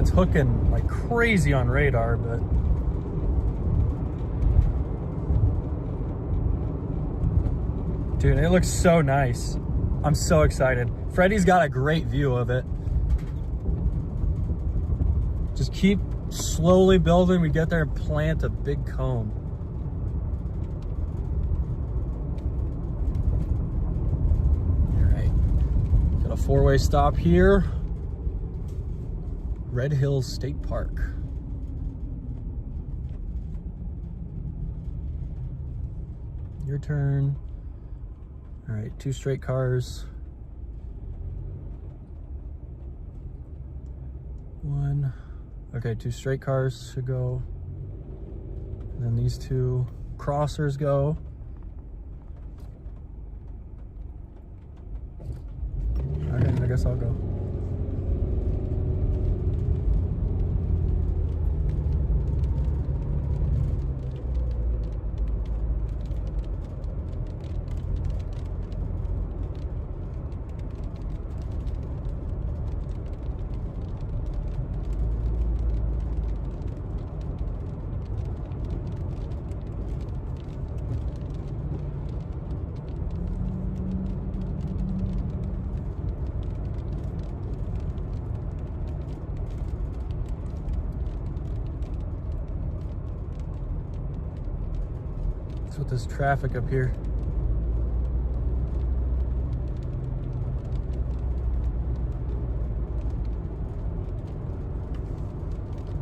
It's hooking like crazy on radar, but dude, it looks so nice. I'm so excited. Freddie's got a great view of it. Just keep slowly building. We get there and plant a big cone. All right, got a 4-way stop here. Red Hills State Park. Your turn. All right, 2 straight cars. 1. Okay, 2 straight cars should go. And then these 2 crossers go. Okay, I guess I'll go. With this traffic up here.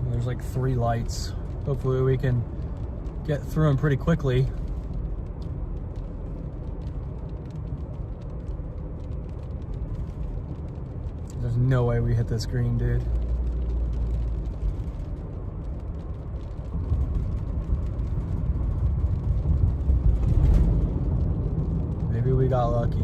There's like 3 lights. Hopefully we can get through them pretty quickly. There's no way we hit this green, dude. Maybe we got lucky.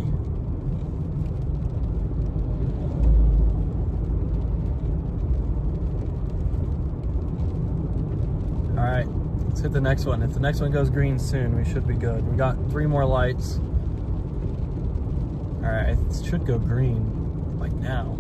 All right, let's hit the next one. If the next one goes green soon, we should be good. We got 3 more lights. All right, it should go green like now.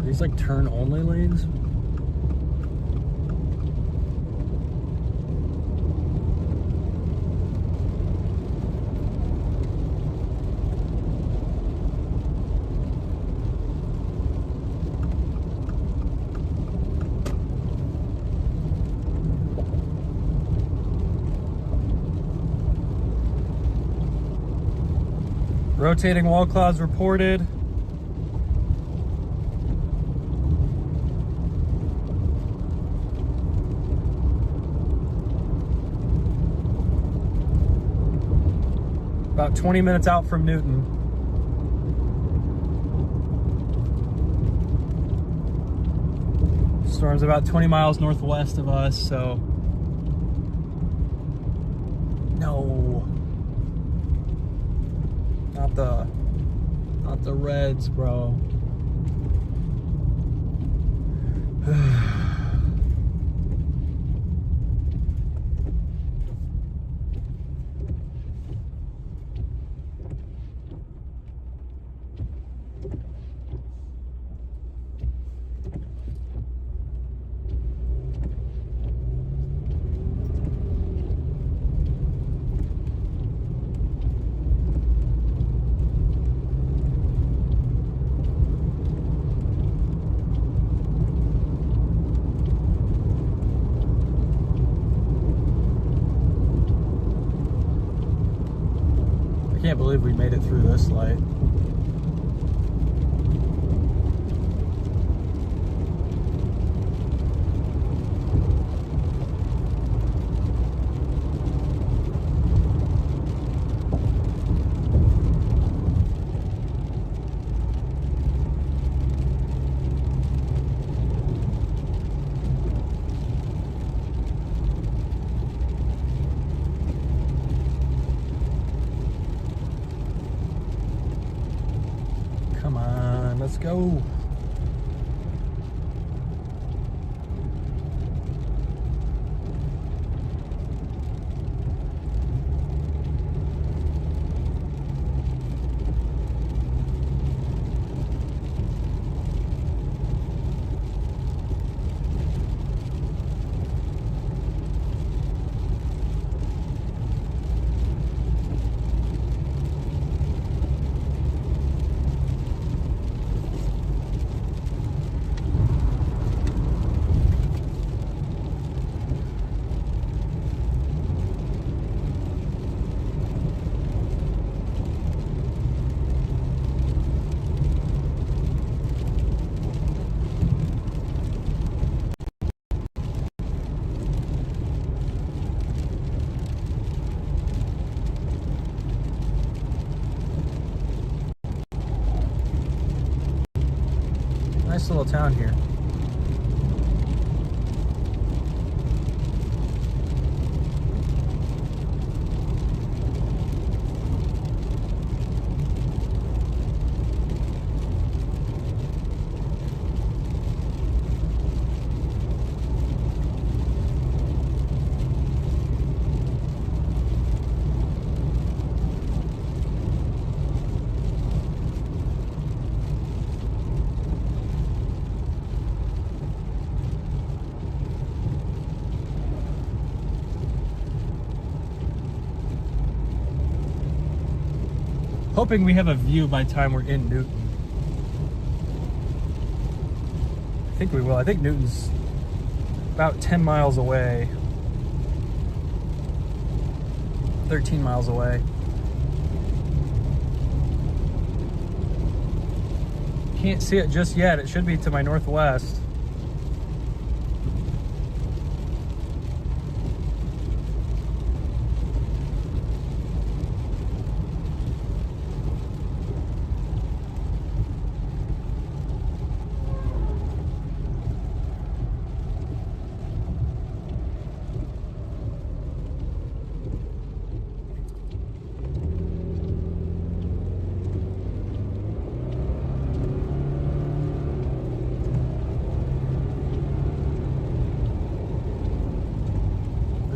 These like turn only lanes. Rotating wall clouds reported. About 20 minutes out from Newton. Storm's about 20 miles northwest of us, so no. Not the Not the reds, bro. I can't believe we made it through this light. Come on, let's go. Nice little town here. Hoping we have a view by the time we're in Newton. I think we will. I think Newton's about 10 miles away. 13 miles away. Can't see it just yet. It should be to my northwest.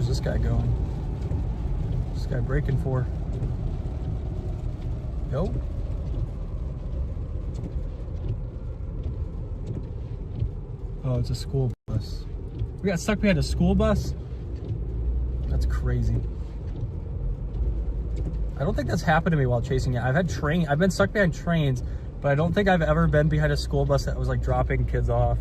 This guy going? This guy braking for? Yo. Oh, it's a school bus. We got stuck behind a school bus? That's crazy. I don't think that's happened to me while chasing it. I've been stuck behind trains, but I don't think I've ever been behind a school bus that was like dropping kids off.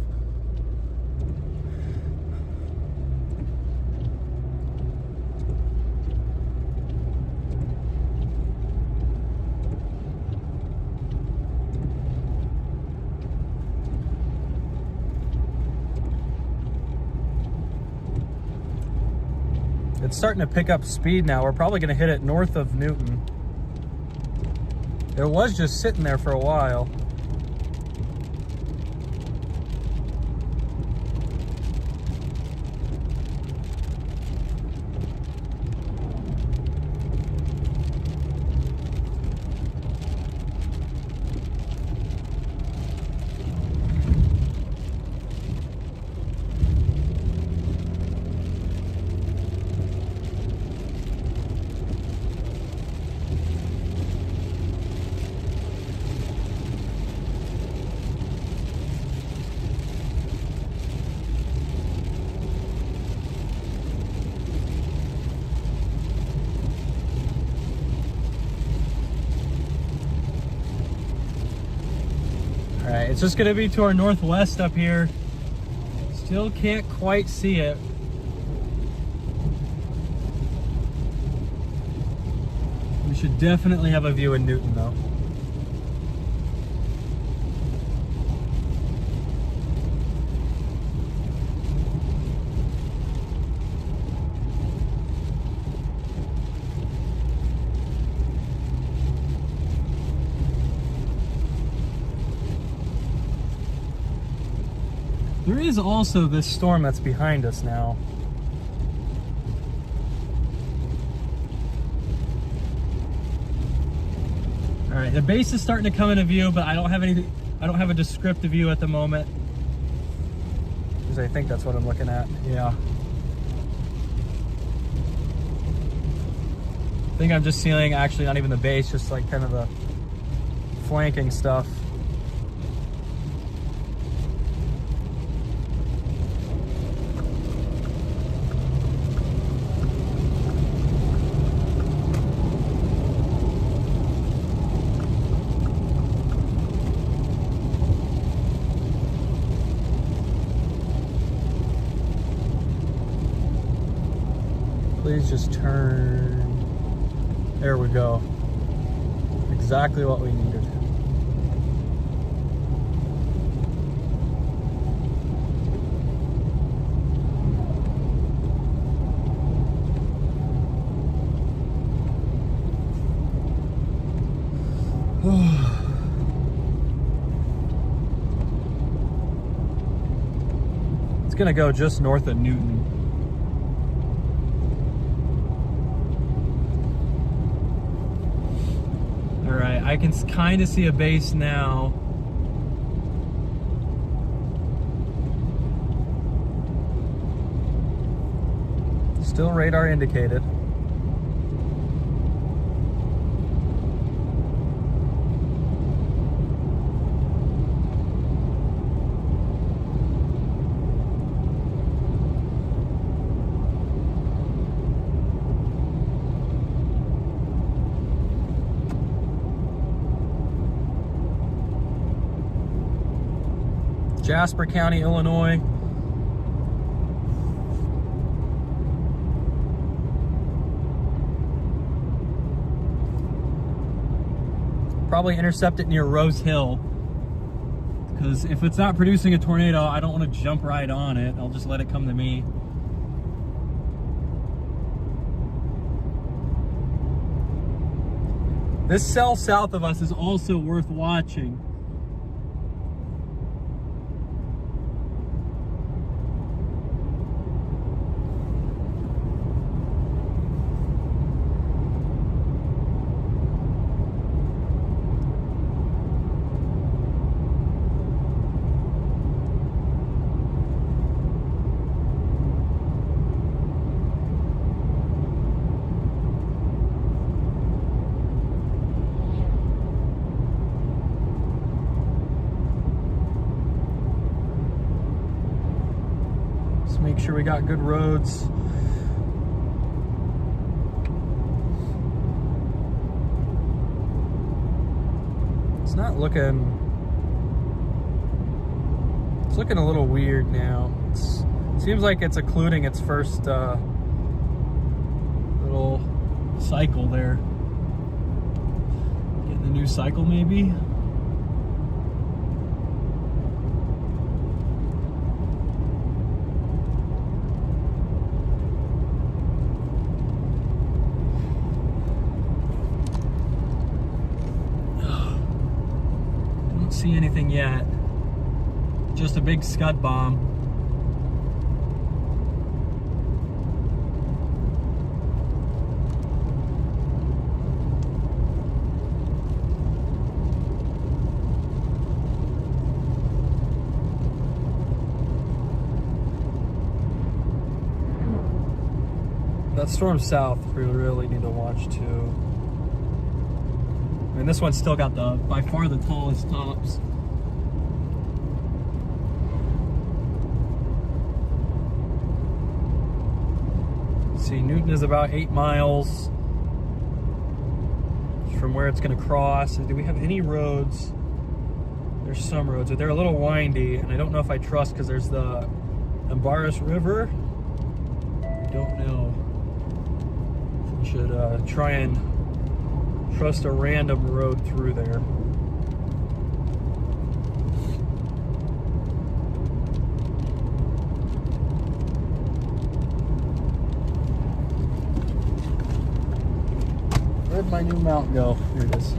It's starting to pick up speed now. We're probably going to hit it north of Newton. It was just sitting there for a while. right, it's just gonna be to our northwest up here. Still can't quite see it. We should definitely have a view in Newton though. There is also this storm that's behind us now. All right, the base is starting to come into view, but I don't have anything. I don't have a descriptive view at the moment. Because I think that's what I'm looking at. Yeah. I think I'm just seeing actually not even the base, just like kind of the flanking stuff. Please just turn. There we go. Exactly what we needed. It's gonna go just north of Newton. All right, I can kind of see a base now. Still radar indicated. Jasper County, Illinois. Probably intercept it near Rose Hill, because if it's not producing a tornado, I don't want to jump right on it. I'll just let it come to me. This cell south of us is also worth watching. Make sure we got good roads. It's not looking, it's looking a little weird now. It seems like it's occluding its first little cycle there. Getting the new cycle maybe. See anything yet. Just a big scud bomb. That storm south we really need to watch too. And this one's still got the by far the tallest tops. See, Newton is about 8 miles from where it's going to cross. Do we have any roads There's some roads, but they're a little windy, and I don't know if I trust because there's the Embarrass River. I don't know. I should try and trust a random road through there. Where'd my new mount go? Here it is.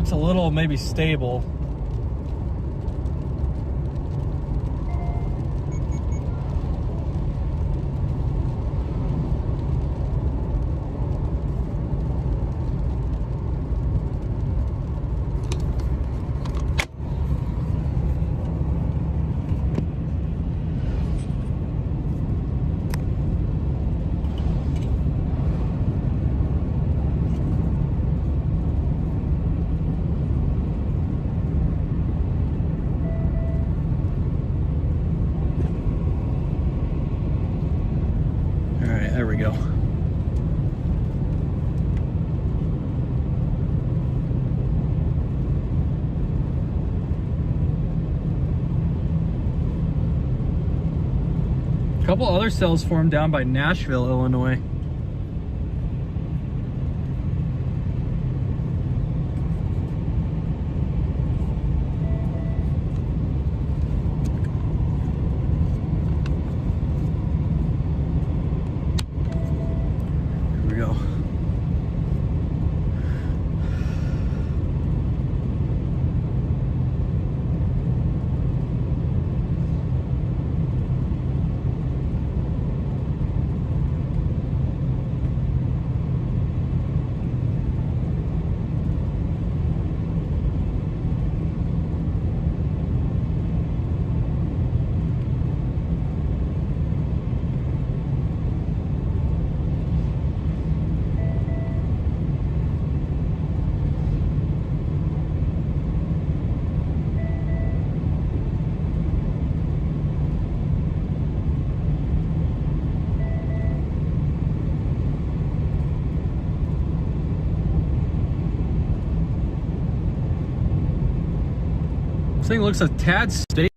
A little maybe stable. There we go. A couple other cells formed down by Nashville, Illinois. This thing looks a tad stable.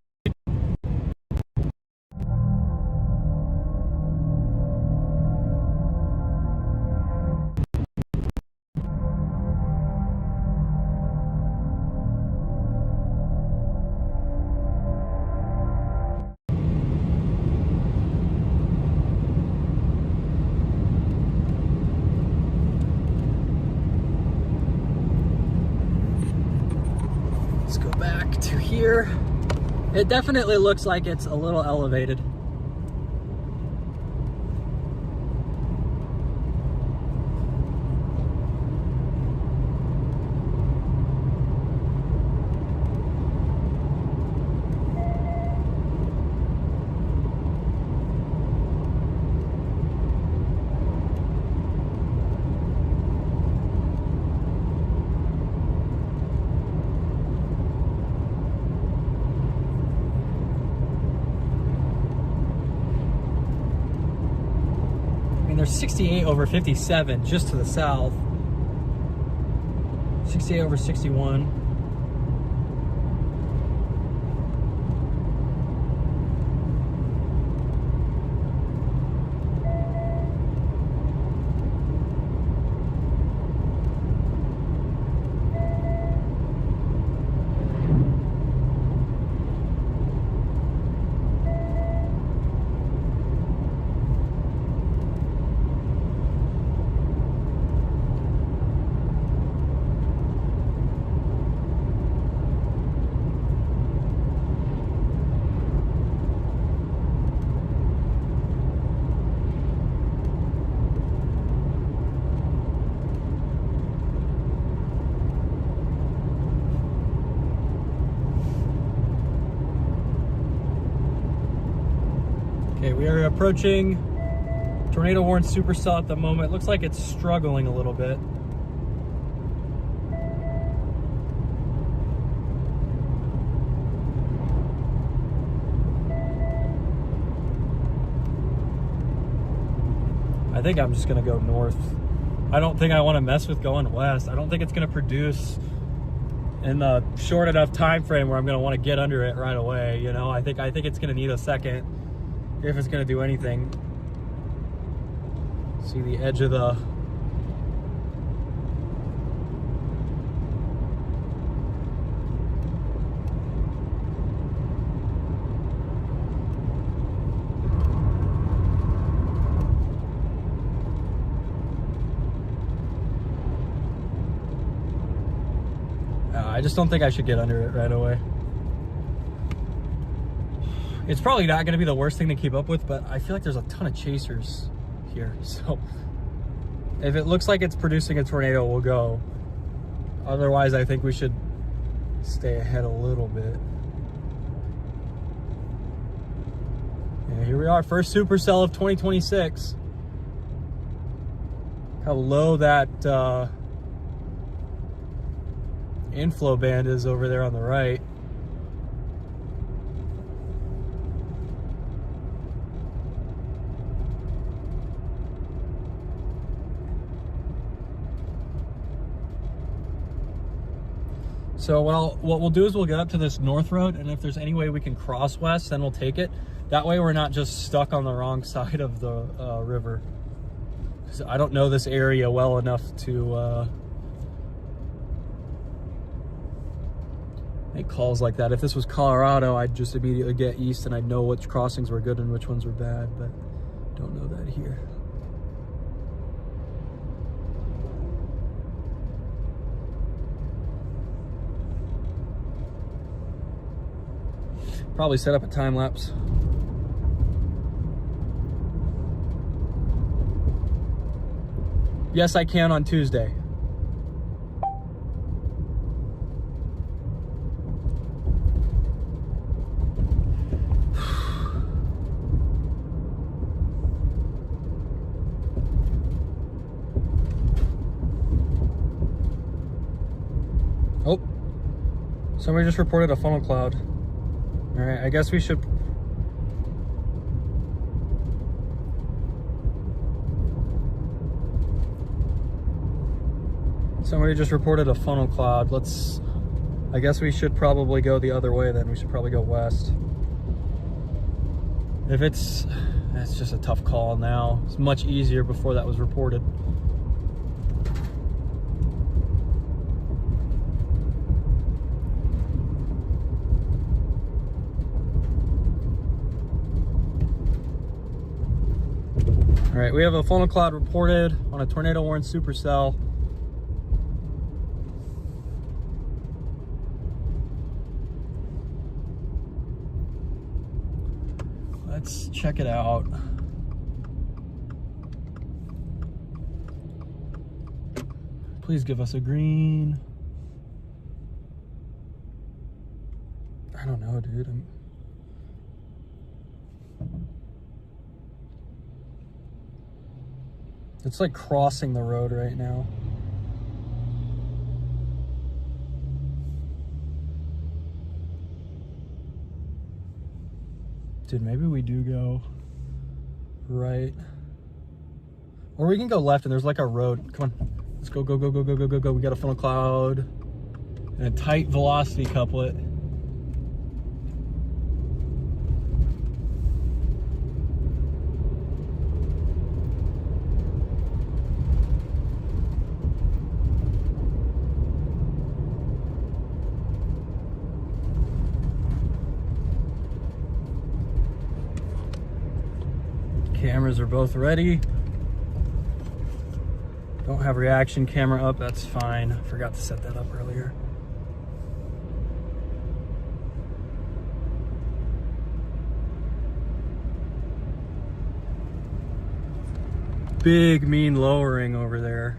Let's go back to here. It definitely looks like it's a little elevated. There's 68 over 57 just to the south. 68 over 61. approaching tornado warned supercell at the moment. Looks like it's struggling a little bit. I think I'm just gonna go north. I don't think I want to mess with going west. I don't think it's gonna produce in the short enough time frame where I'm gonna want to get under it right away. You know, I think it's gonna need a second if it's gonna do anything. See the edge of the I just don't think I should get under it right away. It's probably not going to be the worst thing to keep up with, but I feel like there's a ton of chasers here. So if it looks like it's producing a tornado, we'll go. Otherwise, I think we should stay ahead a little bit. Yeah, here we are, first supercell of 2026. How low that inflow band is over there on the right. So what we'll do is we'll get up to this north road, and if there's any way we can cross west, then we'll take it. That way we're not just stuck on the wrong side of the river. So I don't know this area well enough to make calls like that. If this was Colorado, I'd just immediately get east and I'd know which crossings were good and which ones were bad, but don't know that here. Probably set up a time lapse. Yes, I can on Tuesday. Oh, somebody just reported a funnel cloud. All right, I guess we should. Somebody just reported a funnel cloud. I guess we should probably go the other way then. We should probably go west. If it's just a tough call now. It's much easier before that was reported. All right, we have a funnel cloud reported on a tornado warned supercell. Let's check it out. Please give us a green. I don't know, dude. It's like crossing the road right now. Dude, maybe we do go right. Or we can go left and there's like a road. Come on. Let's go, go, go, go, go, go, go, go. We got a funnel cloud and a tight velocity couplet. Cameras are both ready. Don't have reaction camera up, that's fine. I forgot to set that up earlier. Big mean lowering over there.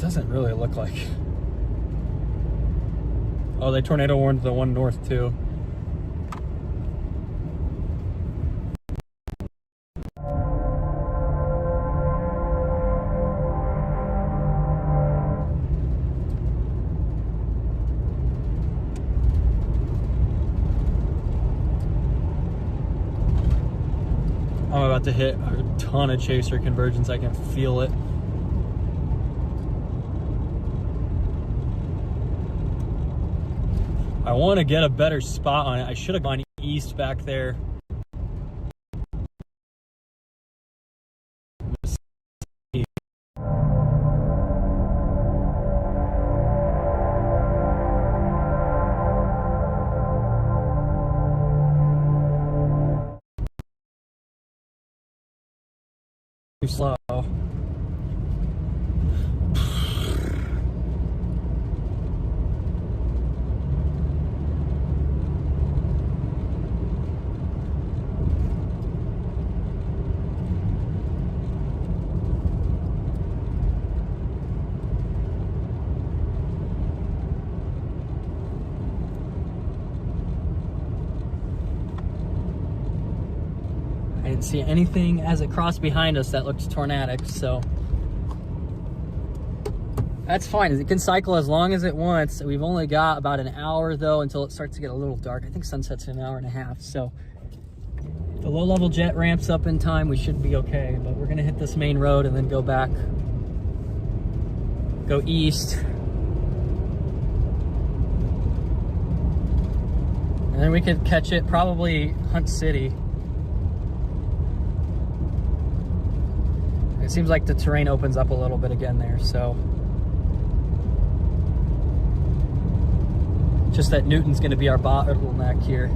doesn't really look like. Oh, they tornado warned the one north too. I'm about to hit a ton of chaser convergence. I can feel it. I want to get a better spot on it. I should have gone east back there. Too slow. I didn't see anything as it crossed behind us that looked tornadic, so that's fine. It can cycle as long as it wants. We've only got about an hour though until it starts to get a little dark. I think sunset's an hour and a half, so if the low-level jet ramps up in time, we should be okay. But we're gonna hit this main road and then go back, go east, and then we could catch it probably Hunt City. It seems like the terrain opens up a little bit again there, so just that Newton's going to be our bottleneck here.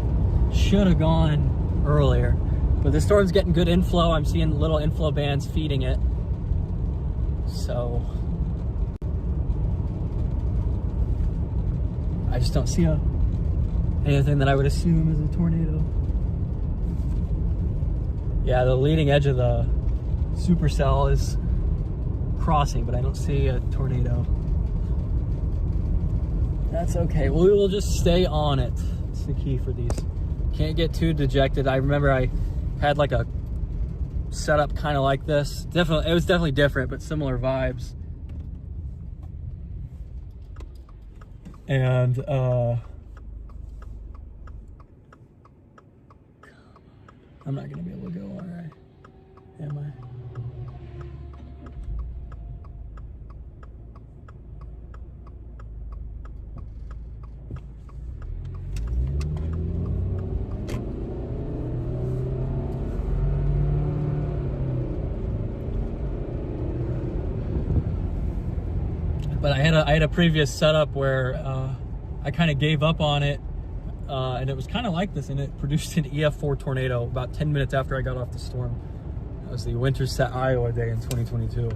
Should have gone earlier, but the storm's getting good inflow. I'm seeing little inflow bands feeding it, so I just don't see anything that I would assume is a tornado. Yeah, the leading edge of the supercell is crossing, but I don't see a tornado. That's okay. We will just stay on it. It's the key for these. Can't get too dejected. I remember I had like a setup kind of like this. Definitely, it was definitely different, but similar vibes. And I'm not gonna be able to go, all right? Am I? But I had a previous setup where I kind of gave up on it, and it was kind of like this, and it produced an EF4 tornado about 10 minutes after I got off the storm. That was the Winterset, Iowa day in 2022.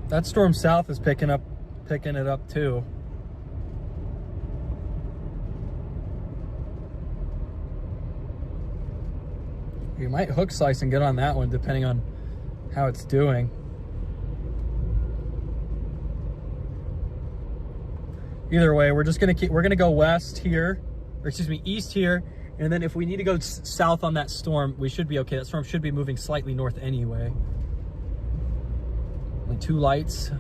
That storm south is picking it up too. You might hook slice and get on that one depending on how it's doing. Either way, we're gonna go west here, or excuse me, east here, and then if we need to go south on that storm, we should be okay. That storm should be moving slightly north anyway. Only 2 lights.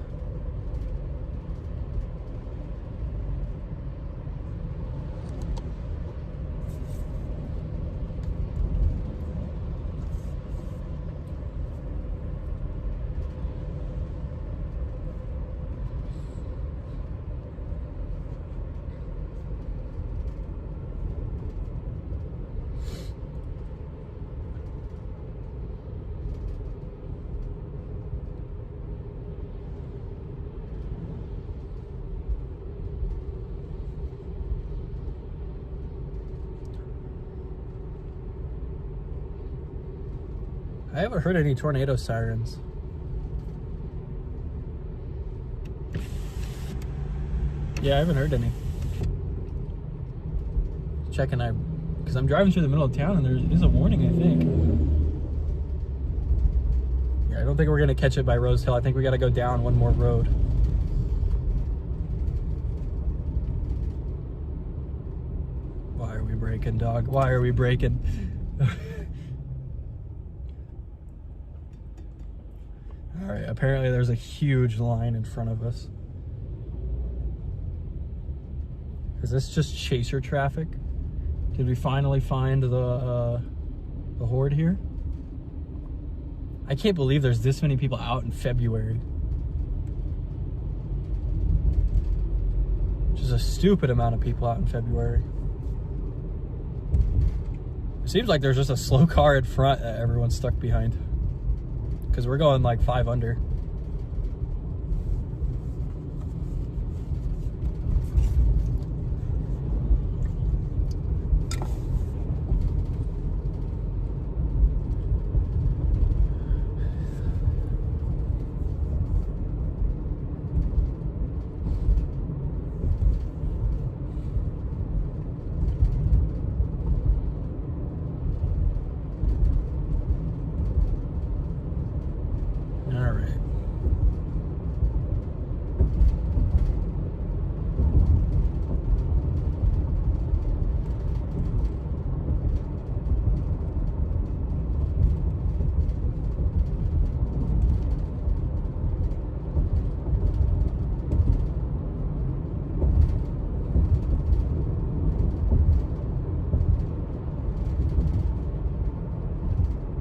I haven't heard any tornado sirens. Yeah, I haven't heard any. Checking, because I'm driving through the middle of town and there is a warning, I think. Yeah, I don't think we're gonna catch it by Rose Hill. I think we gotta go down one more road. Why are we braking, dog? Why are we braking? All right, apparently there's a huge line in front of us. Is this just chaser traffic? Did we finally find the horde here? I can't believe there's this many people out in February. Which is a stupid amount of people out in February. It seems like there's just a slow car in front that everyone's stuck behind. Because we're going like 5 under.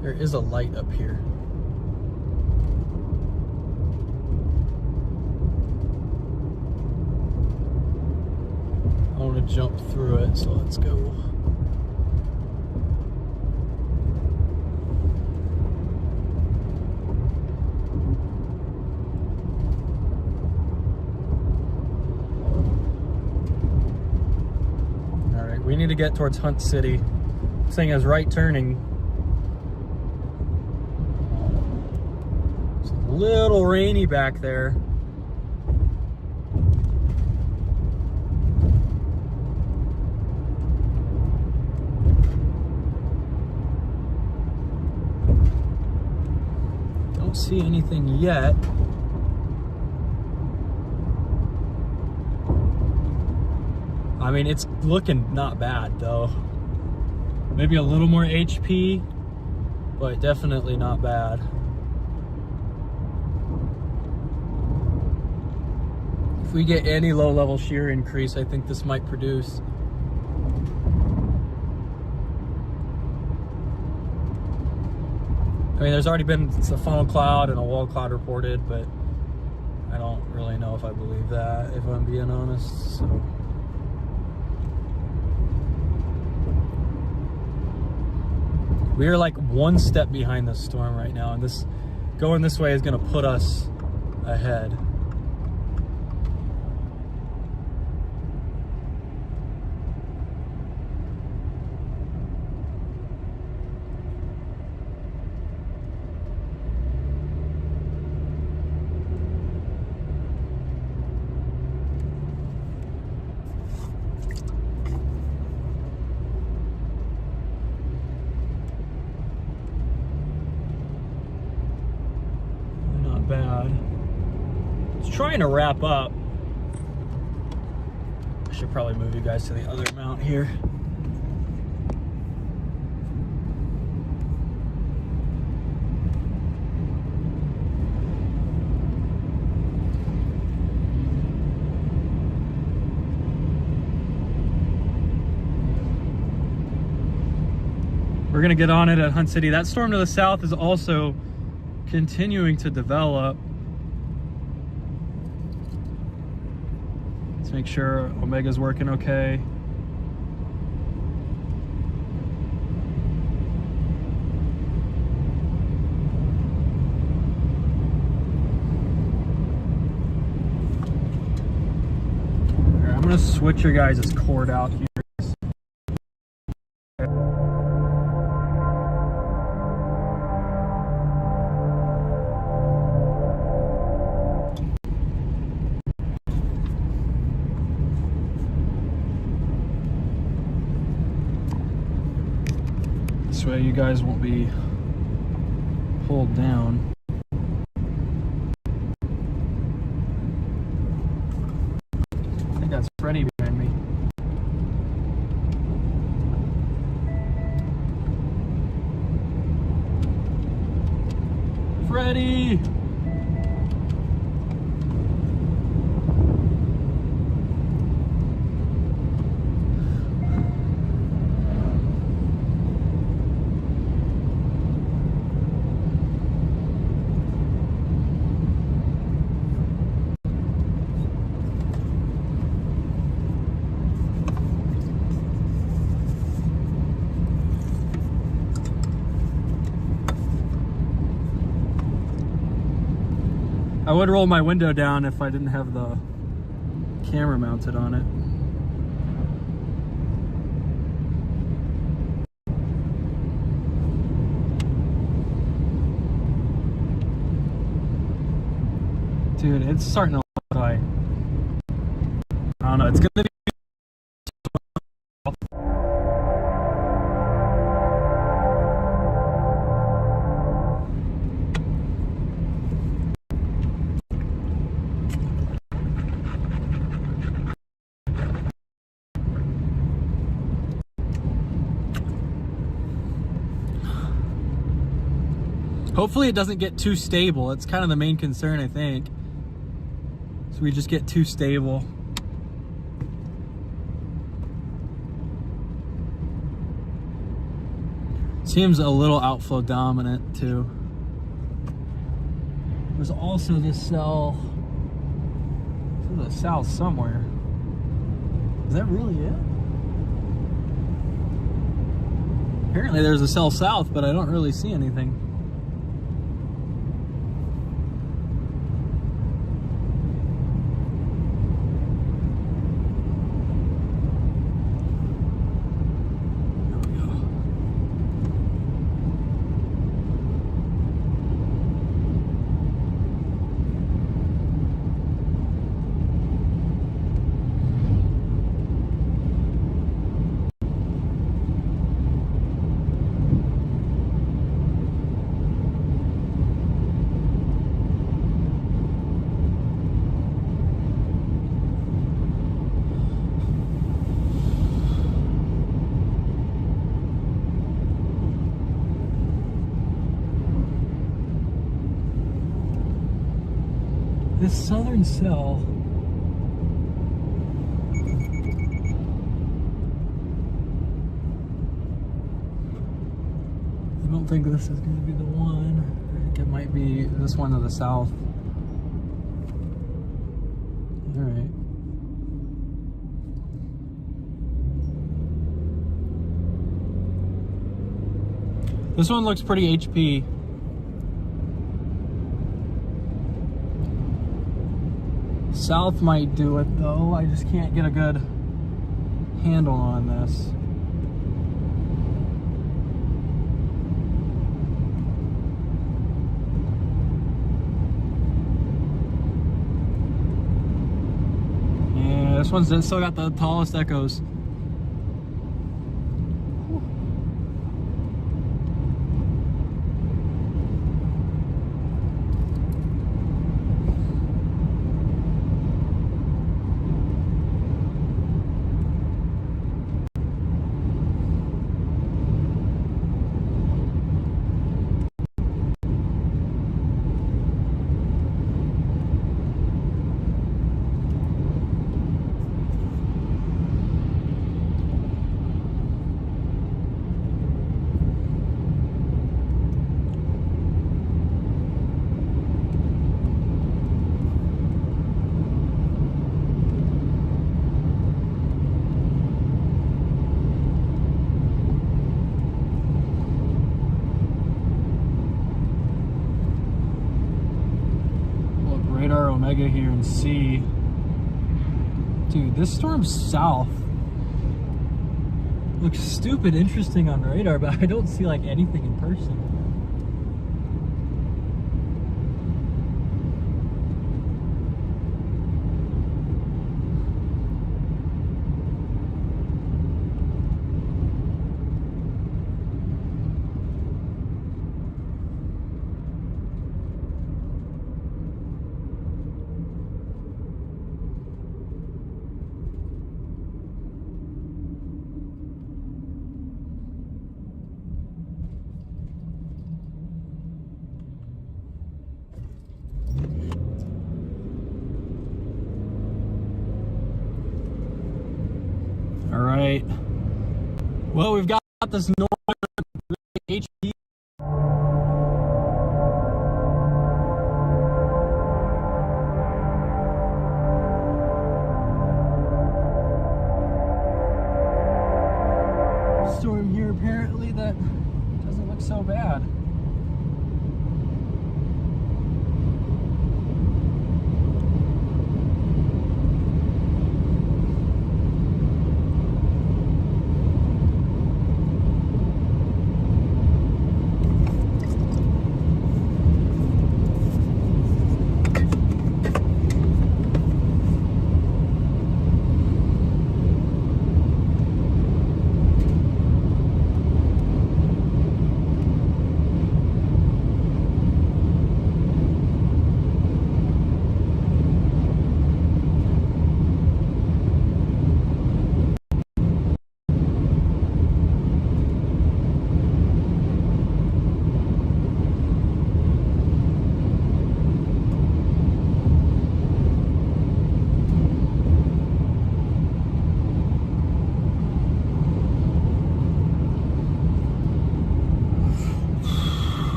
There is a light up here. I want to jump through it, so let's go. All right, we need to get towards Hunt City. This thing is right turning. Little rainy back there. Don't see anything yet. I mean, it's looking not bad though. Maybe a little more HP, but definitely not bad. If we get any low-level shear increase, I think this might produce. I mean, there's already been a funnel cloud and a wall cloud reported, but I don't really know if I believe that, if I'm being honest. So we are like one step behind the storm right now, and this going this way is going to put us ahead. Bad. It's trying to wrap up. I should probably move you guys to the other mount here. We're gonna get on it at Hunt City. That storm to the south is also continuing to develop. Let's make sure Omega's working okay. Here, I'm gonna switch your guys' cord out here. way you guys won't be pulled down. I think that's Freddie behind me. Freddie! I would roll my window down if I didn't have the camera mounted on it. Dude, it's starting to look like, I don't know, it's gonna be hopefully it doesn't get too stable. It's kind of the main concern, I think. So we just get too stable. Seems a little outflow dominant too. There's also this cell to the south somewhere. Is that really it? Apparently there's a cell south, but I don't really see anything. This southern cell I don't think this is going to be the one. I think it might be this one to the south. Alright. This one looks pretty HP. South might do it though. I just can't get a good handle on this. Yeah, this one's still got the tallest echoes. Radar Omega here and see. Dude, this storm's south. Looks stupid interesting on radar, but I don't see like anything in person. right. Well, we've got this northern HP. Storm here apparently that doesn't look so bad.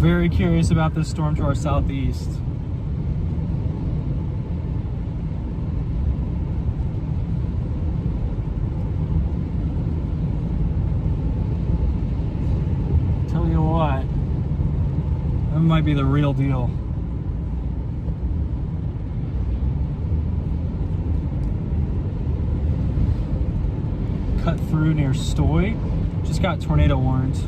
Very curious about this storm to our southeast. Tell you what, that might be the real deal. Cut through near Stoy. Just got tornado warned.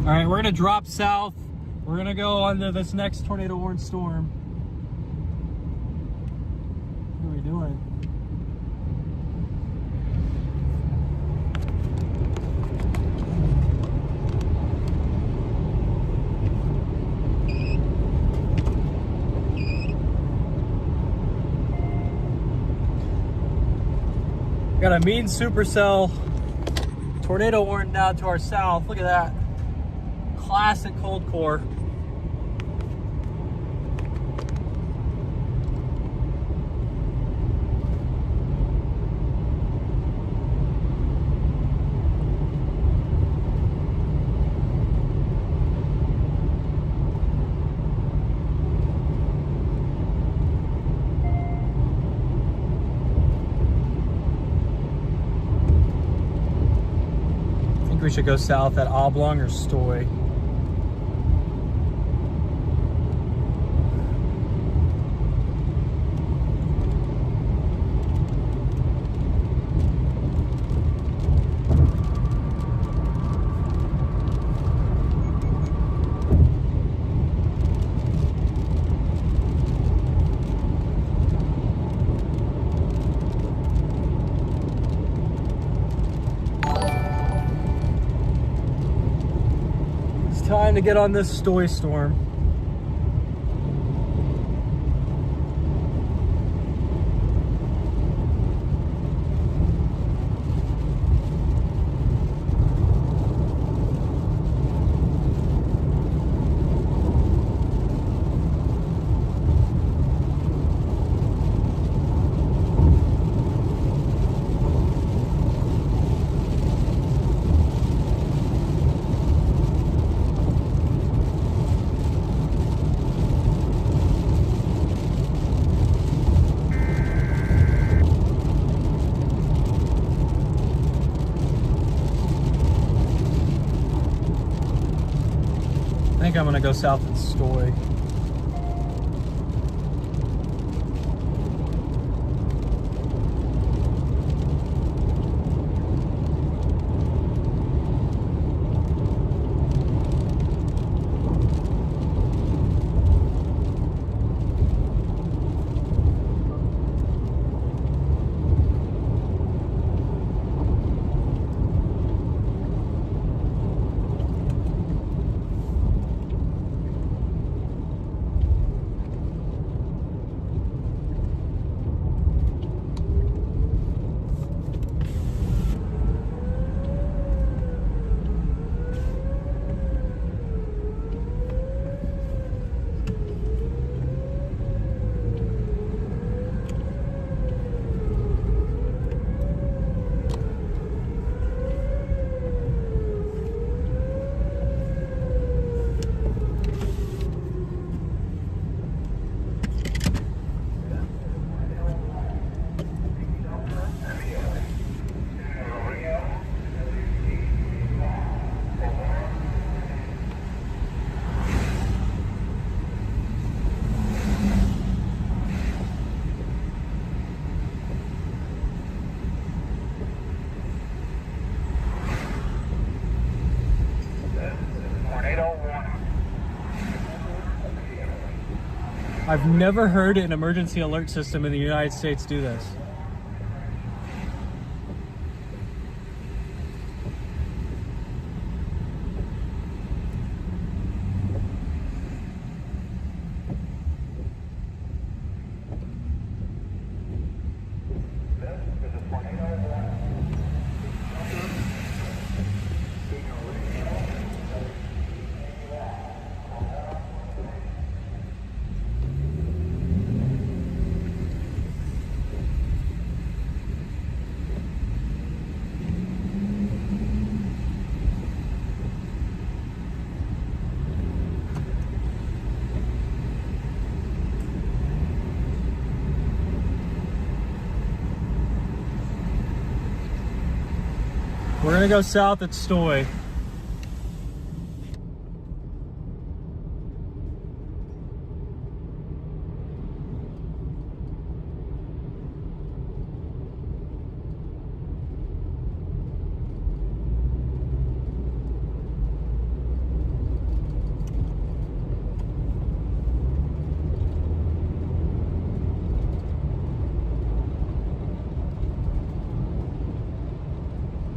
All right, we're gonna drop south. We're gonna go onto this next tornado warned storm. What are we doing? Got a mean supercell tornado warned now to our south. Look at that. Classic cold core. I think we should go south at Oblong or Stoy. Time to get on this Stoy storm. I think I'm gonna go south at Stoy. I've never heard an emergency alert system in the United States do this. We're gonna go south at Stoy.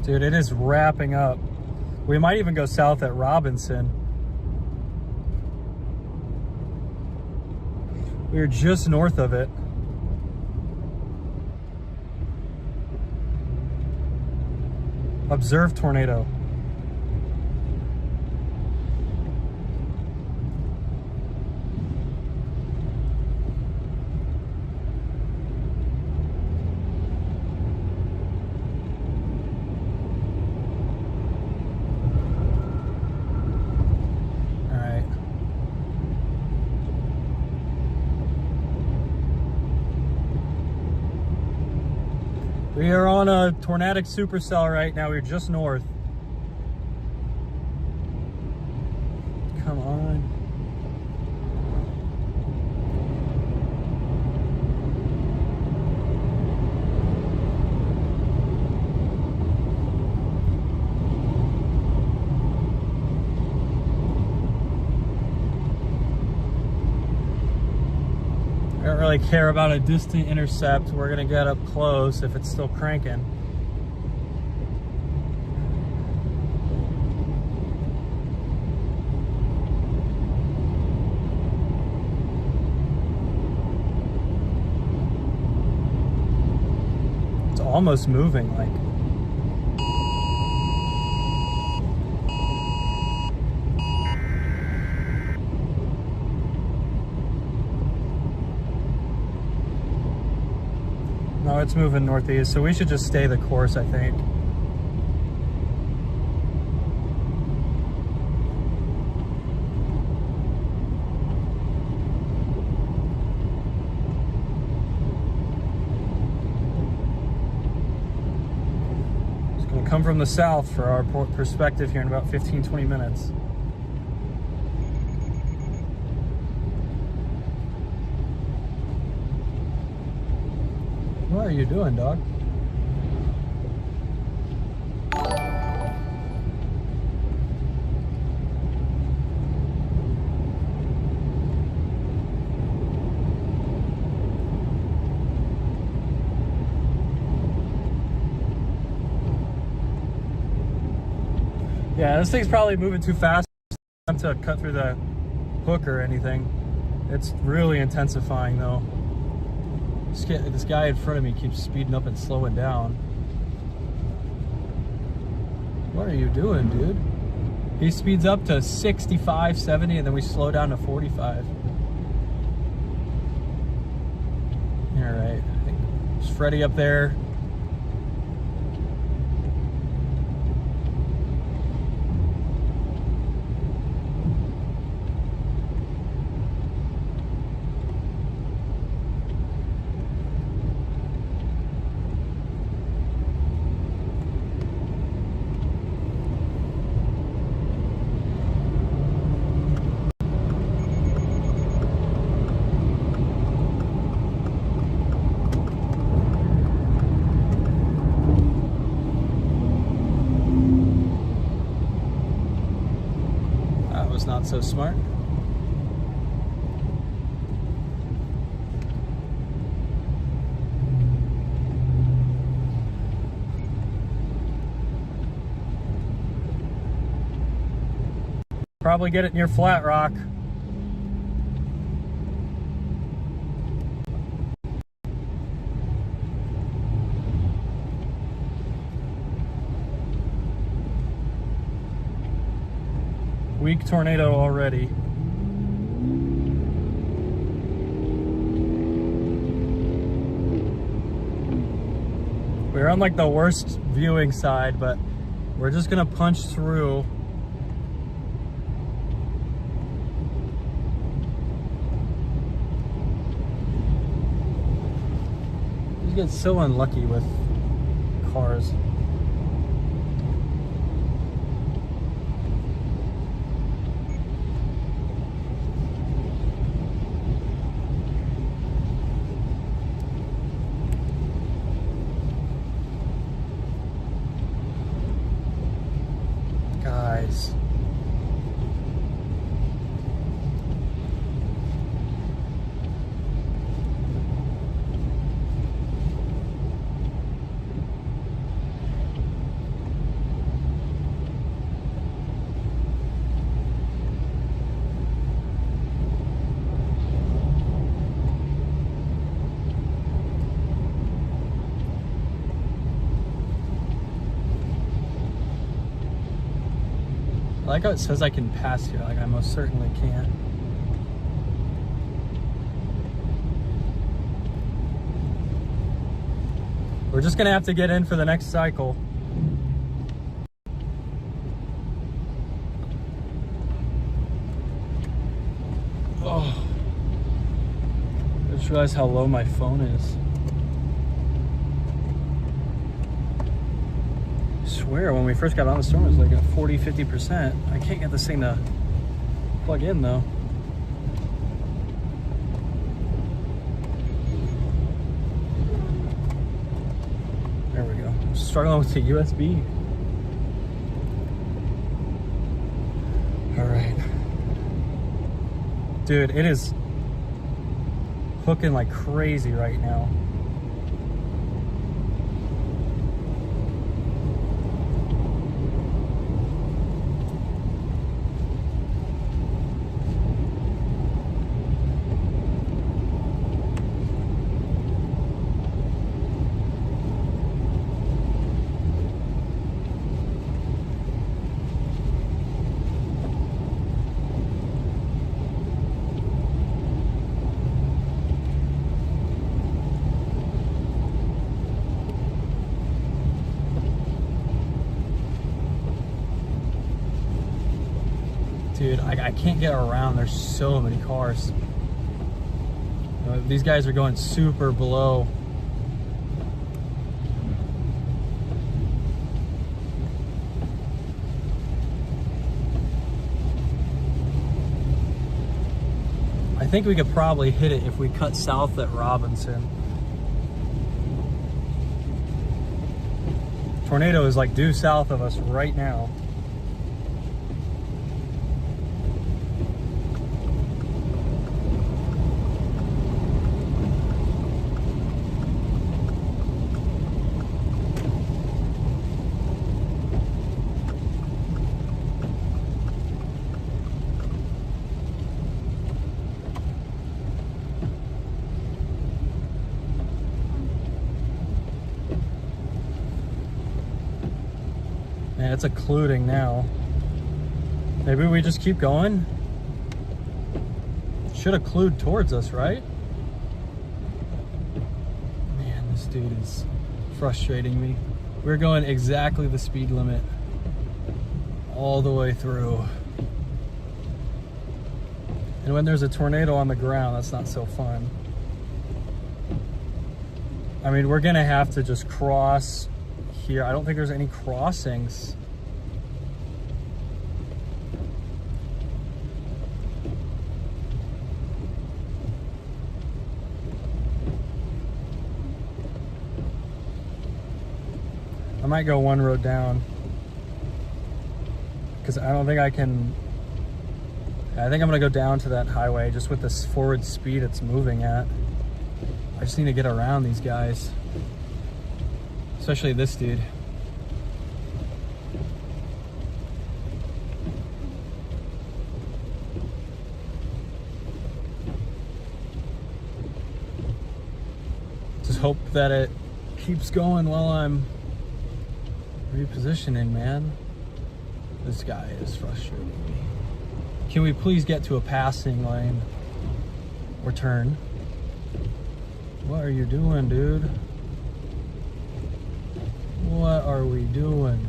Dude, it is wrapping up. We might even go south at Robinson. We are just north of it. Observe tornado. We are on a tornadic supercell right now. We're just north. Come on. I don't really care about a distant intercept. We're gonna get up close if it's still cranking. It's almost moving, like. No, it's moving northeast, so we should just stay the course, I think. It's going to come from the south for our perspective here in about 15-20 minutes. What are you doing, dog? Yeah, this thing's probably moving too fast to cut through the hook or anything. It's really intensifying though. This guy in front of me keeps speeding up and slowing down. What are you doing, dude? He speeds up to 65, 70, and then we slow down to 45. All right, I think there's Freddie up there. Not so smart. probably get it near Flat Rock. Weak tornado already. We're on like the worst viewing side, but we're just gonna punch through. You get so unlucky with cars. Guys. I like how it says I can pass here, like I most certainly can. We're just gonna have to get in for the next cycle. Oh, I just realized how low my phone is. I swear when we first got on the storm it was like at 40-50%. I can't get this thing to plug in though. There we go. I'm struggling with the USB. All right, dude, it is hooking like crazy right now. Dude, I can't get around. There's so many cars. You know, these guys are going super below. I think we could probably hit it if we cut south at Robinson. Tornado is like due south of us right now. Man, it's occluding now. Maybe we just keep going? Should occlude towards us, right? Man, this dude is frustrating me. We're going exactly the speed limit all the way through. And when there's a tornado on the ground, that's not so fun. I mean, we're gonna have to just cross here. I don't think there's any crossings. I might go one road down because I don't think I can. I think I'm gonna go down to that highway just with this forward speed it's moving at. I just need to get around these guys, especially this dude. hope that it keeps going while I'm repositioning, man. This guy is frustrating me. Can we please get to a passing lane or turn? What are you doing, dude? What are we doing?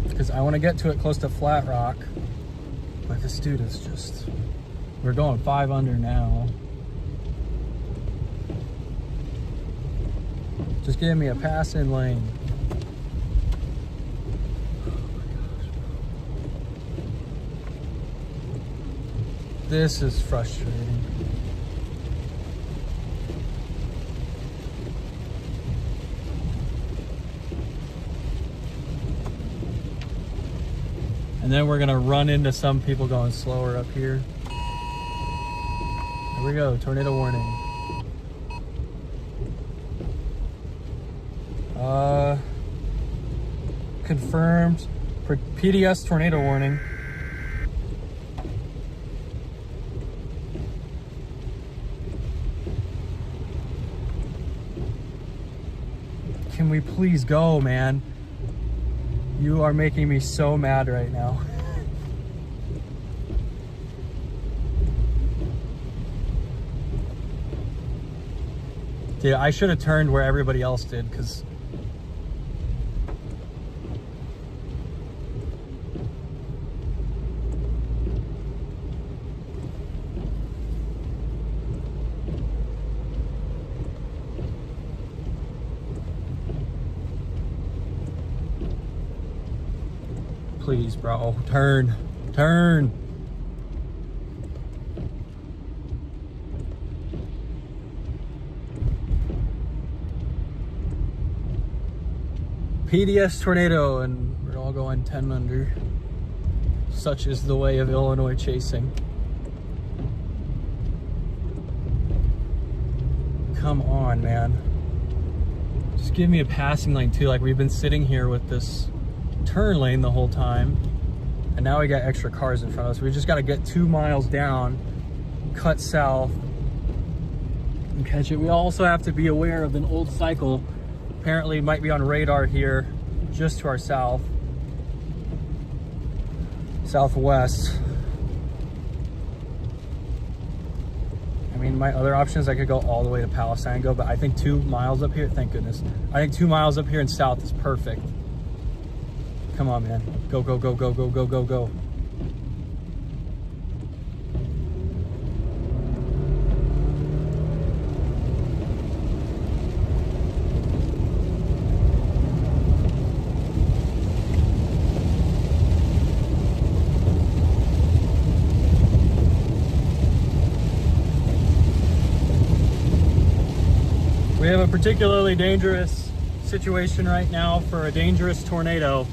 Because I want to get to it close to Flat Rock, but this dude is just, we're going 5 under now. Just give me a passing lane. Oh my gosh, bro. This is frustrating. And then we're gonna run into some people going slower up here. There we go, tornado warning. Confirmed for PDS tornado warning. Can we please go, man? You are making me so mad right now. Dude, I should have turned where everybody else did, because please, bro, turn. PDS tornado, and we're all going 10 under. Such is the way of Illinois chasing. Come on, man. Just give me a passing lane too. Like, we've been sitting here with this turn lane the whole time, and now we got extra cars in front of us. We just got to get 2 miles down, cut south, and catch it. We also have to be aware of an old cycle. Apparently might be on radar here, just to our southwest. I mean, my other option is I could go all the way to Palisango, but I think 2 miles up here, thank goodness. I think 2 miles up here and south is perfect. Come on, man. Go, go, go, go, go, go, go, go. We have a particularly dangerous situation right now for a dangerous tornado.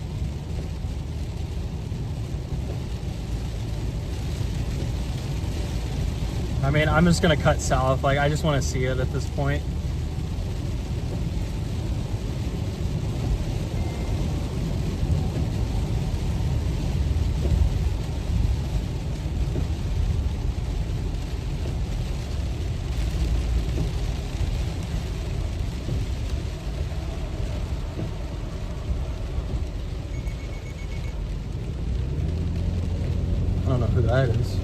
I mean, I'm just gonna cut south. Like, I just want to see it at this point. I don't know who that is.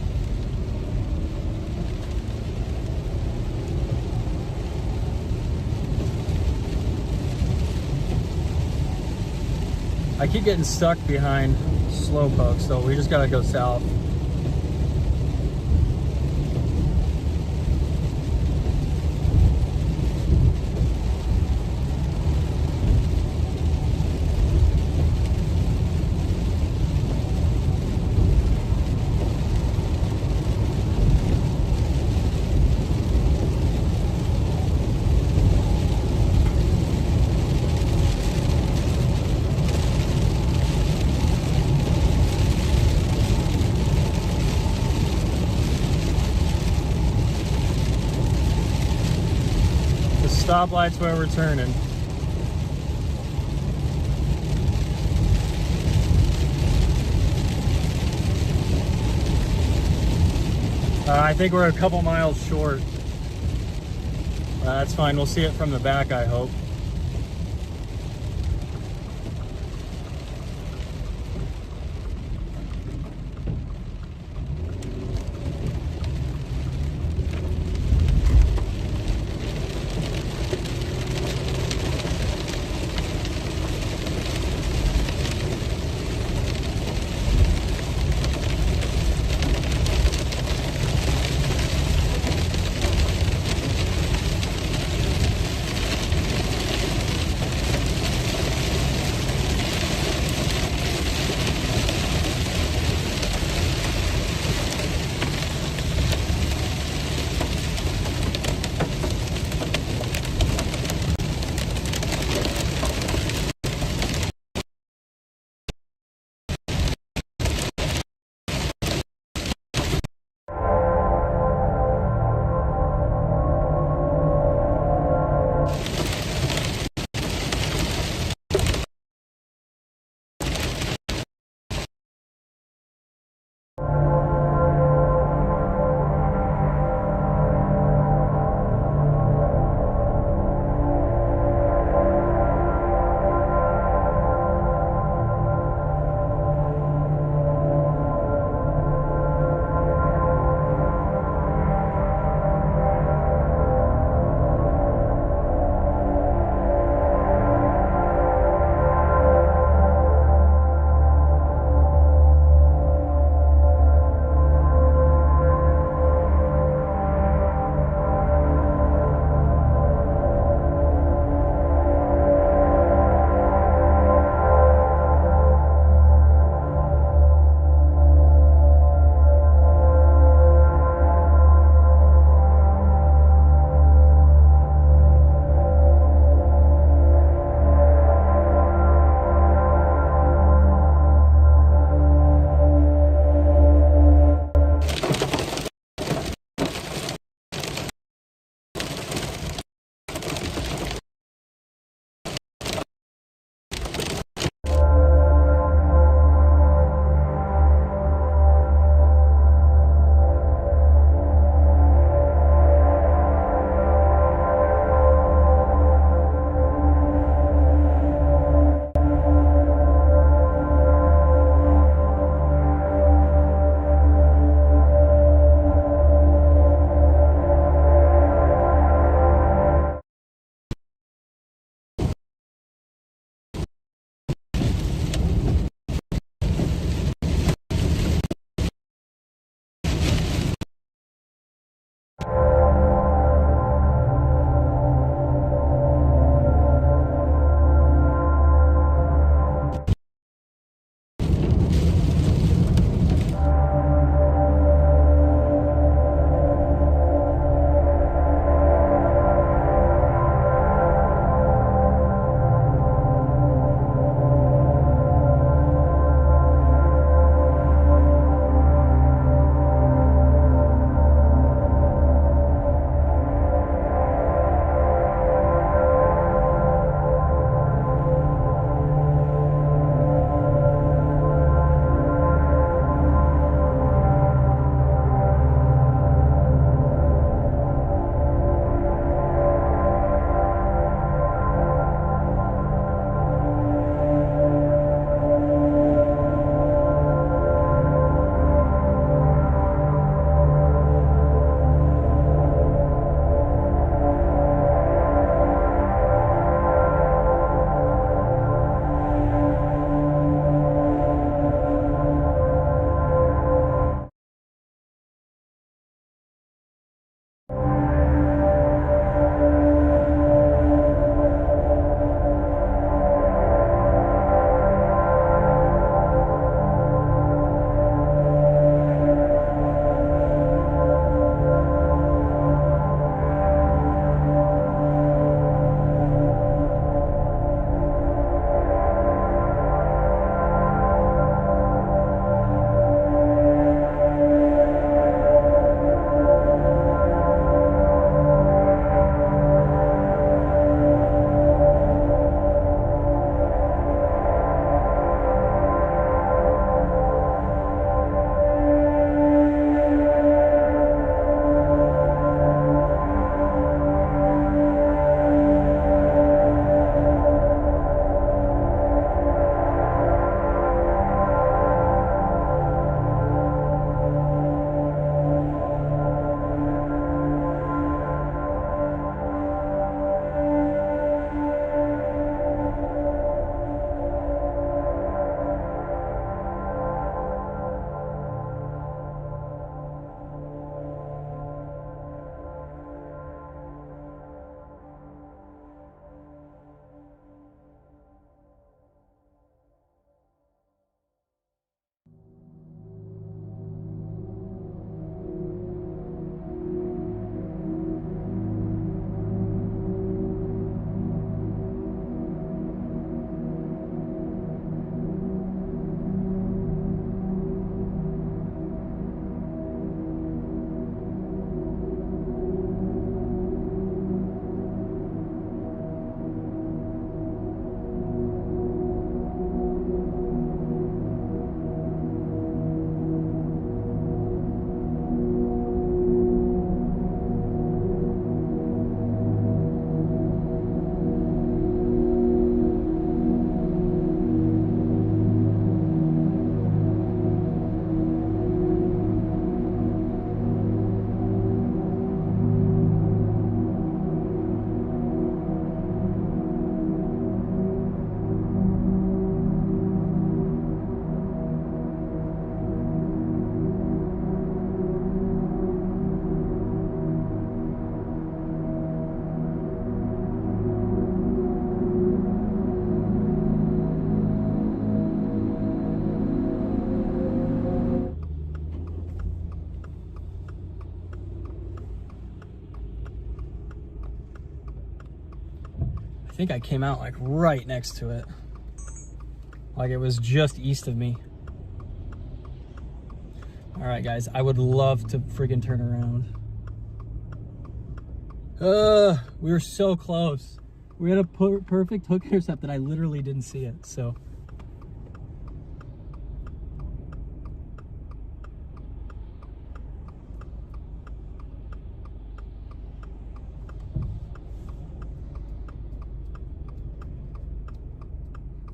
I keep getting stuck behind slowpoke, so we just gotta go south. Stoplights where we're turning. I think we're a couple miles short. That's fine. We'll see it from the back, I hope. think I came out like right next to it. Like it was just east of me. All right, guys, I would love to friggin' turn around. We were so close. We had a perfect hook intercept that I literally didn't see it, so.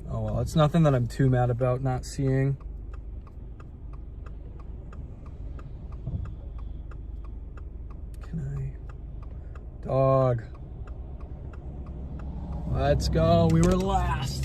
Oh well, it's nothing that I'm too mad about not seeing. Dog. Let's go. We were last.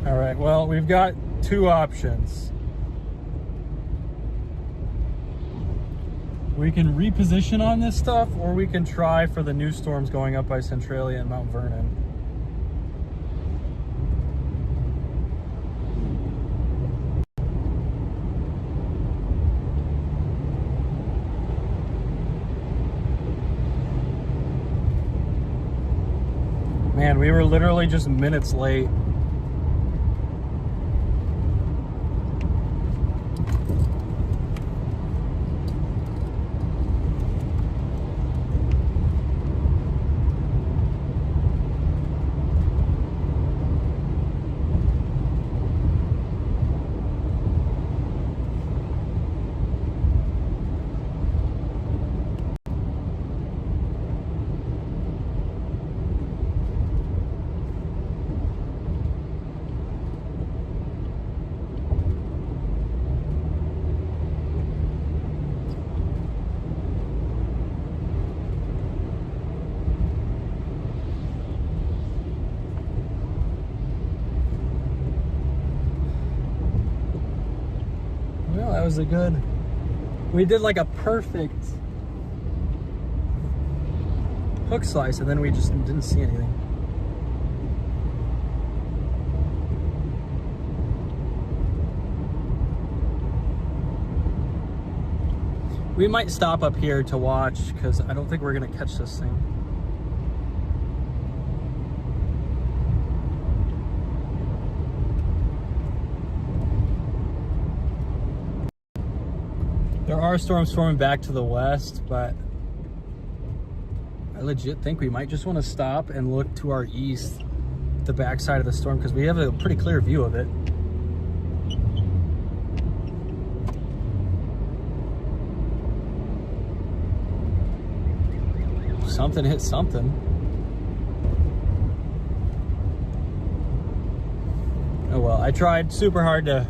All right, well, we've got two options. We can reposition on this stuff, or we can try for the new storms going up by Centralia and Mount Vernon. Man, we were literally just minutes late. Well, that was a good, we did like a perfect hook slice and then we just didn't see anything. We might stop up here to watch because I don't think we're gonna catch this thing. There are storms forming back to the west, but I legit think we might just want to stop and look to our east the backside of the storm because we have a pretty clear view of it. Something hit something. Oh well, I tried super hard to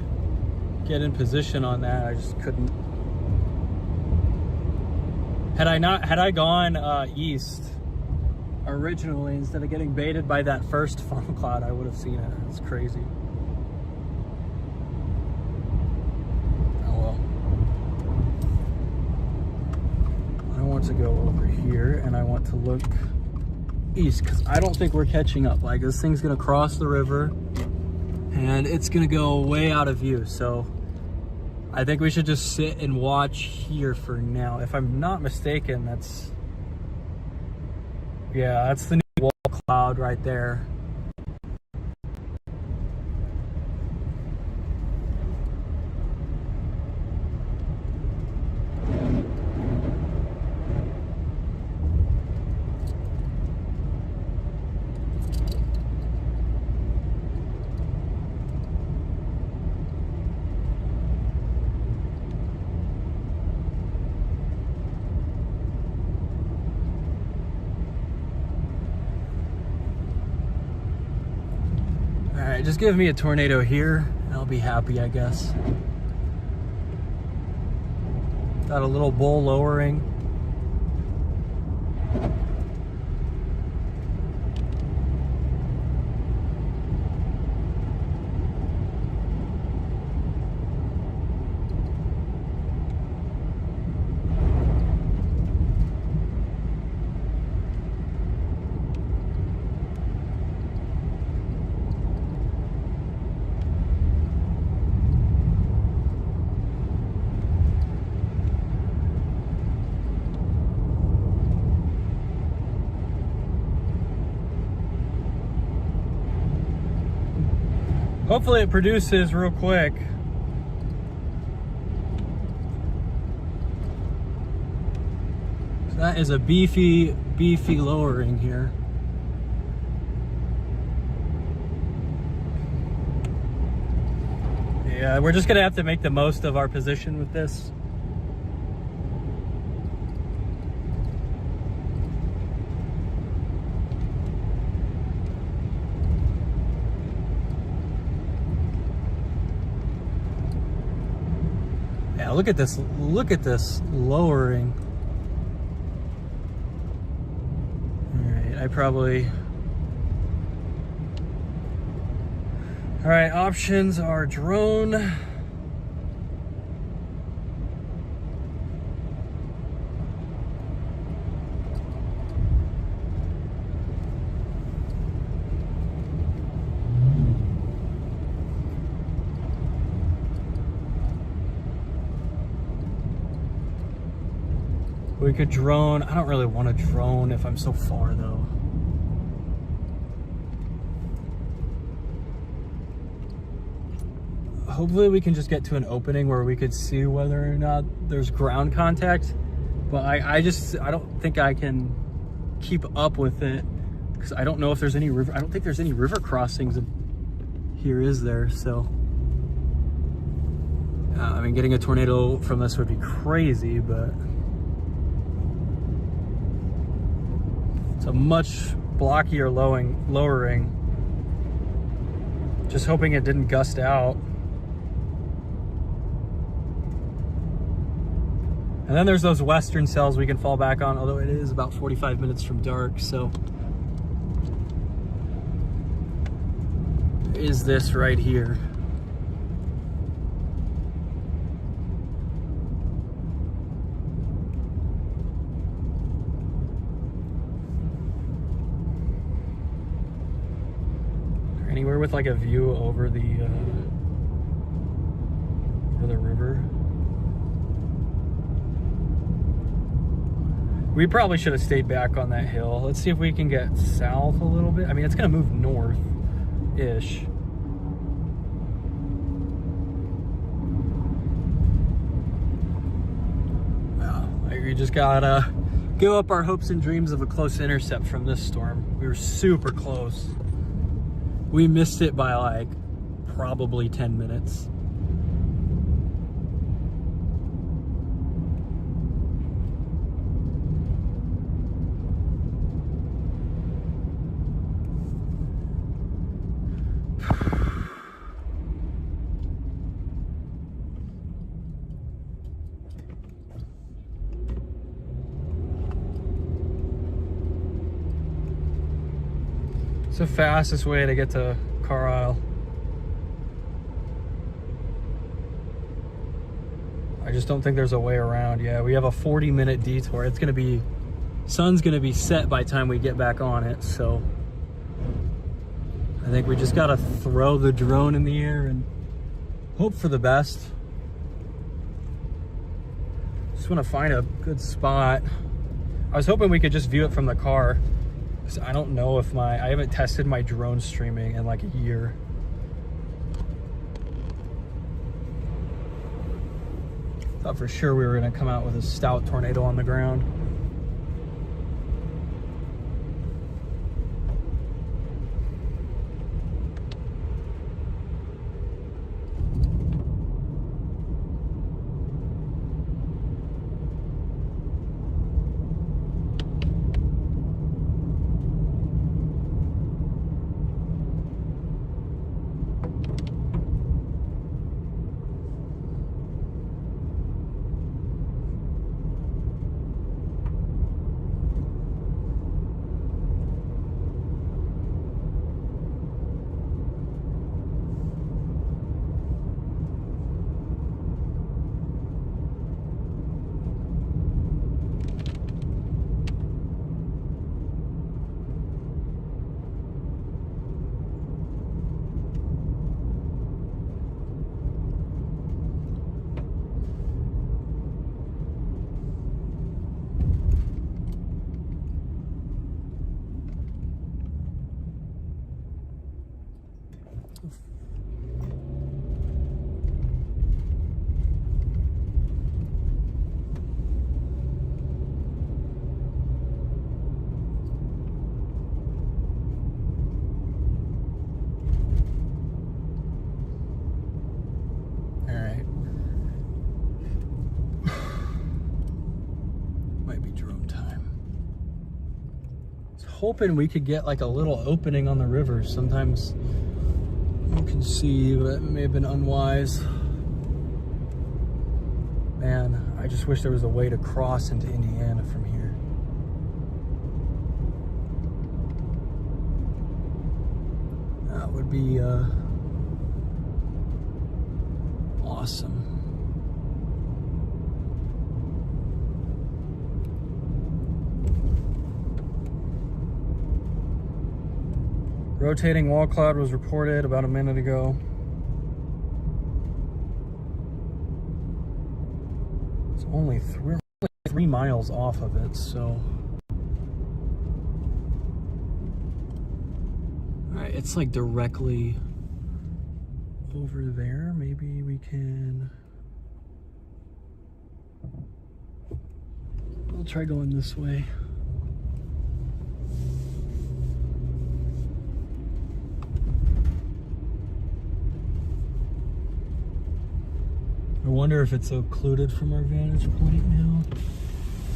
get in position on that. I just couldn't. Had I gone east originally instead of getting baited by that first funnel cloud, I would have seen it. It's crazy. Oh well. I want to go over here and I want to look east because I don't think we're catching up. Like, this thing's gonna cross the river and it's gonna go way out of view. So I think we should just sit and watch here for now. If I'm not mistaken, that's the new wall cloud right there. Just give me a tornado here and I'll be happy, I guess. Got a little bull lowering. Hopefully it produces real quick. So that is a beefy lowering here. Yeah, we're just gonna have to make the most of our position with this. Yeah, look at this lowering. All right, options are drone. We could drone. I don't really want to drone if I'm so far though. Hopefully we can just get to an opening where we could see whether or not there's ground contact. But I don't think I can keep up with it because I don't know if there's any river. I don't think there's any river crossings here, is there? So I mean, getting a tornado from this would be crazy, but it's a much blockier lowering. Just hoping it didn't gust out. And then there's those western cells we can fall back on, although it is about 45 minutes from dark, so. Is this right here? Anywhere with like a view over the river. We probably should have stayed back on that hill. Let's see if we can get south a little bit. I mean, it's gonna move north-ish. Wow, we just gotta give up our hopes and dreams of a close intercept from this storm. We were super close. We missed it by like probably 10 minutes. It's the fastest way to get to Carlisle. I just don't think there's a way around. Yeah, we have a 40-minute detour. It's gonna be, sun's gonna be set by the time we get back on it, so I think we just gotta throw the drone in the air and hope for the best. Just wanna find a good spot. I was hoping we could just view it from the car. I don't know if I haven't tested my drone streaming in like a year. Thought for sure we were gonna come out with a stout tornado on the ground. Hoping we could get like a little opening on the river. Sometimes you can see, but it may have been unwise. Man, I just wish there was a way to cross into Indiana from here. That would be awesome. Rotating wall cloud was reported about a minute ago. It's only we're only 3 miles off of it, so. All right, it's like directly over there. Maybe we can. We'll try going this way. I wonder if it's occluded from our vantage point now.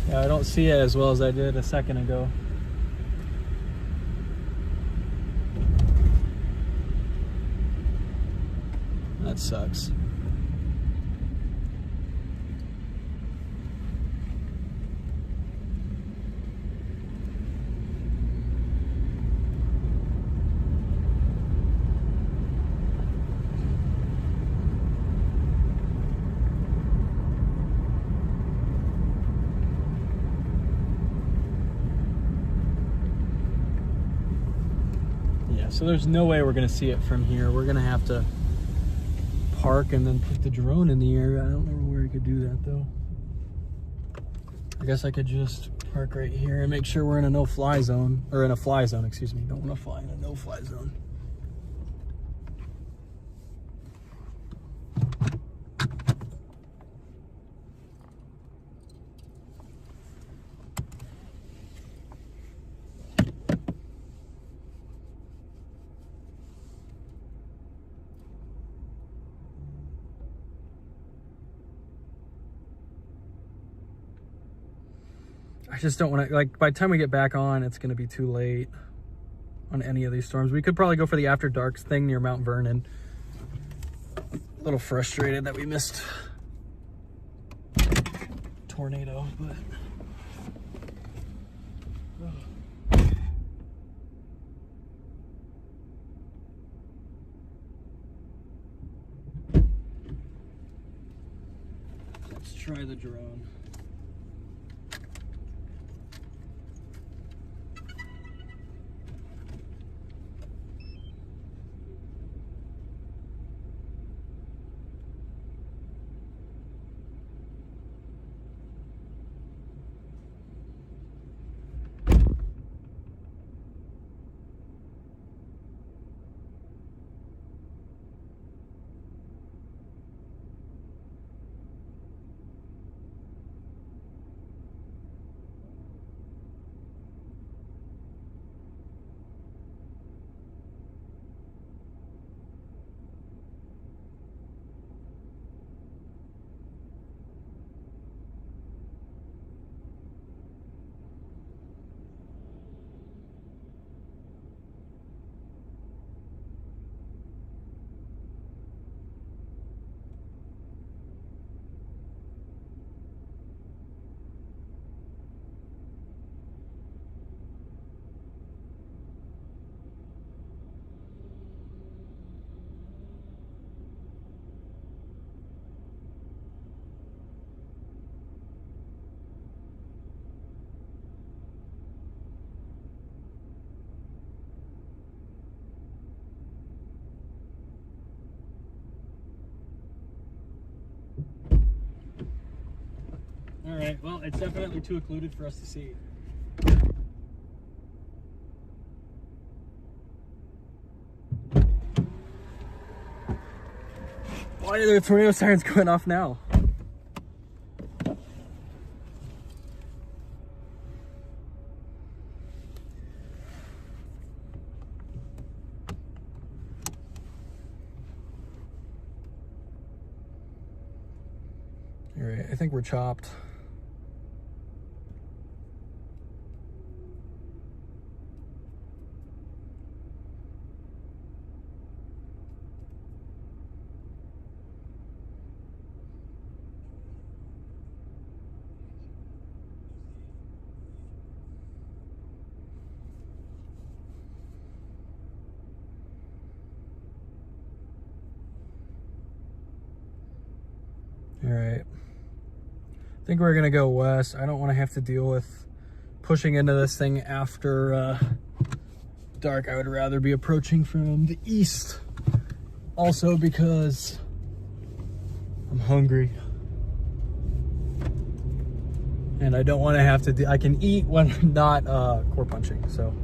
Yeah, I don't see it as well as I did a second ago. That sucks. So there's no way we're gonna see it from here. We're gonna have to park and then put the drone in the air. I don't know where you could do that though. I guess I could just park right here and make sure we're in a no-fly zone, or in a fly zone, excuse me. Don't wanna fly in a no-fly zone. I just don't want to, like, by the time we get back on, it's going to be too late on any of these storms. We could probably go for the after darks thing near Mount Vernon. A little frustrated that we missed tornado, but let's try the drone. All right, well, it's definitely too occluded for us to see. Why are the tornado sirens going off now? All right, I think we're chopped. All right, I think we're gonna go west. I don't want to have to deal with pushing into this thing after dark. I would rather be approaching from the east. Also because I'm hungry. And I don't want to have to, I can eat when I'm not core punching, so.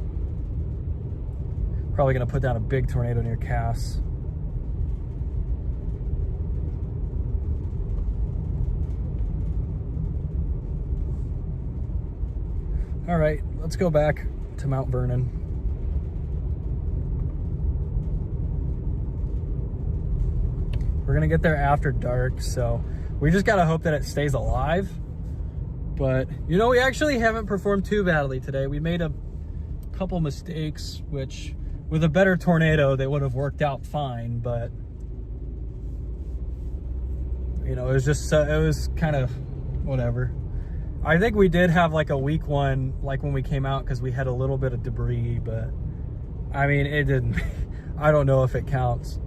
Probably gonna put down a big tornado near Cass. All right, let's go back to Mount Vernon. We're gonna get there after dark, so we just gotta hope that it stays alive. But, you know, we actually haven't performed too badly today. We made a couple mistakes, which with a better tornado, they would have worked out fine, but you know, it was just, it was kind of whatever. I think we did have like a weak one, like when we came out, because we had a little bit of debris, but I mean, it didn't, I don't know if it counts.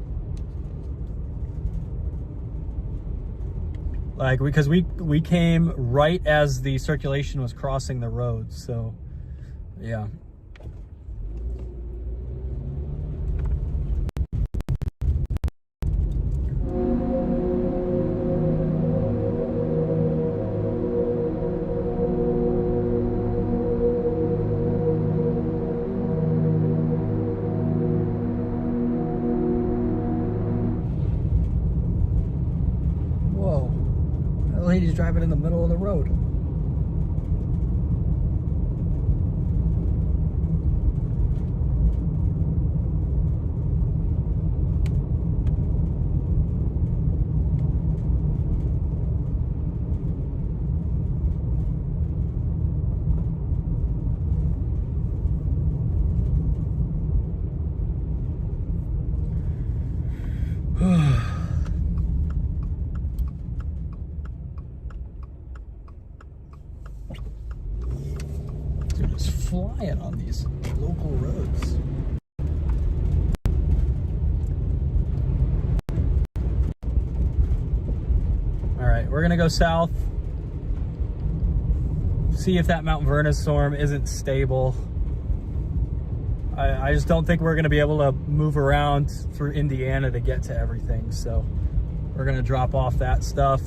Like, because we came right as the circulation was crossing the road, so yeah. Lady's driving in the middle of the road. flying on these local roads. All right, we're gonna go south, see if that Mount Vernon storm isn't stable. I just don't think we're gonna be able to move around through Indiana to get to everything. So we're gonna drop off that stuff.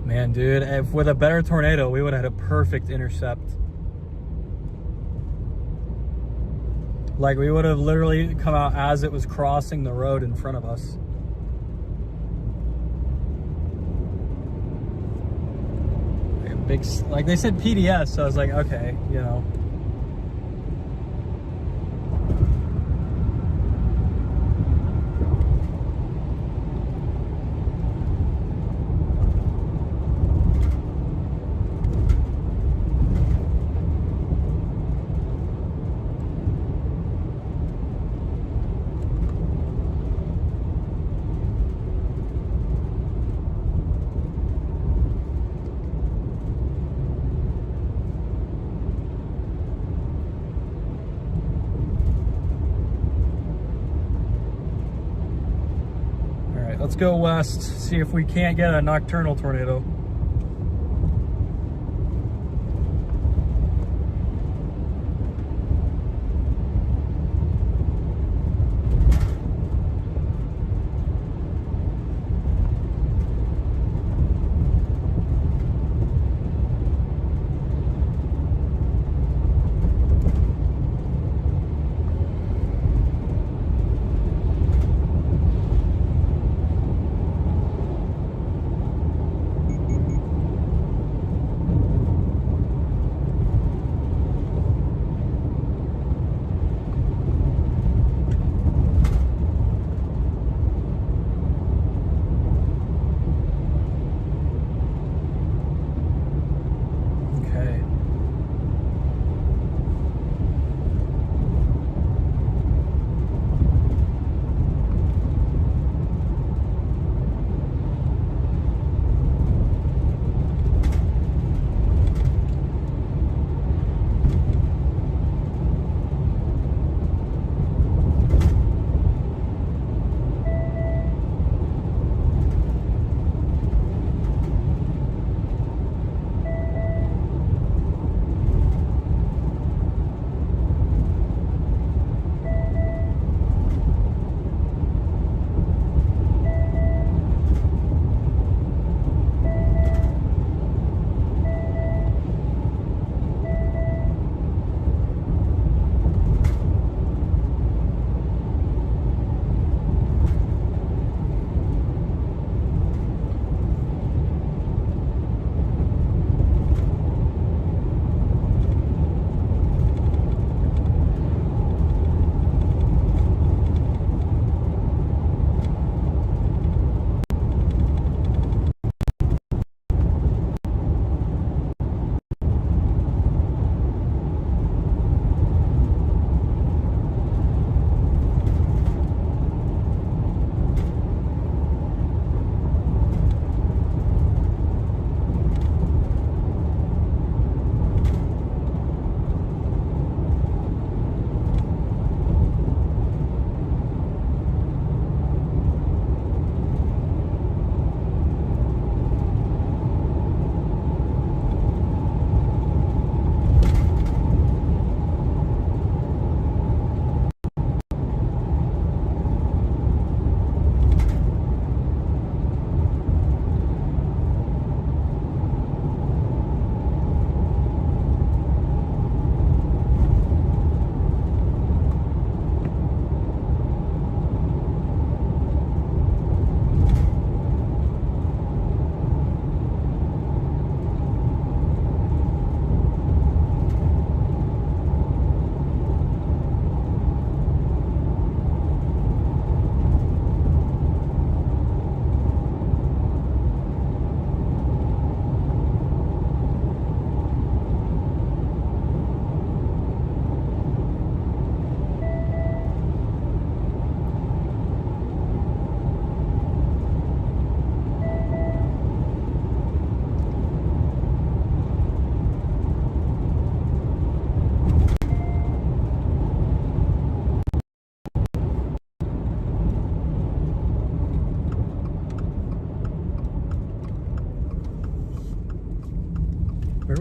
Man, dude, if with a better tornado, we would have had a perfect intercept. Like, we would have literally come out as it was crossing the road in front of us. Big, like they said PDS, so I was like, okay, you know. Let's go west, see if we can't get a nocturnal tornado.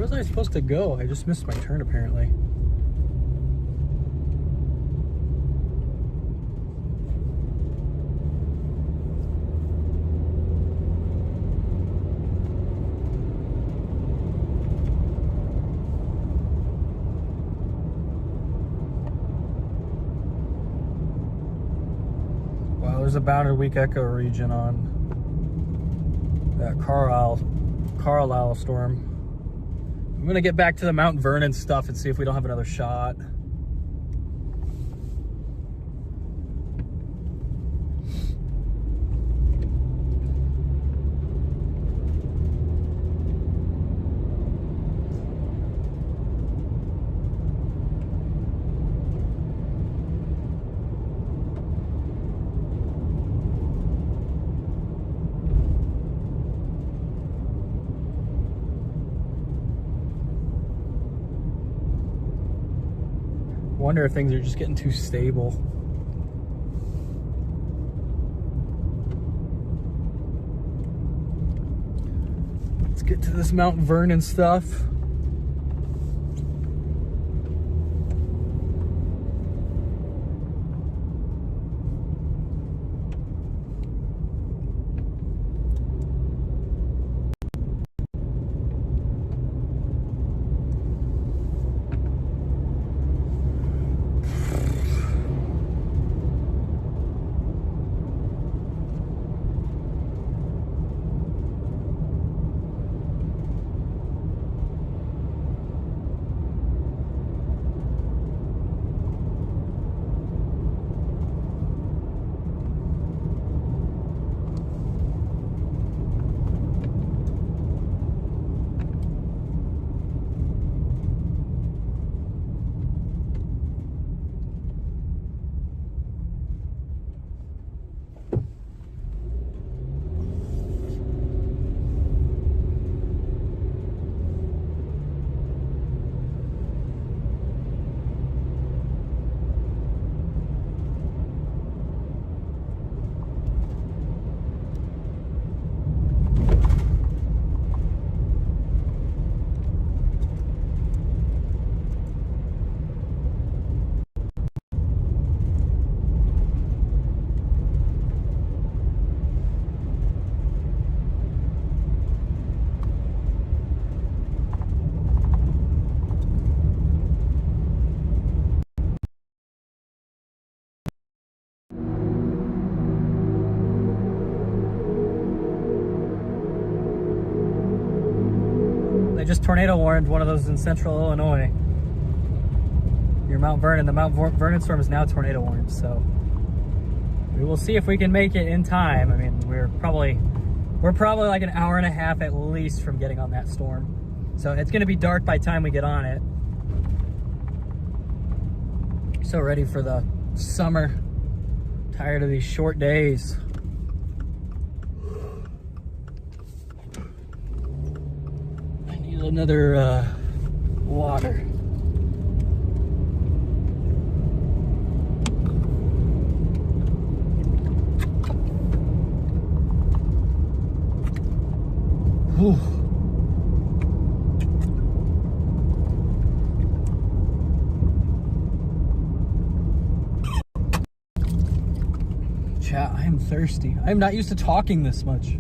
Where was I supposed to go? I just missed my turn apparently. Wow, there's a bounded weak echo region on that Carlisle storm. I'm gonna get back to the Mount Vernon stuff and see if we don't have another shot. Wonder if things are just getting too stable. Let's get to this Mount Vernon stuff. They just tornado warned one of those in central Illinois. Near Mount Vernon. The Mount Vernon storm is now tornado warned, so we will see if we can make it in time. I mean, we're probably like an hour and a half at least from getting on that storm. So it's gonna be dark by the time we get on it. So ready for the summer. Tired of these short days. I need another water. Whew. Chat, I am thirsty. I am not used to talking this much.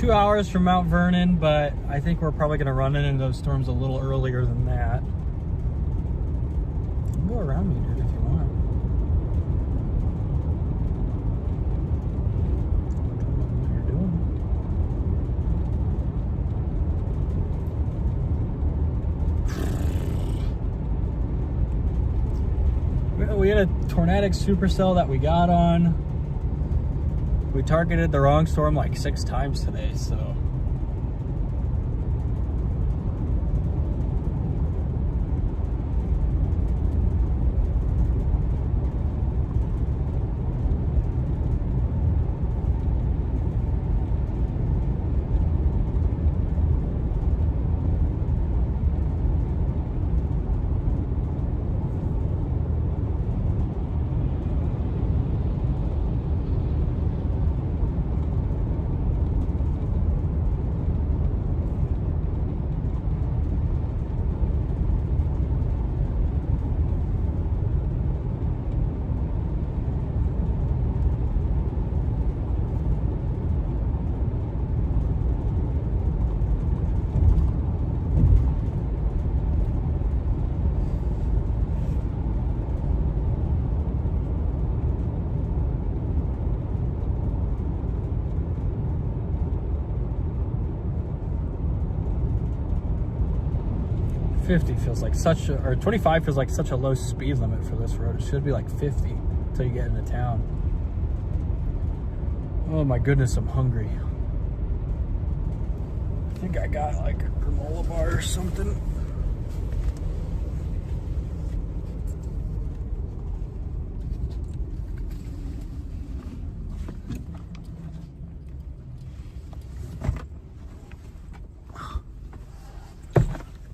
2 hours from Mount Vernon, but I think we're probably going to run into those storms a little earlier than that. You can go around me, dude, if you want. What you're doing. We had a tornadic supercell that we got on. We targeted the wrong storm like 6 times today, so. Feels like such a, or 25 feels like such a low speed limit for this road. It should be like 50 until you get into town. Oh my goodness, I'm hungry. I think I got like a granola bar or something.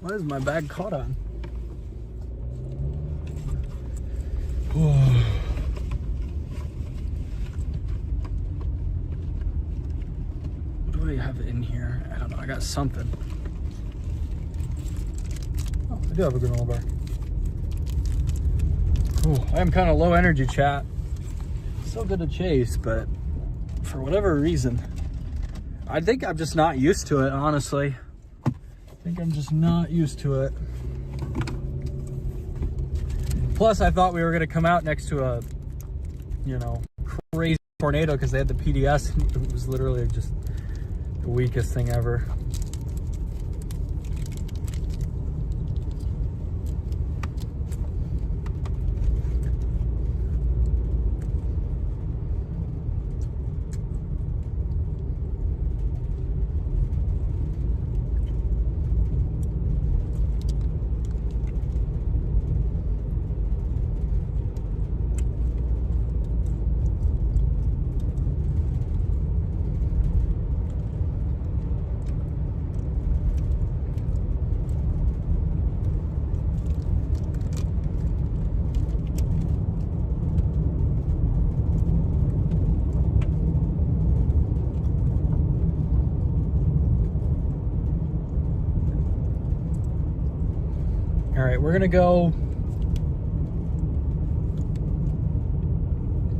What is my bag caught on? What do I have in here? I don't know. I got something. Oh, I do have a granola bar. Ooh, I am kind of low energy, chat. So good to chase, but for whatever reason, I think I'm just not used to it, honestly. I think I'm just not used to it. Plus, I thought we were gonna come out next to a, you know, crazy tornado because they had the PDS. It was literally just the weakest thing ever. All right, we're gonna go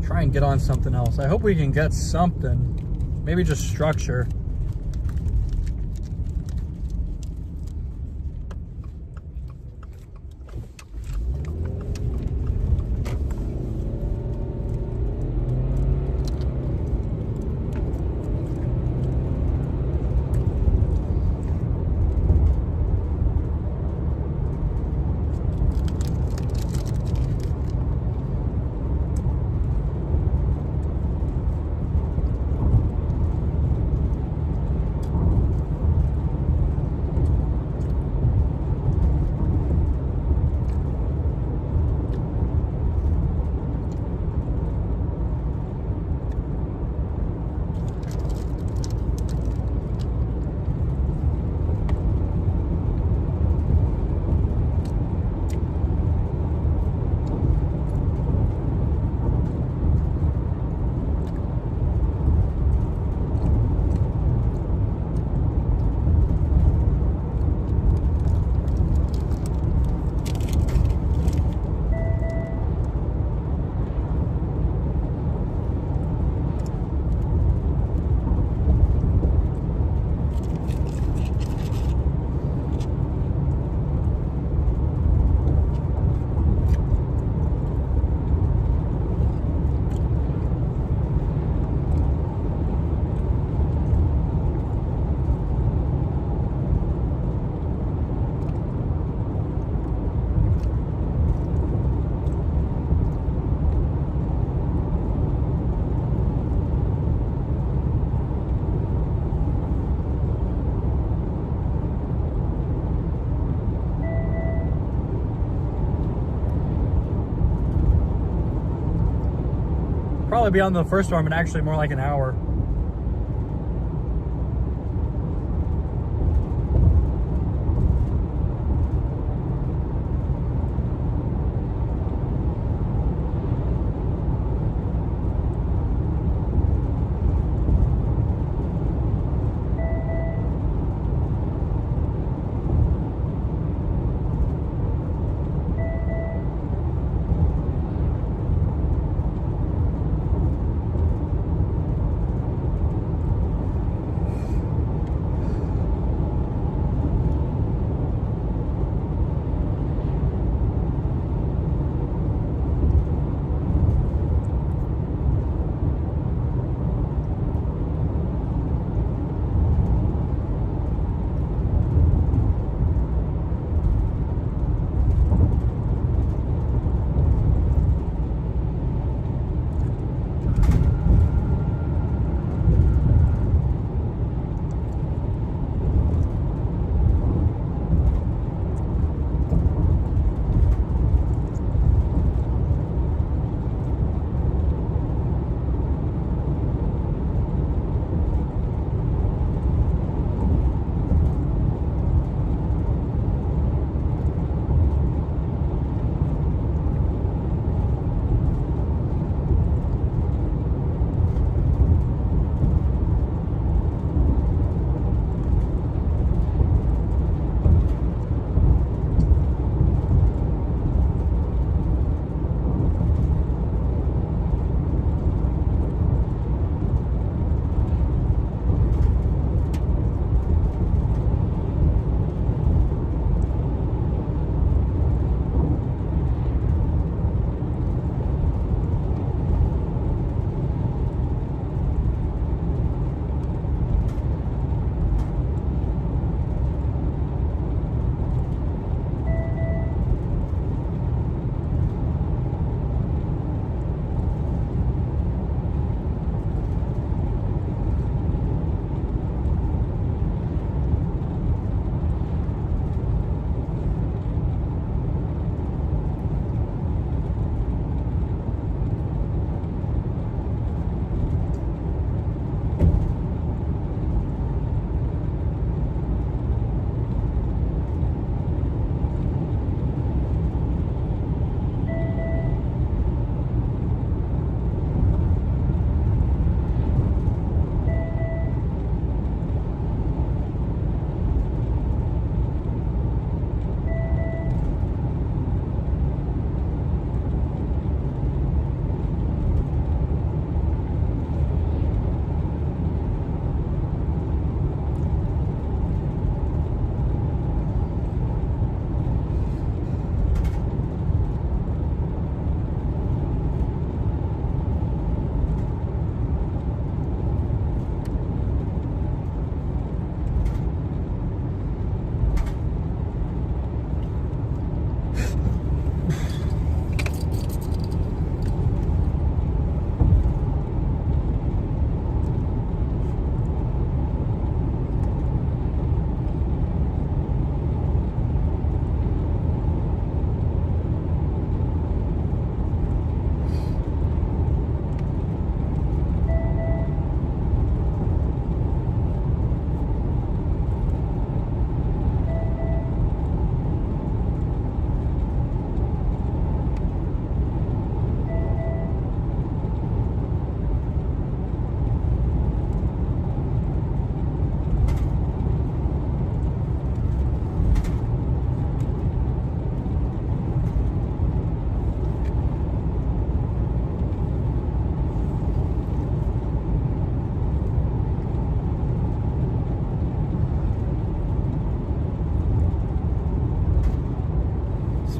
try and get on something else. I hope we can get something, maybe just structure. Probably beyond the first storm, and actually more like an hour.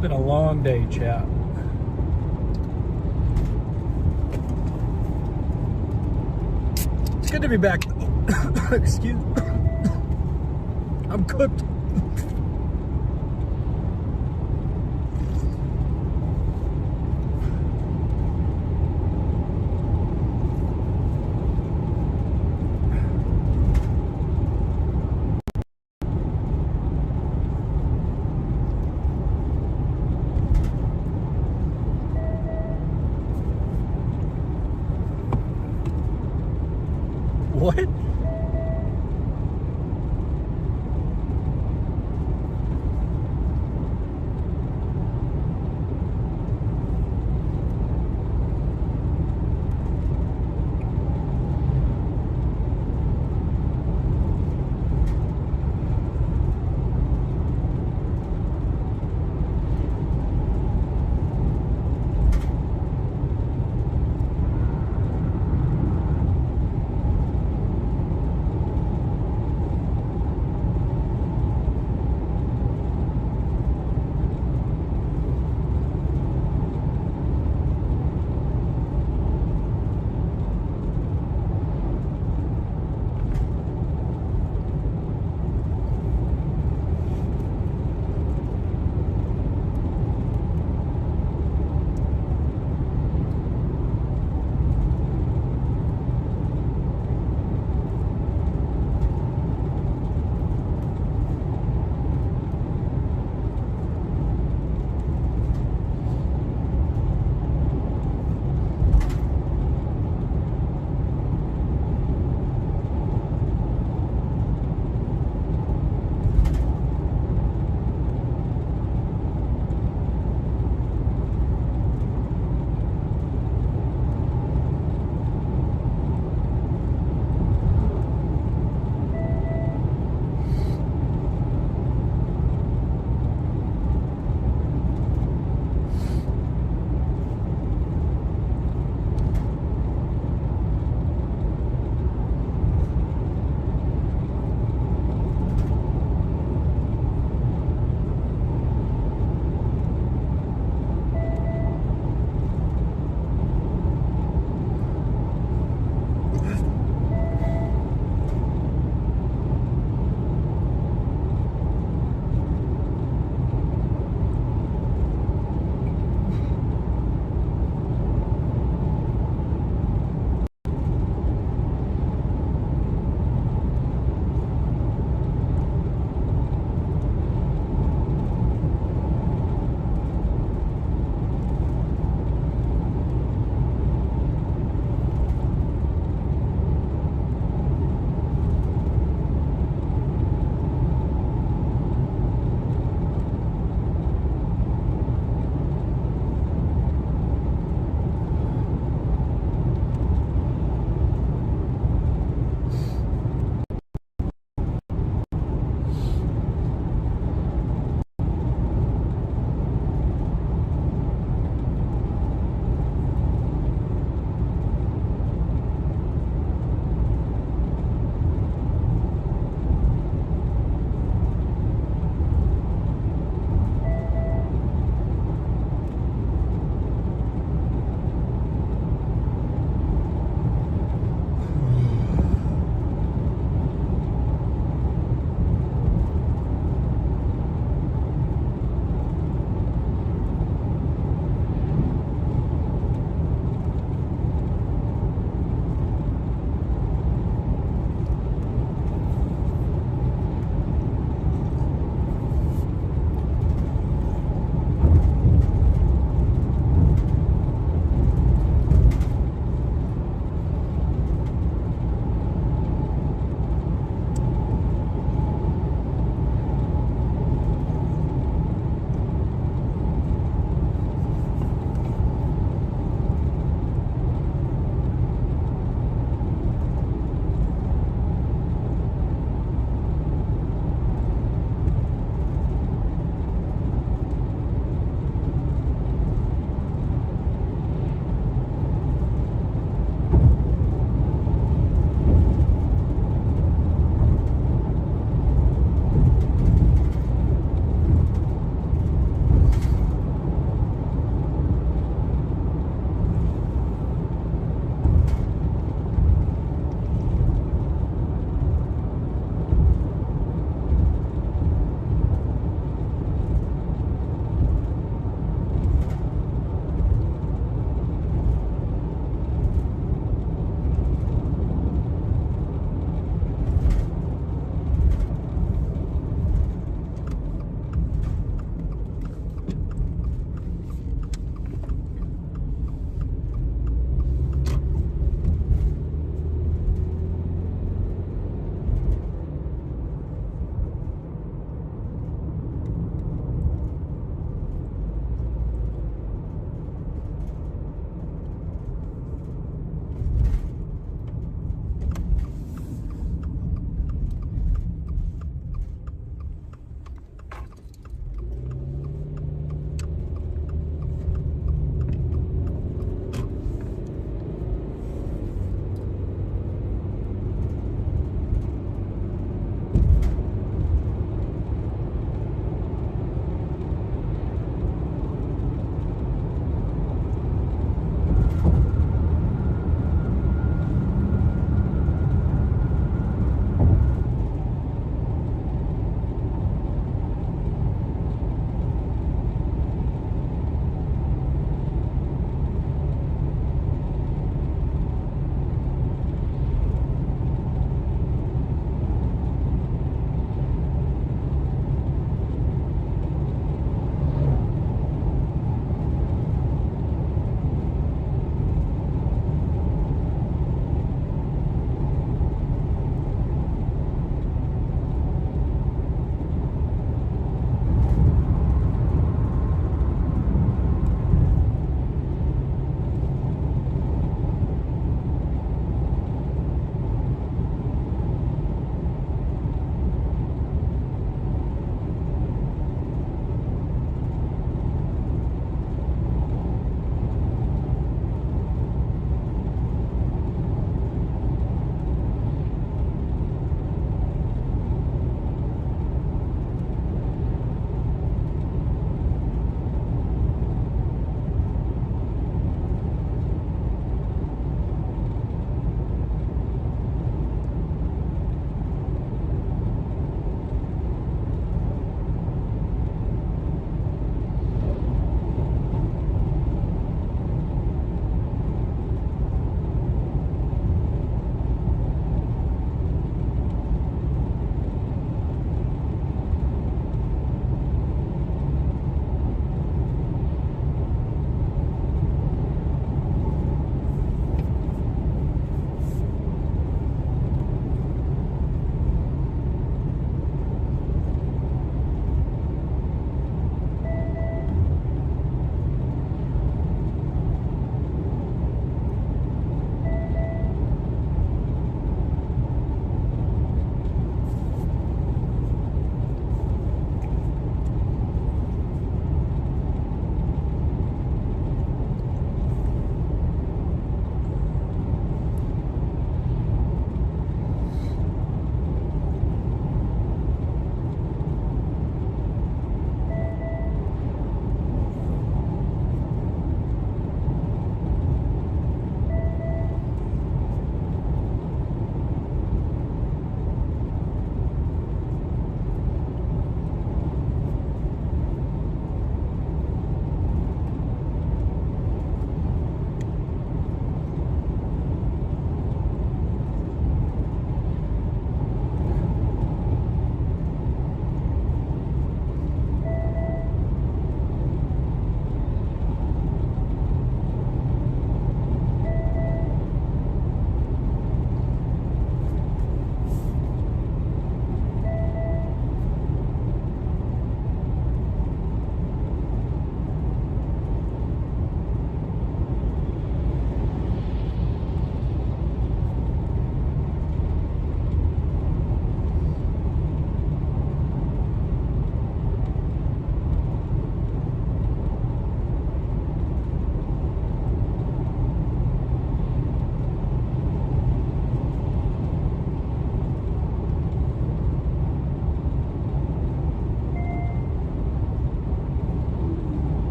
Been a long day, chat. It's good to be back. Excuse me. I'm cooked. What?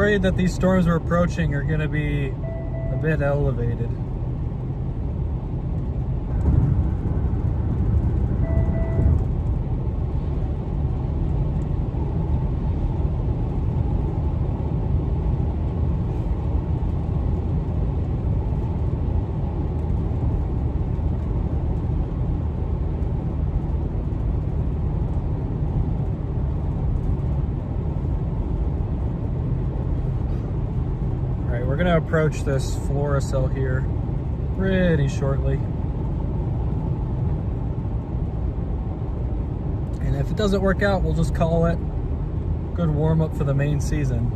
afraid that these storms we're approaching are going to be a bit elevated. We're going to approach this flora cell here pretty shortly. And if it doesn't work out, we'll just call it good warm up for the main season.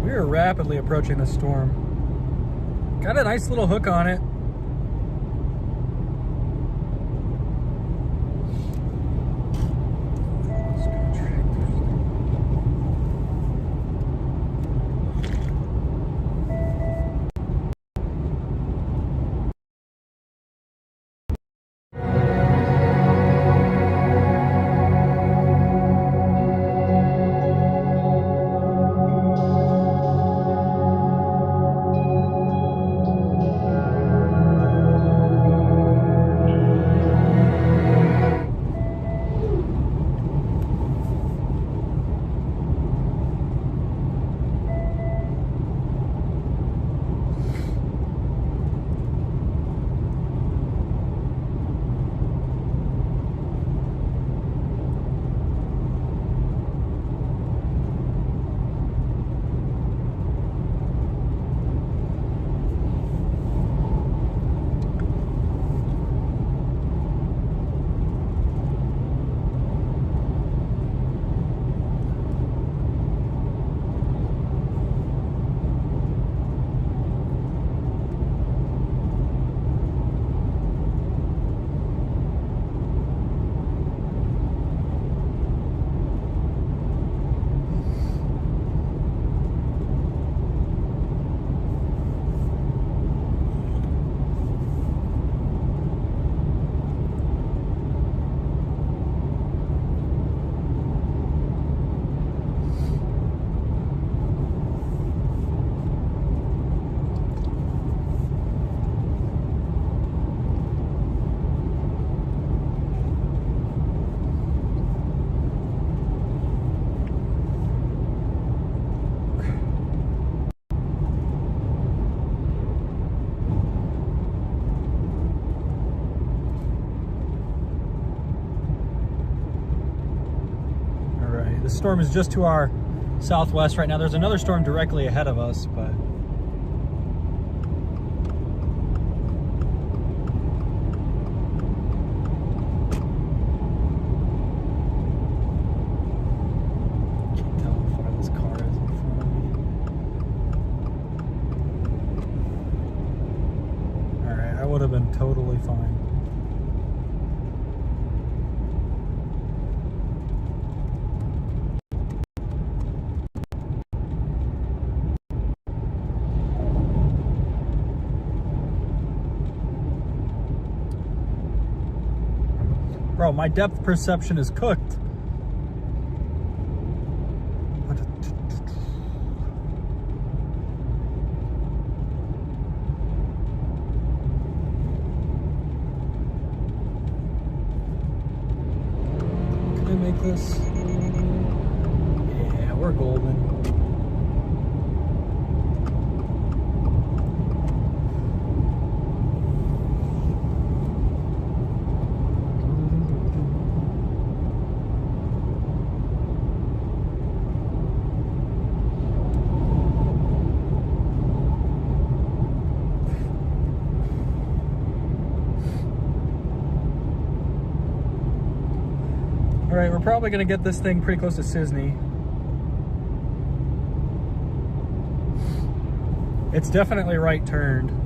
We are rapidly approaching the storm. Got a nice little hook on it. The storm is just to our southwest right now. There's another storm directly ahead of us, but can't tell how far this car is in front of me. All right, I would have been totally fine. Bro, my depth perception is cooked. Can I make this? Yeah, we're golden. right, we're probably going to get this thing pretty close to Sisney. It's definitely right turned.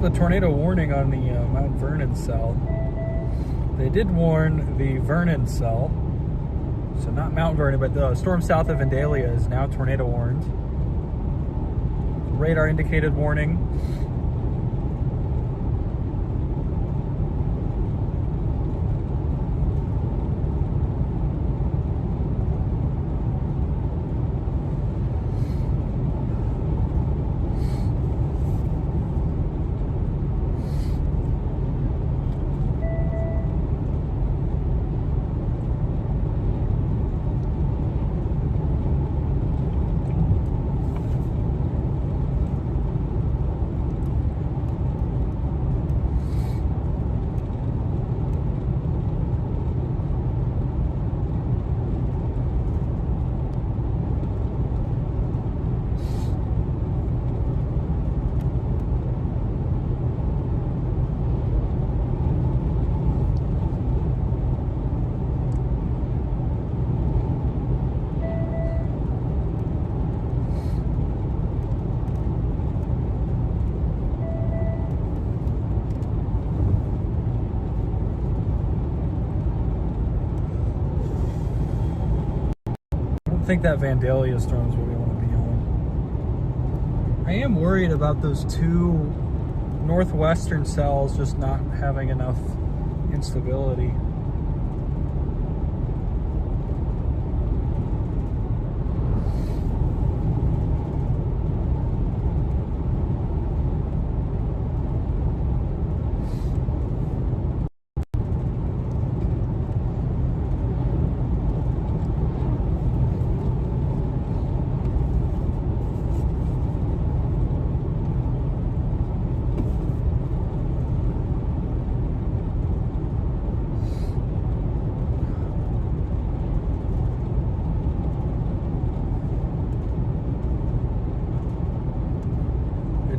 The tornado warning on the Mount Vernon cell. They did warn the Vernon cell, so not Mount Vernon, but the storm south of Vandalia is now tornado warned. Radar indicated warning. I think that Vandalia storm is what we want to be on. I am worried about those two northwestern cells just not having enough instability.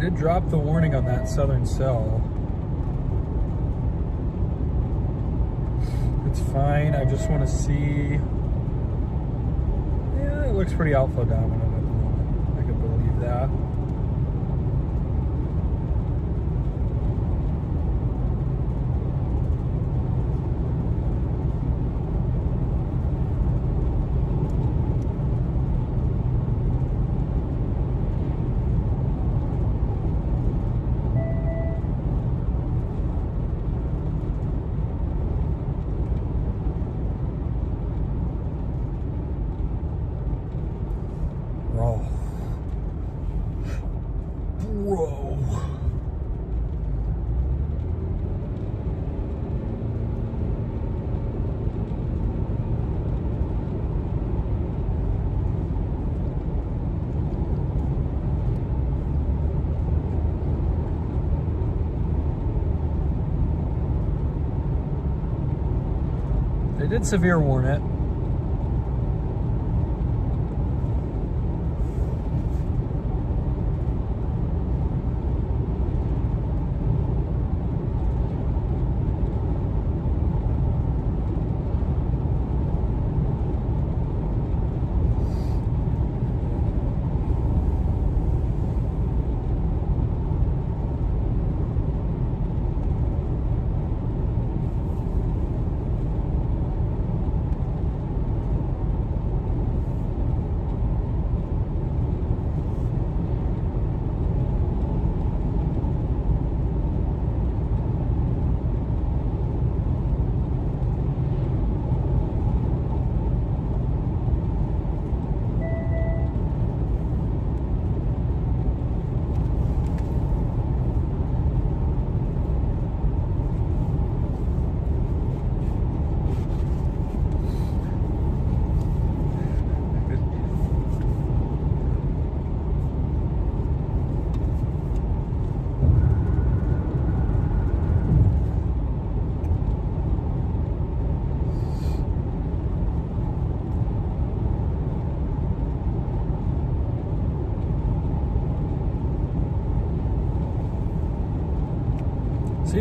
Did drop the warning on that southern cell. It's fine. I just want to see. Yeah, it looks pretty outflow dominant at the moment. I can believe that. They did severe warn it.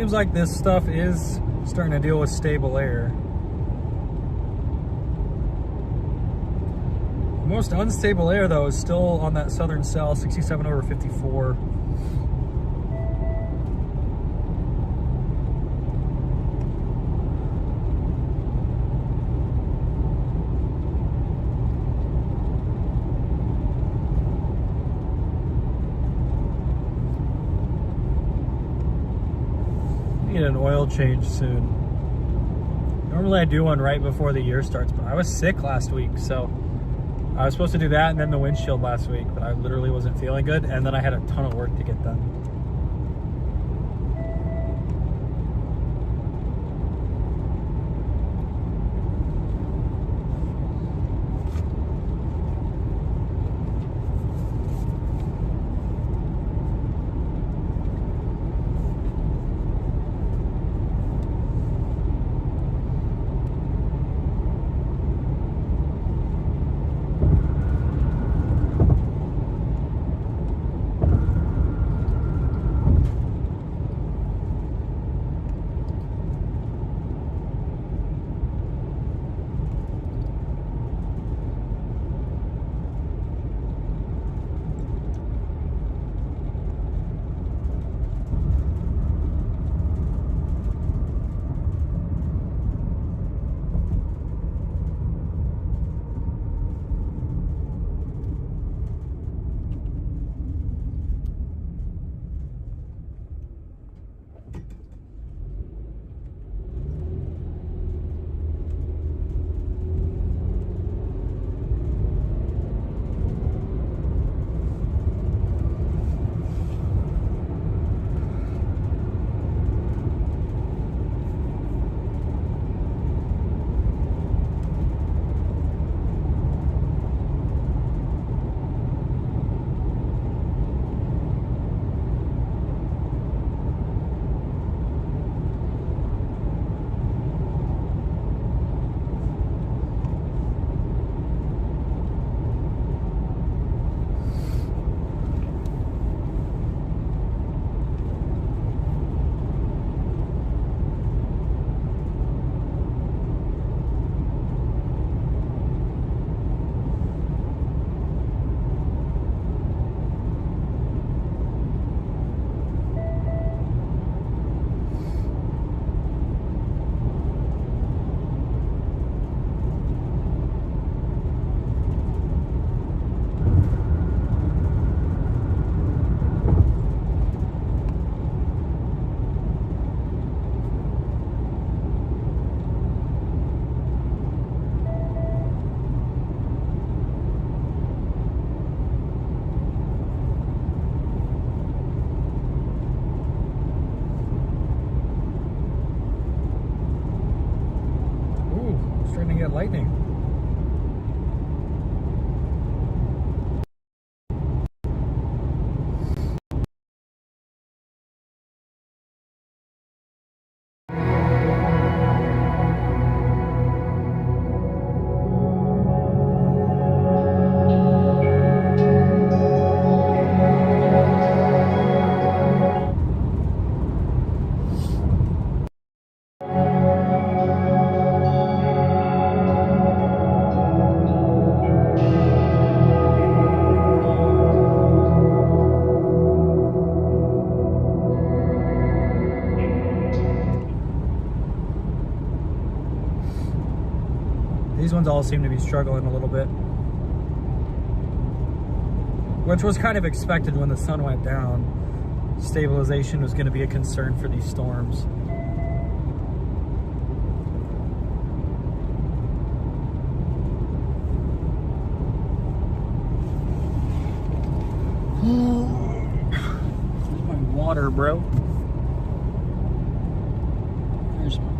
Seems like this stuff is starting to deal with stable air. The most unstable air, though, is still on that southern cell, 67 over 54. Need an oil change soon. Normally I do one right before the year starts, but I was sick last week, so I was supposed to do that and then the windshield last week, but I literally wasn't feeling good, and then I had a ton of work to get done. Starting to get lightning. These ones all seem to be struggling a little bit, which was kind of expected when the sun went down. Stabilization was going to be a concern for these storms. Where's my water, bro? There's my water.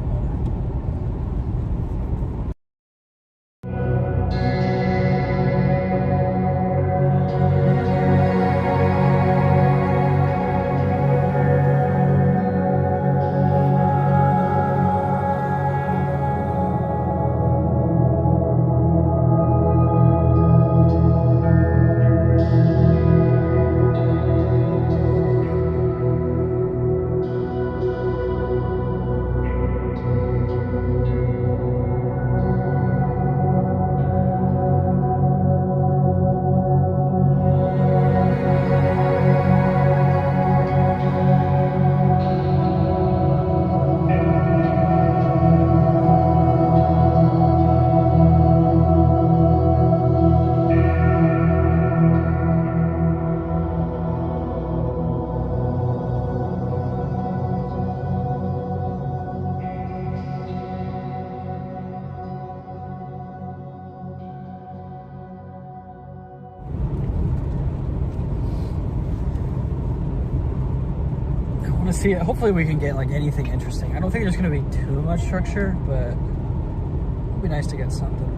see, hopefully we can get like anything interesting. I don't think there's going to be too much structure, but it'd be nice to get something.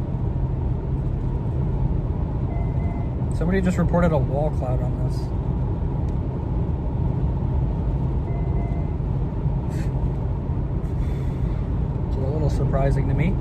Somebody just reported a wall cloud on this. It's a little surprising to me.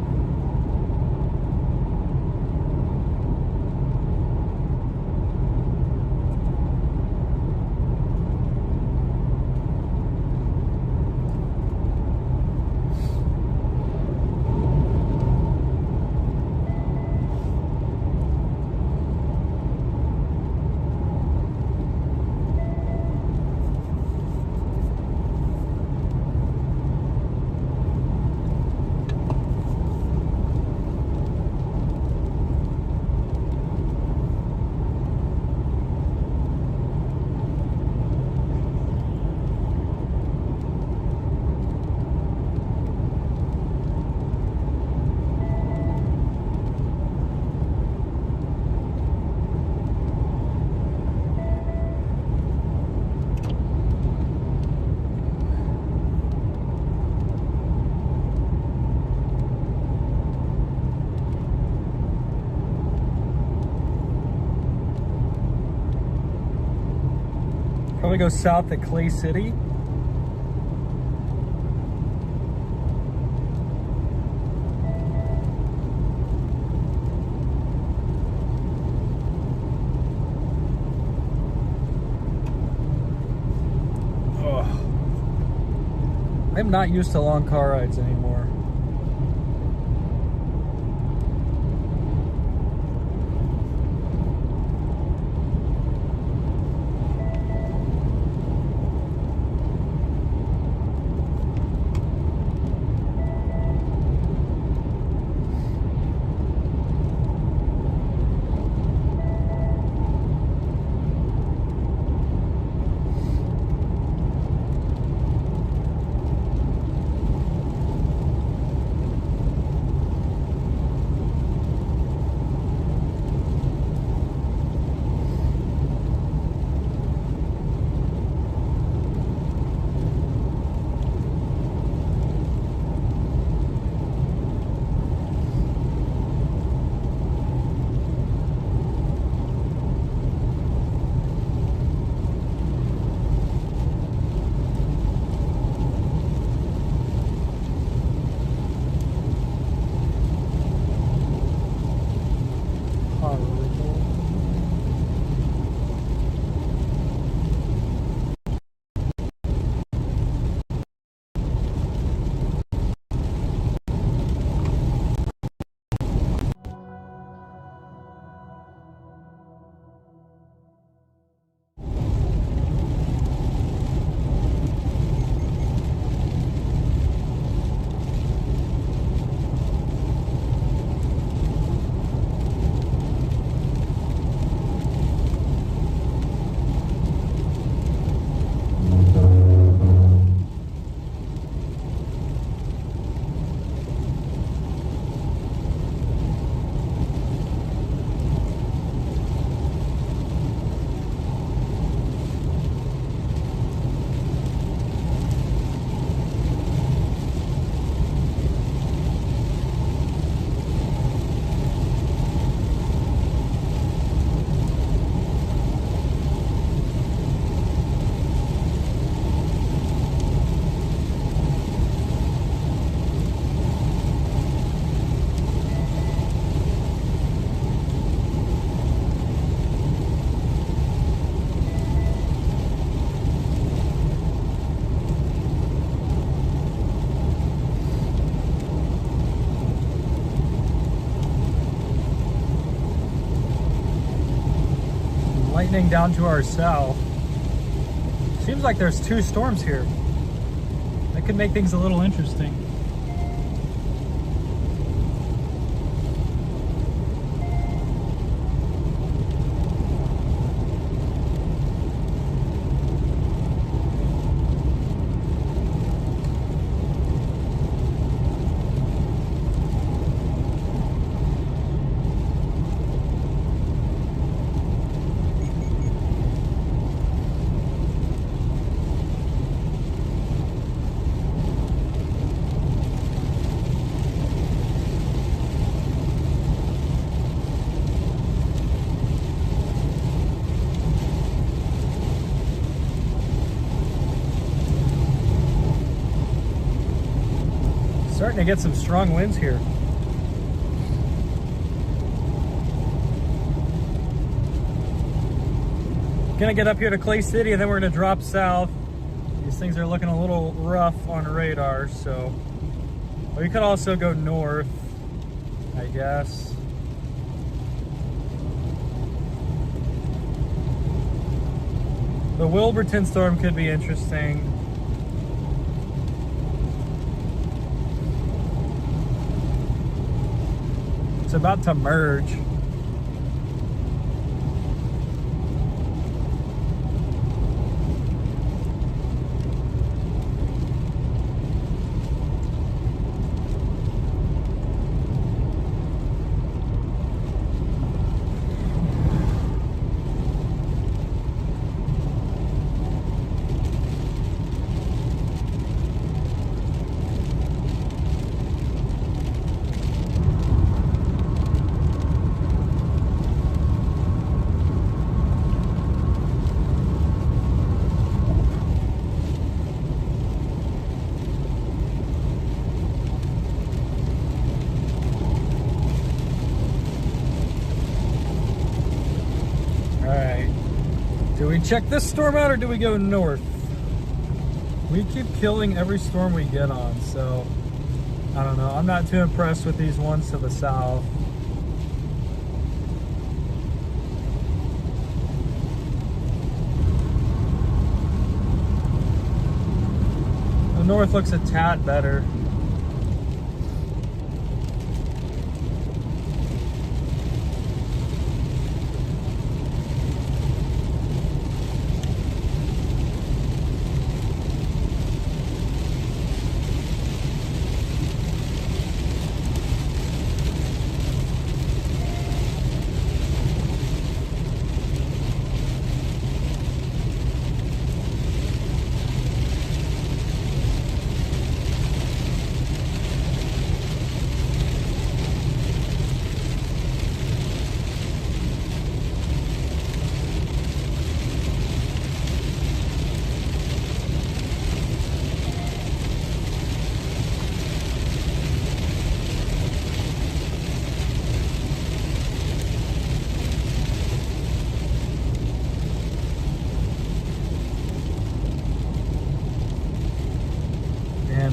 Probably go south at Clay City. I'm not used to long car rides anymore. Lightning down to our south. Seems like there's two storms here. That could make things a little interesting. starting to get some strong winds here. Gonna get up here to Clay City and then we're gonna drop south. These things are looking a little rough on radar, so we could also go north, I guess. The Wilburton storm could be interesting. It's about to merge. Do we check this storm out or do we go north? We keep killing every storm we get on, so I don't know. I'm not too impressed with these ones to the south. The north looks a tad better.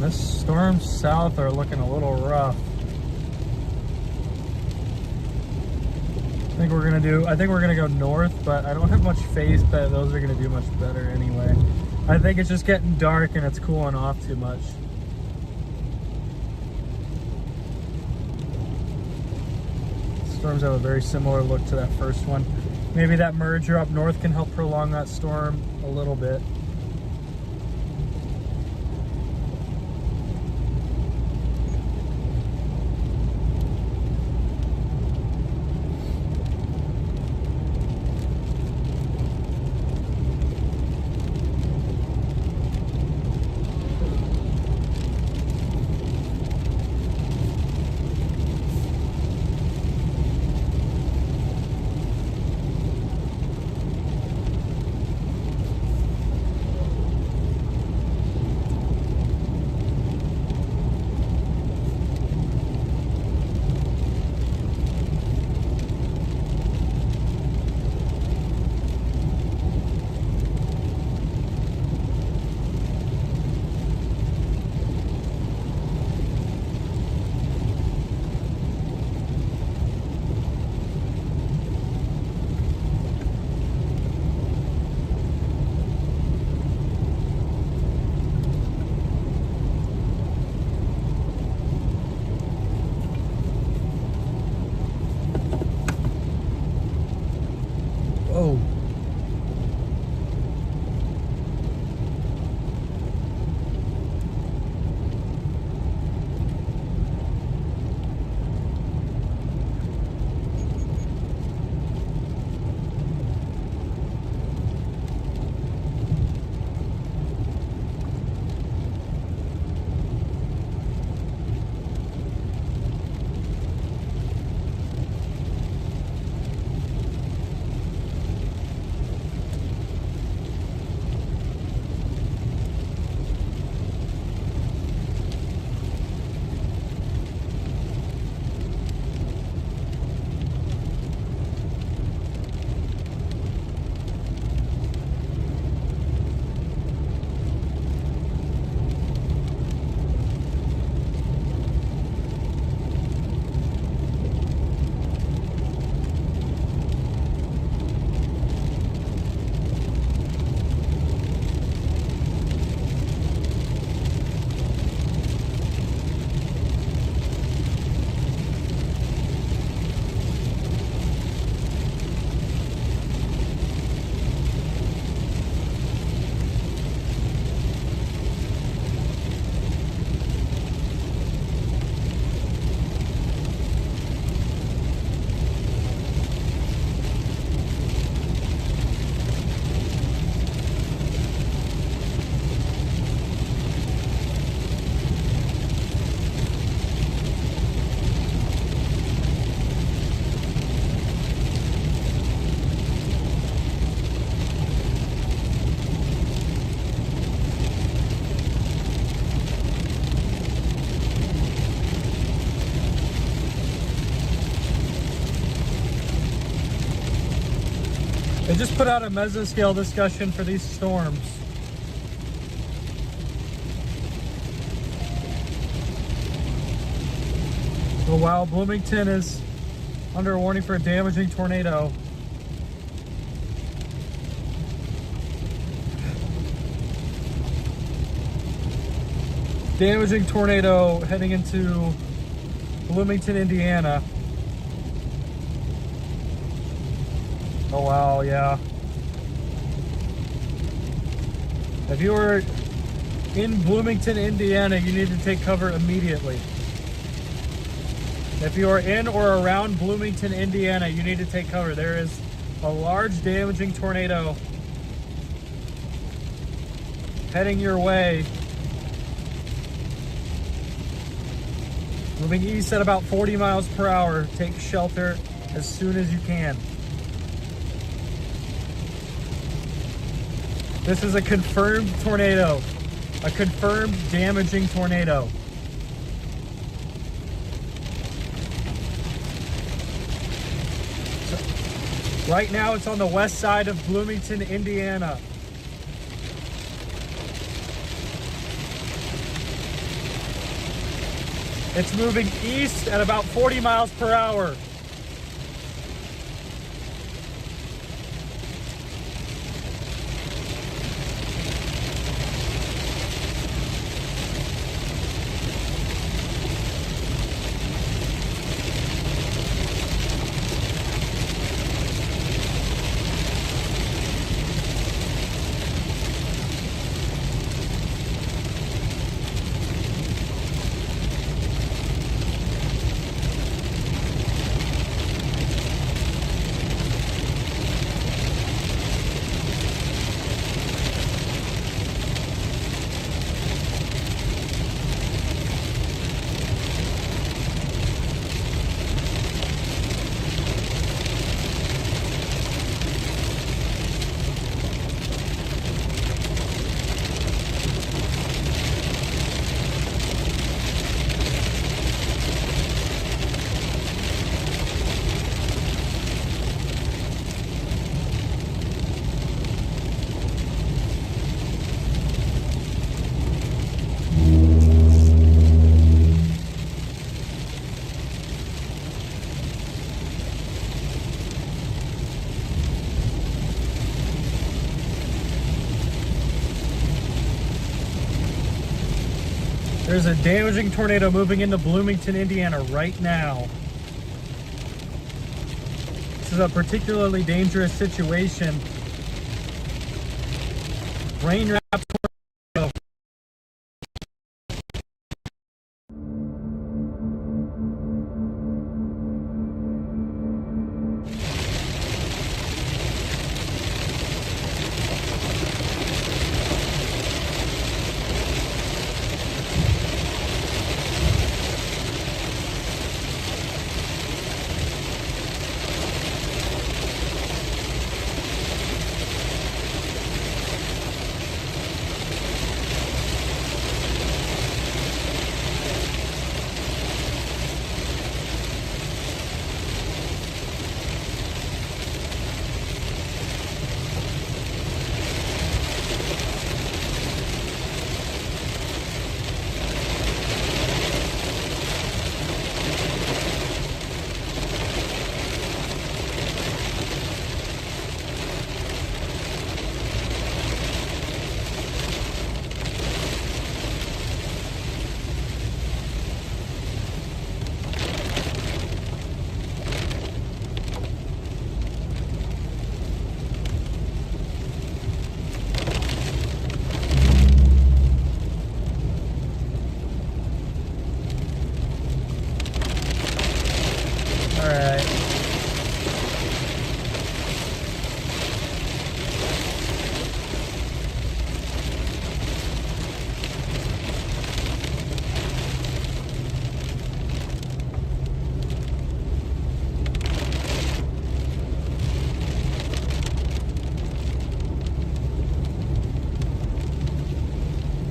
The storms south are looking a little rough. I think we're gonna go north, but I don't have much faith that those are gonna do much better anyway. I think it's just getting dark and it's cooling off too much. Storms have a very similar look to that first one. Maybe that merger up north can help prolong that storm a little bit. They just put out a mesoscale discussion for these storms. So while Bloomington is under a warning for a damaging tornado, heading into Bloomington, Indiana. Oh wow, yeah. If you were in Bloomington, Indiana, you need to take cover immediately. If you are in or around Bloomington, Indiana, you need to take cover. There is a large damaging tornado heading your way, moving east at about 40 miles per hour. Take shelter as soon as you can. This is a confirmed tornado, a confirmed damaging tornado. So, right now it's on the west side of Bloomington, Indiana. It's moving east at about 40 miles per hour. There's a damaging tornado moving into Bloomington, Indiana right now. This is a particularly dangerous situation. Rain-wrapped tornado.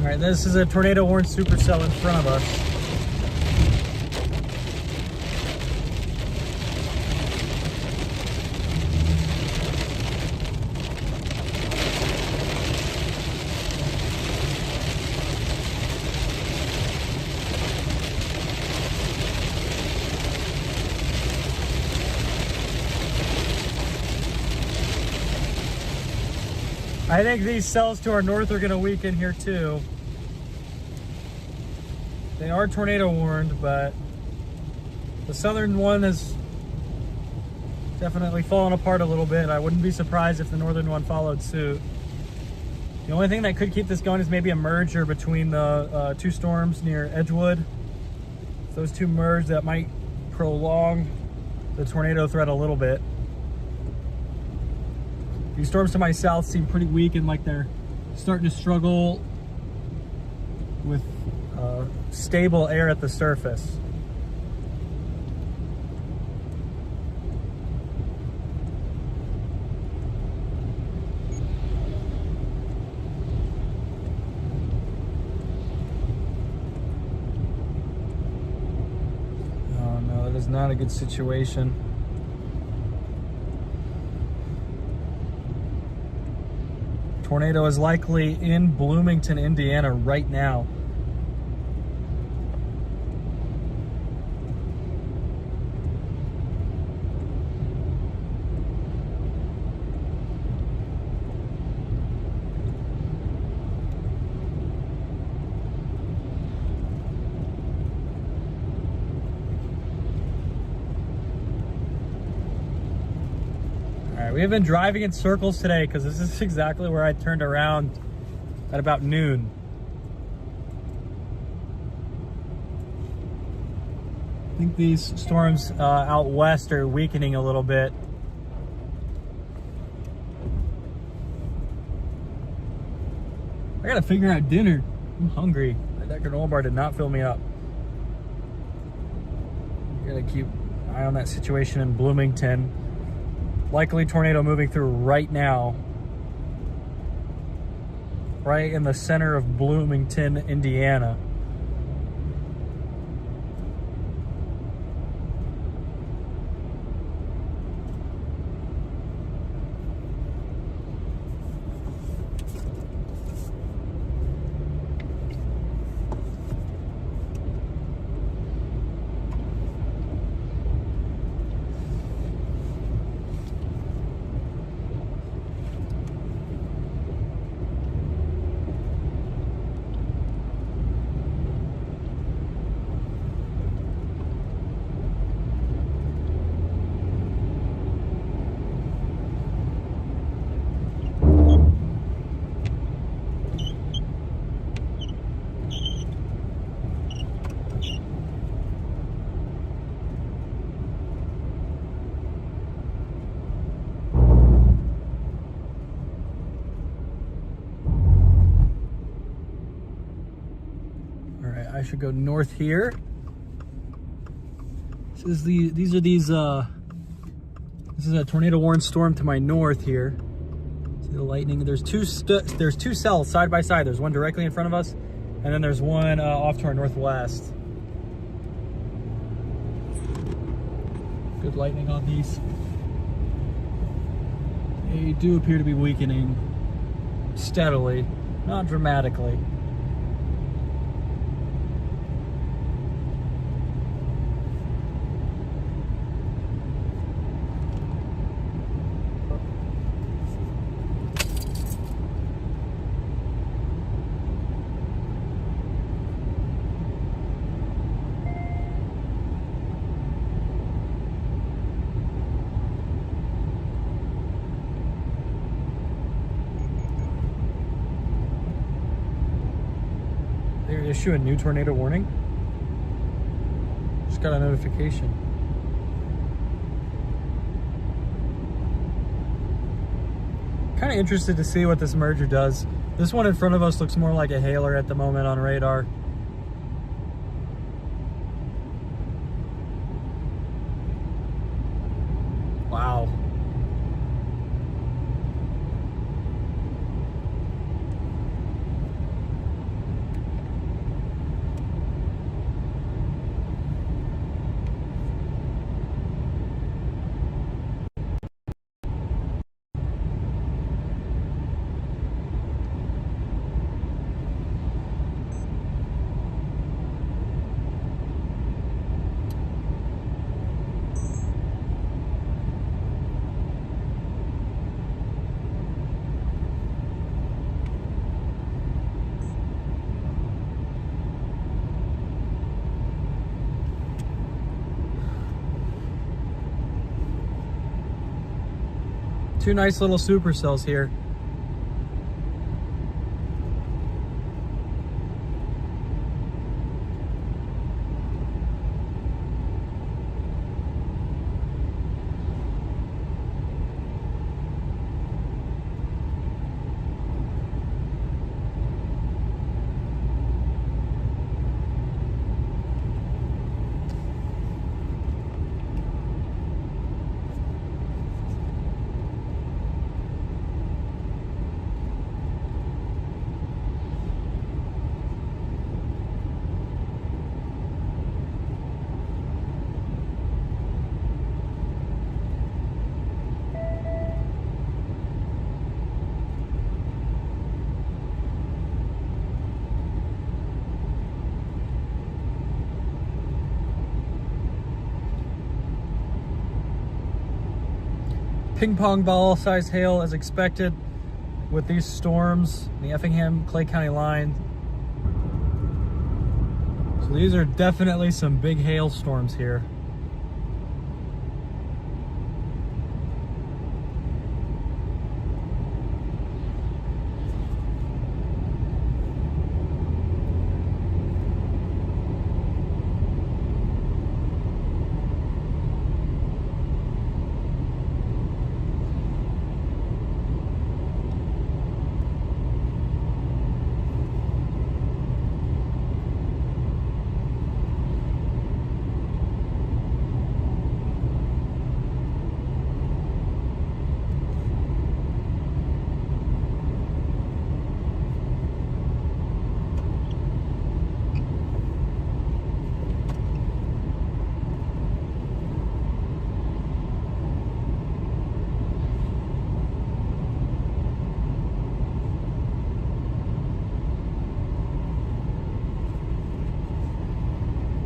All right, this is a tornado warned supercell in front of us. I think these cells to our north are going to weaken here too. They are tornado warned, but the southern one has definitely fallen apart a little bit. I wouldn't be surprised if the northern one followed suit. The only thing that could keep this going is maybe a merger between the two storms near Edgewood. If those two merge, that might prolong the tornado threat a little bit. These storms to my south seem pretty weak and like they're starting to struggle with stable air at the surface. Oh no, that is not a good situation. Tornado is likely in Bloomington, Indiana right now. We have been driving in circles today because this is exactly where I turned around at about noon. I think these storms out west are weakening a little bit. I gotta figure out dinner. I'm hungry. That granola bar did not fill me up. Gotta keep an eye on that situation in Bloomington. Likely tornado moving through right now. Right in the center of Bloomington, Indiana. I should go north here. This is a tornado warned storm to my north here. See the lightning? There's two cells side by side. There's one directly in front of us, and then there's one off to our northwest. Good lightning on these. They do appear to be weakening steadily, not dramatically. Issue a new tornado warning. Just got a notification. Kind of interested to see what this merger does. This one in front of us looks more like a hailer at the moment on radar. Wow. Two nice little supercells here. Ping pong ball size hail as expected with these storms, the Effingham, Clay County line. So these are definitely some big hailstorms here.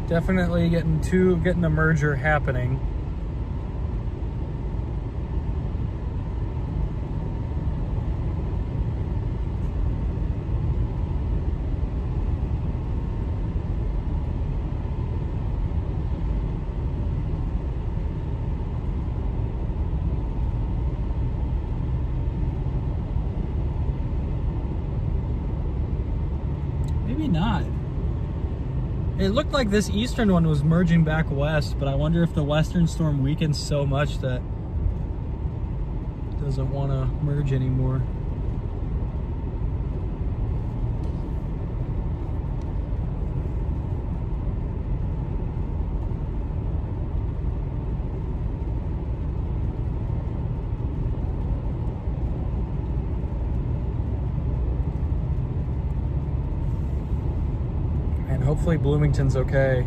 Definitely getting a merger happening. Maybe not. It looked like this eastern one was merging back west, but I wonder if the western storm weakens so much that it doesn't want to merge anymore. Hopefully Bloomington's okay.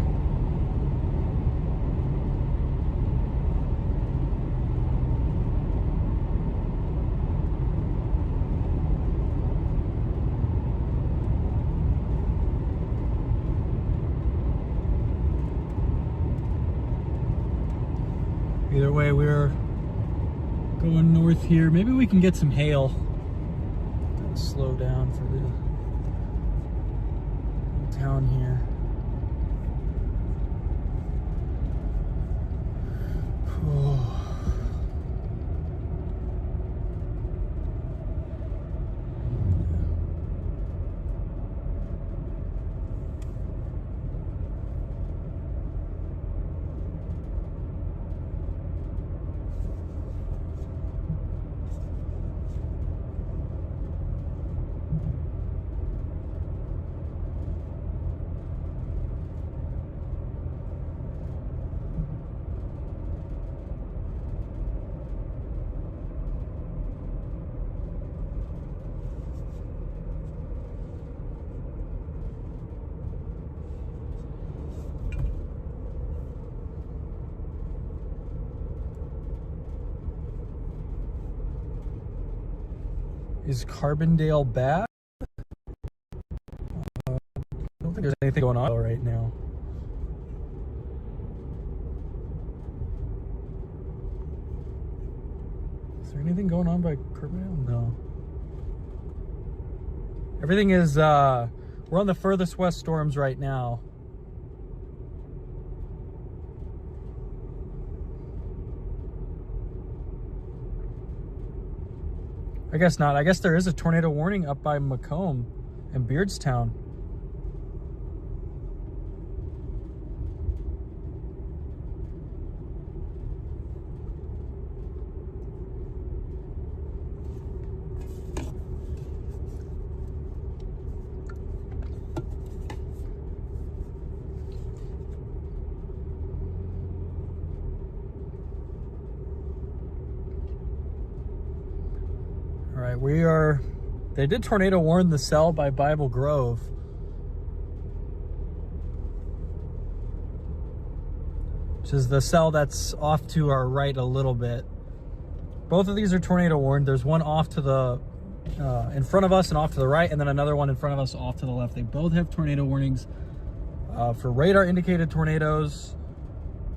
Either way, we're going north here. Maybe we can get some hail. Slow down for the town here. Oh. Is Carbondale bad? I don't think there's anything going on right now. Is there anything going on by Carbondale? No. Everything is, we're on the furthest west storms right now. I guess not. I guess there is a tornado warning up by Macomb and Beardstown. All right, they did tornado warn the cell by Bible Grove. Which is the cell that's off to our right a little bit. Both of these are tornado warned. There's one off to the, in front of us and off to the right, and then another one in front of us off to the left. They both have tornado warnings for radar indicated tornadoes.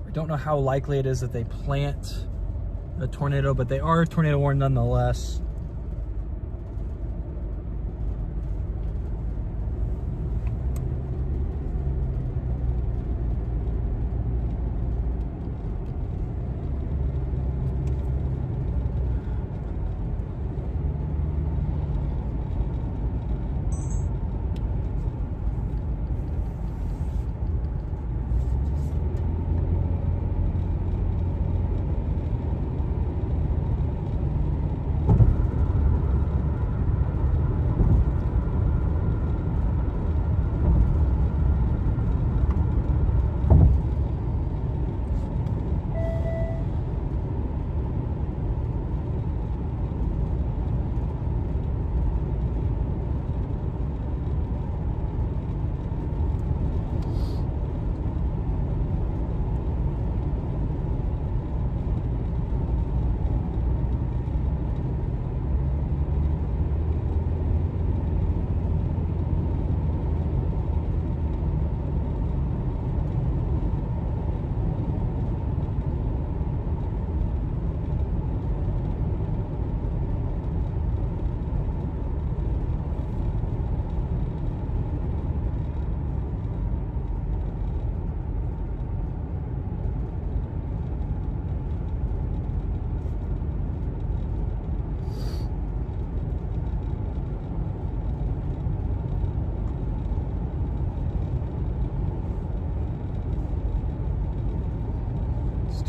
I don't know how likely it is that they plant a tornado, but they are tornado warned nonetheless.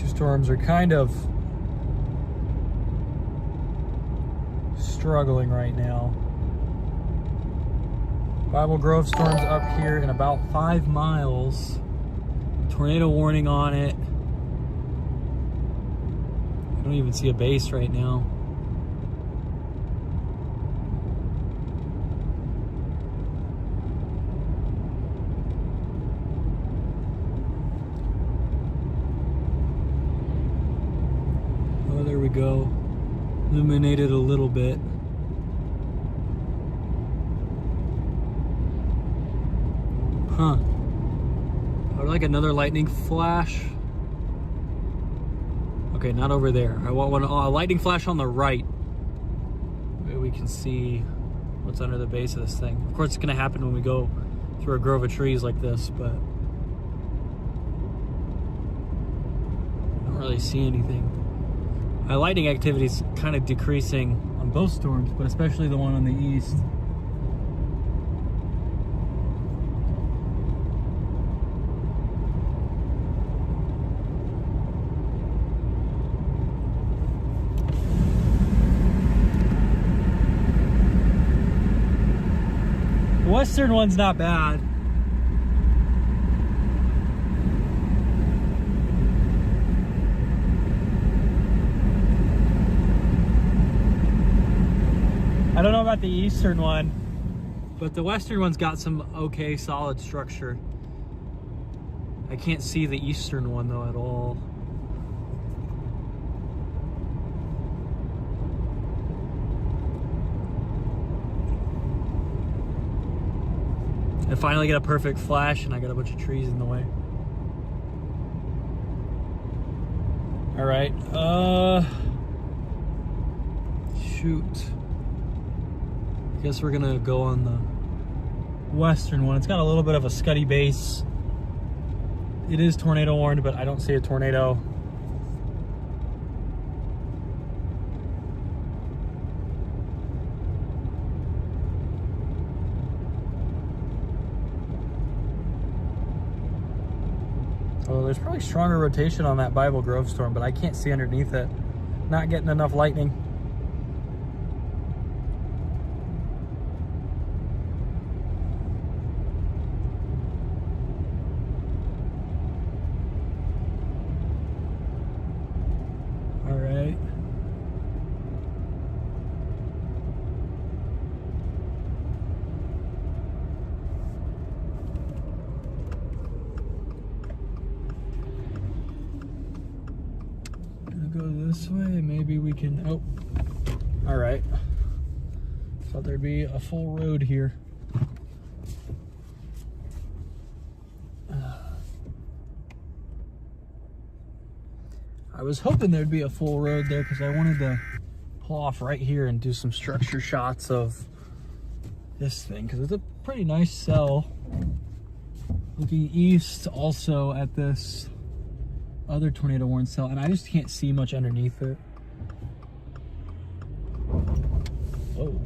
Storms are kind of struggling right now. Bible Grove storm's up here in about 5 miles. Tornado warning on it. I don't even see a base right now. There we go. Illuminated a little bit. Huh. I would like another lightning flash. Okay, not over there. I want one, a lightning flash on the right. Maybe we can see what's under the base of this thing. Of course, it's going to happen when we go through a grove of trees like this, but I don't really see anything. My lighting activity is kind of decreasing on both storms, but especially the one on the east. The western one's not bad. I don't know about the eastern one, but the western one's got some okay solid structure. I can't see the eastern one though at all. I finally get a perfect flash and I got a bunch of trees in the way. All right, shoot. Guess we're gonna go on the western one. It's got a little bit of a scuddy base. It is tornado warned, but I don't see a tornado. So there's probably stronger rotation on that Bible Grove storm, but I can't see underneath it. Not getting enough lightning. All right. Go this way, maybe we can, oh, all right. Thought there'd be a full road here. I was hoping there'd be a full road there because I wanted to pull off right here and do some structure shots of this thing because it's a pretty nice cell. Looking east also at this other tornado warning cell, and I just can't see much underneath it. Whoa.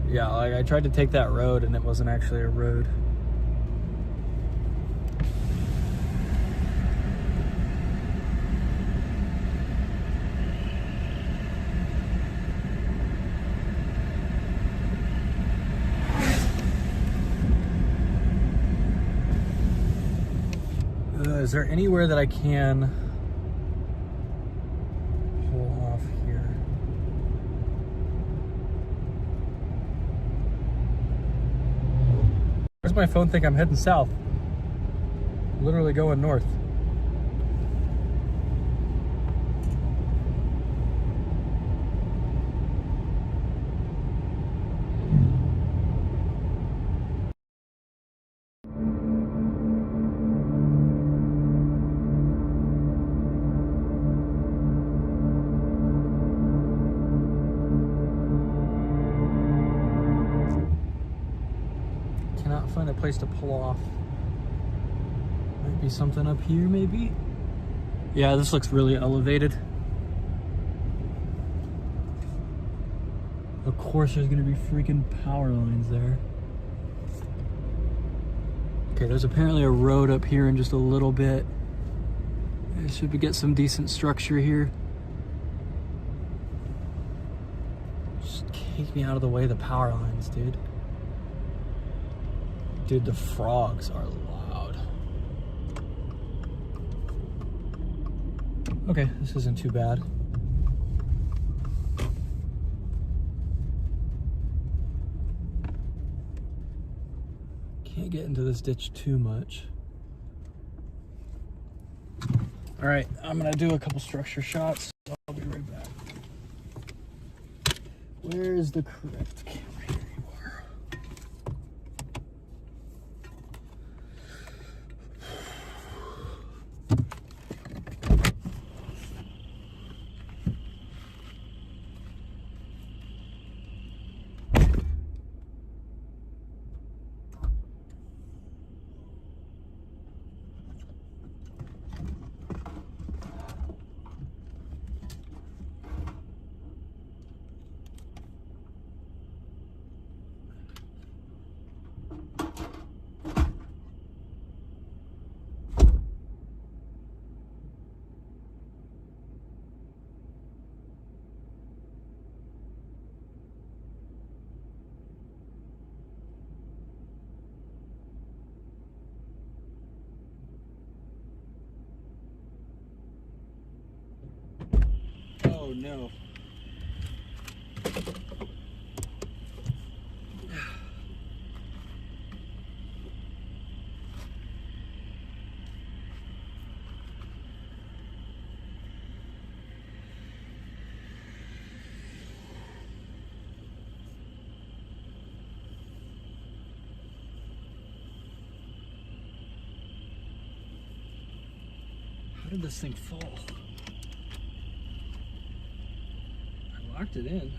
Yeah, like I tried to take that road and it wasn't actually a road. Is there anywhere that I can pull off here? Where's my phone think I'm heading south? Literally going north. Cannot find a place to pull off. Might be something up here, maybe? Yeah, this looks really elevated. Of course there's gonna be freaking power lines there. Okay, there's apparently a road up here in just a little bit. I should get some decent structure here. Just take me out of the way of the power lines, dude. Dude, the frogs are loud. Okay, this isn't too bad. Can't get into this ditch too much. All right, I'm gonna do a couple structure shots. So I'll be right back. Where is the correct camera? Here you are. Oh no. How did this thing fall? I locked it in.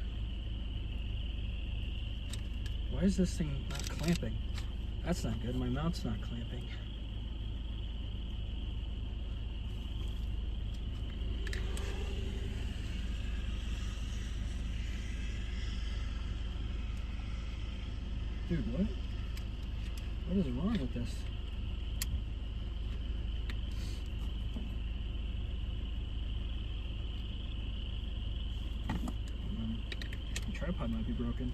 Why is this thing not clamping? That's not good. My mount's not clamping. Dude, what? What is wrong with this? The tripod might be broken.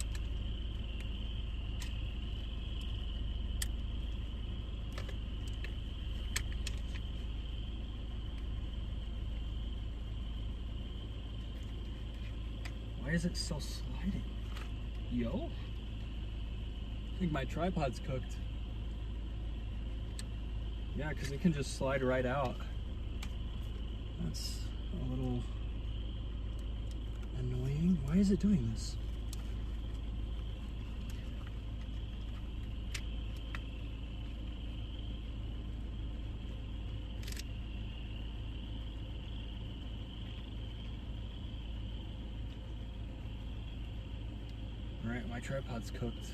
Why is it still sliding? Yo? I think my tripod's cooked. Yeah, because it can just slide right out. That's a little annoying. Why is it doing this? All right, my tripod's cooked.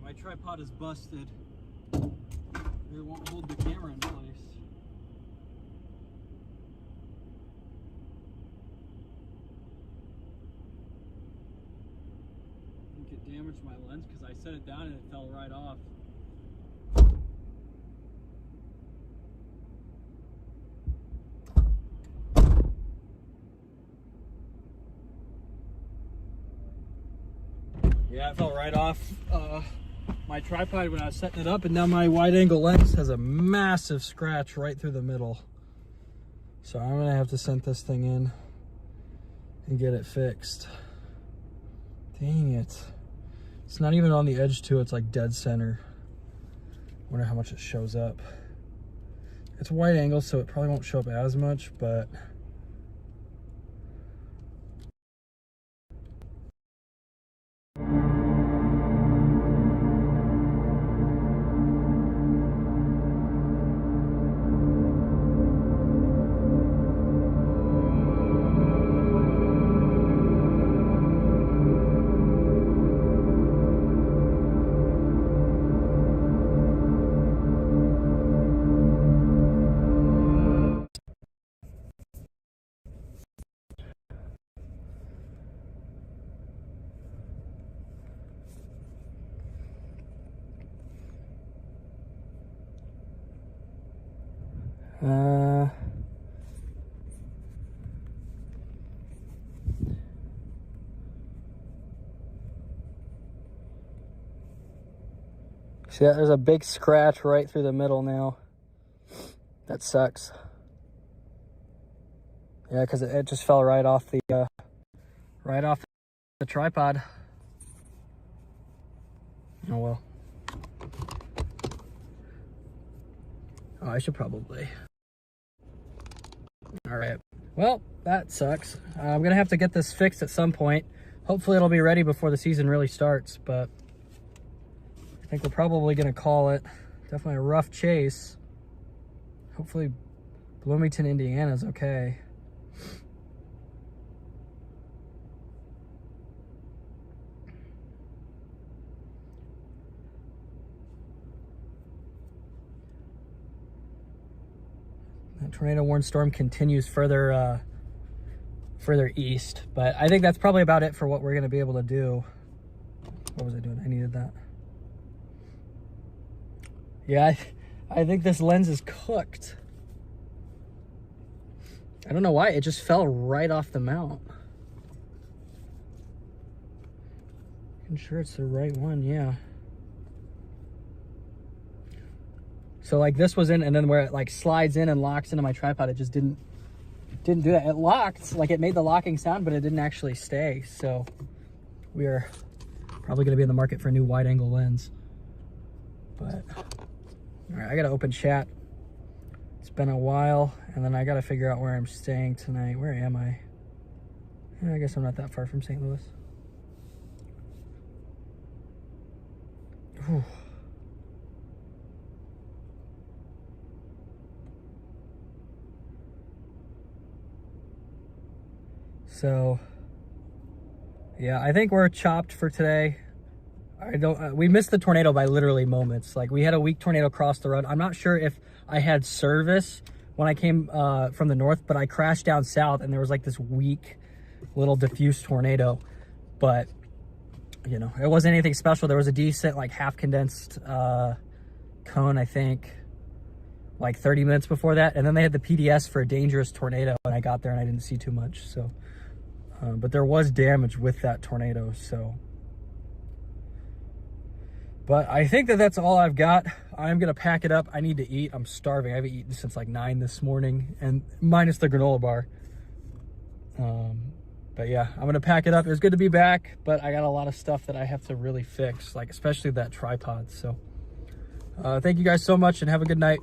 My tripod is busted. It won't hold the camera in place. I think it damaged my lens because I set it down and it fell right off. Yeah, it fell right off my tripod when I was setting it up, and now my wide angle lens has a massive scratch right through the middle. So I'm gonna have to send this thing in and get it fixed. Dang it. It's not even on the edge too, it's like dead center. Wonder how much it shows up. It's wide angle, so it probably won't show up as much, but see that? There's a big scratch right through the middle now. That sucks. Yeah, because it just fell right off the tripod. Oh well. Oh, I should probably. All right. Well, that sucks. I'm gonna have to get this fixed at some point. Hopefully it'll be ready before the season really starts, but I think we're probably gonna call it. Definitely a rough chase. Hopefully Bloomington, Indiana is okay. That tornado warned storm continues further east, but I think that's probably about it for what we're going to be able to do. What was I doing? I needed that. Yeah, I think this lens is cooked. I don't know why, it just fell right off the mount. I'm sure it's the right one, yeah. So like this was in, and then where it like slides in and locks into my tripod, it just didn't do that. It locked, like it made the locking sound, but it didn't actually stay. So we are probably gonna be in the market for a new wide angle lens. But all right, I gotta open chat. It's been a while, and then I gotta figure out where I'm staying tonight. Where am I? I guess I'm not that far from St. Louis. Whew. So, yeah, I think we're chopped for today. We missed the tornado by literally moments. Like, we had a weak tornado cross the road. I'm not sure if I had service when I came from the north, but I crashed down south and there was like this weak little diffuse tornado. But, you know, it wasn't anything special. There was a decent, like, half condensed cone, I think, like 30 minutes before that. And then they had the PDS for a dangerous tornado, and I got there and I didn't see too much. So, but there was damage with that tornado, so. But I think that that's all I've got. I'm gonna pack it up. I need to eat. I'm starving. I haven't eaten since like 9 this morning, and minus the granola bar. But yeah, I'm gonna pack it up. It was good to be back, but I got a lot of stuff that I have to really fix, like especially that tripod. So thank you guys so much, and have a good night.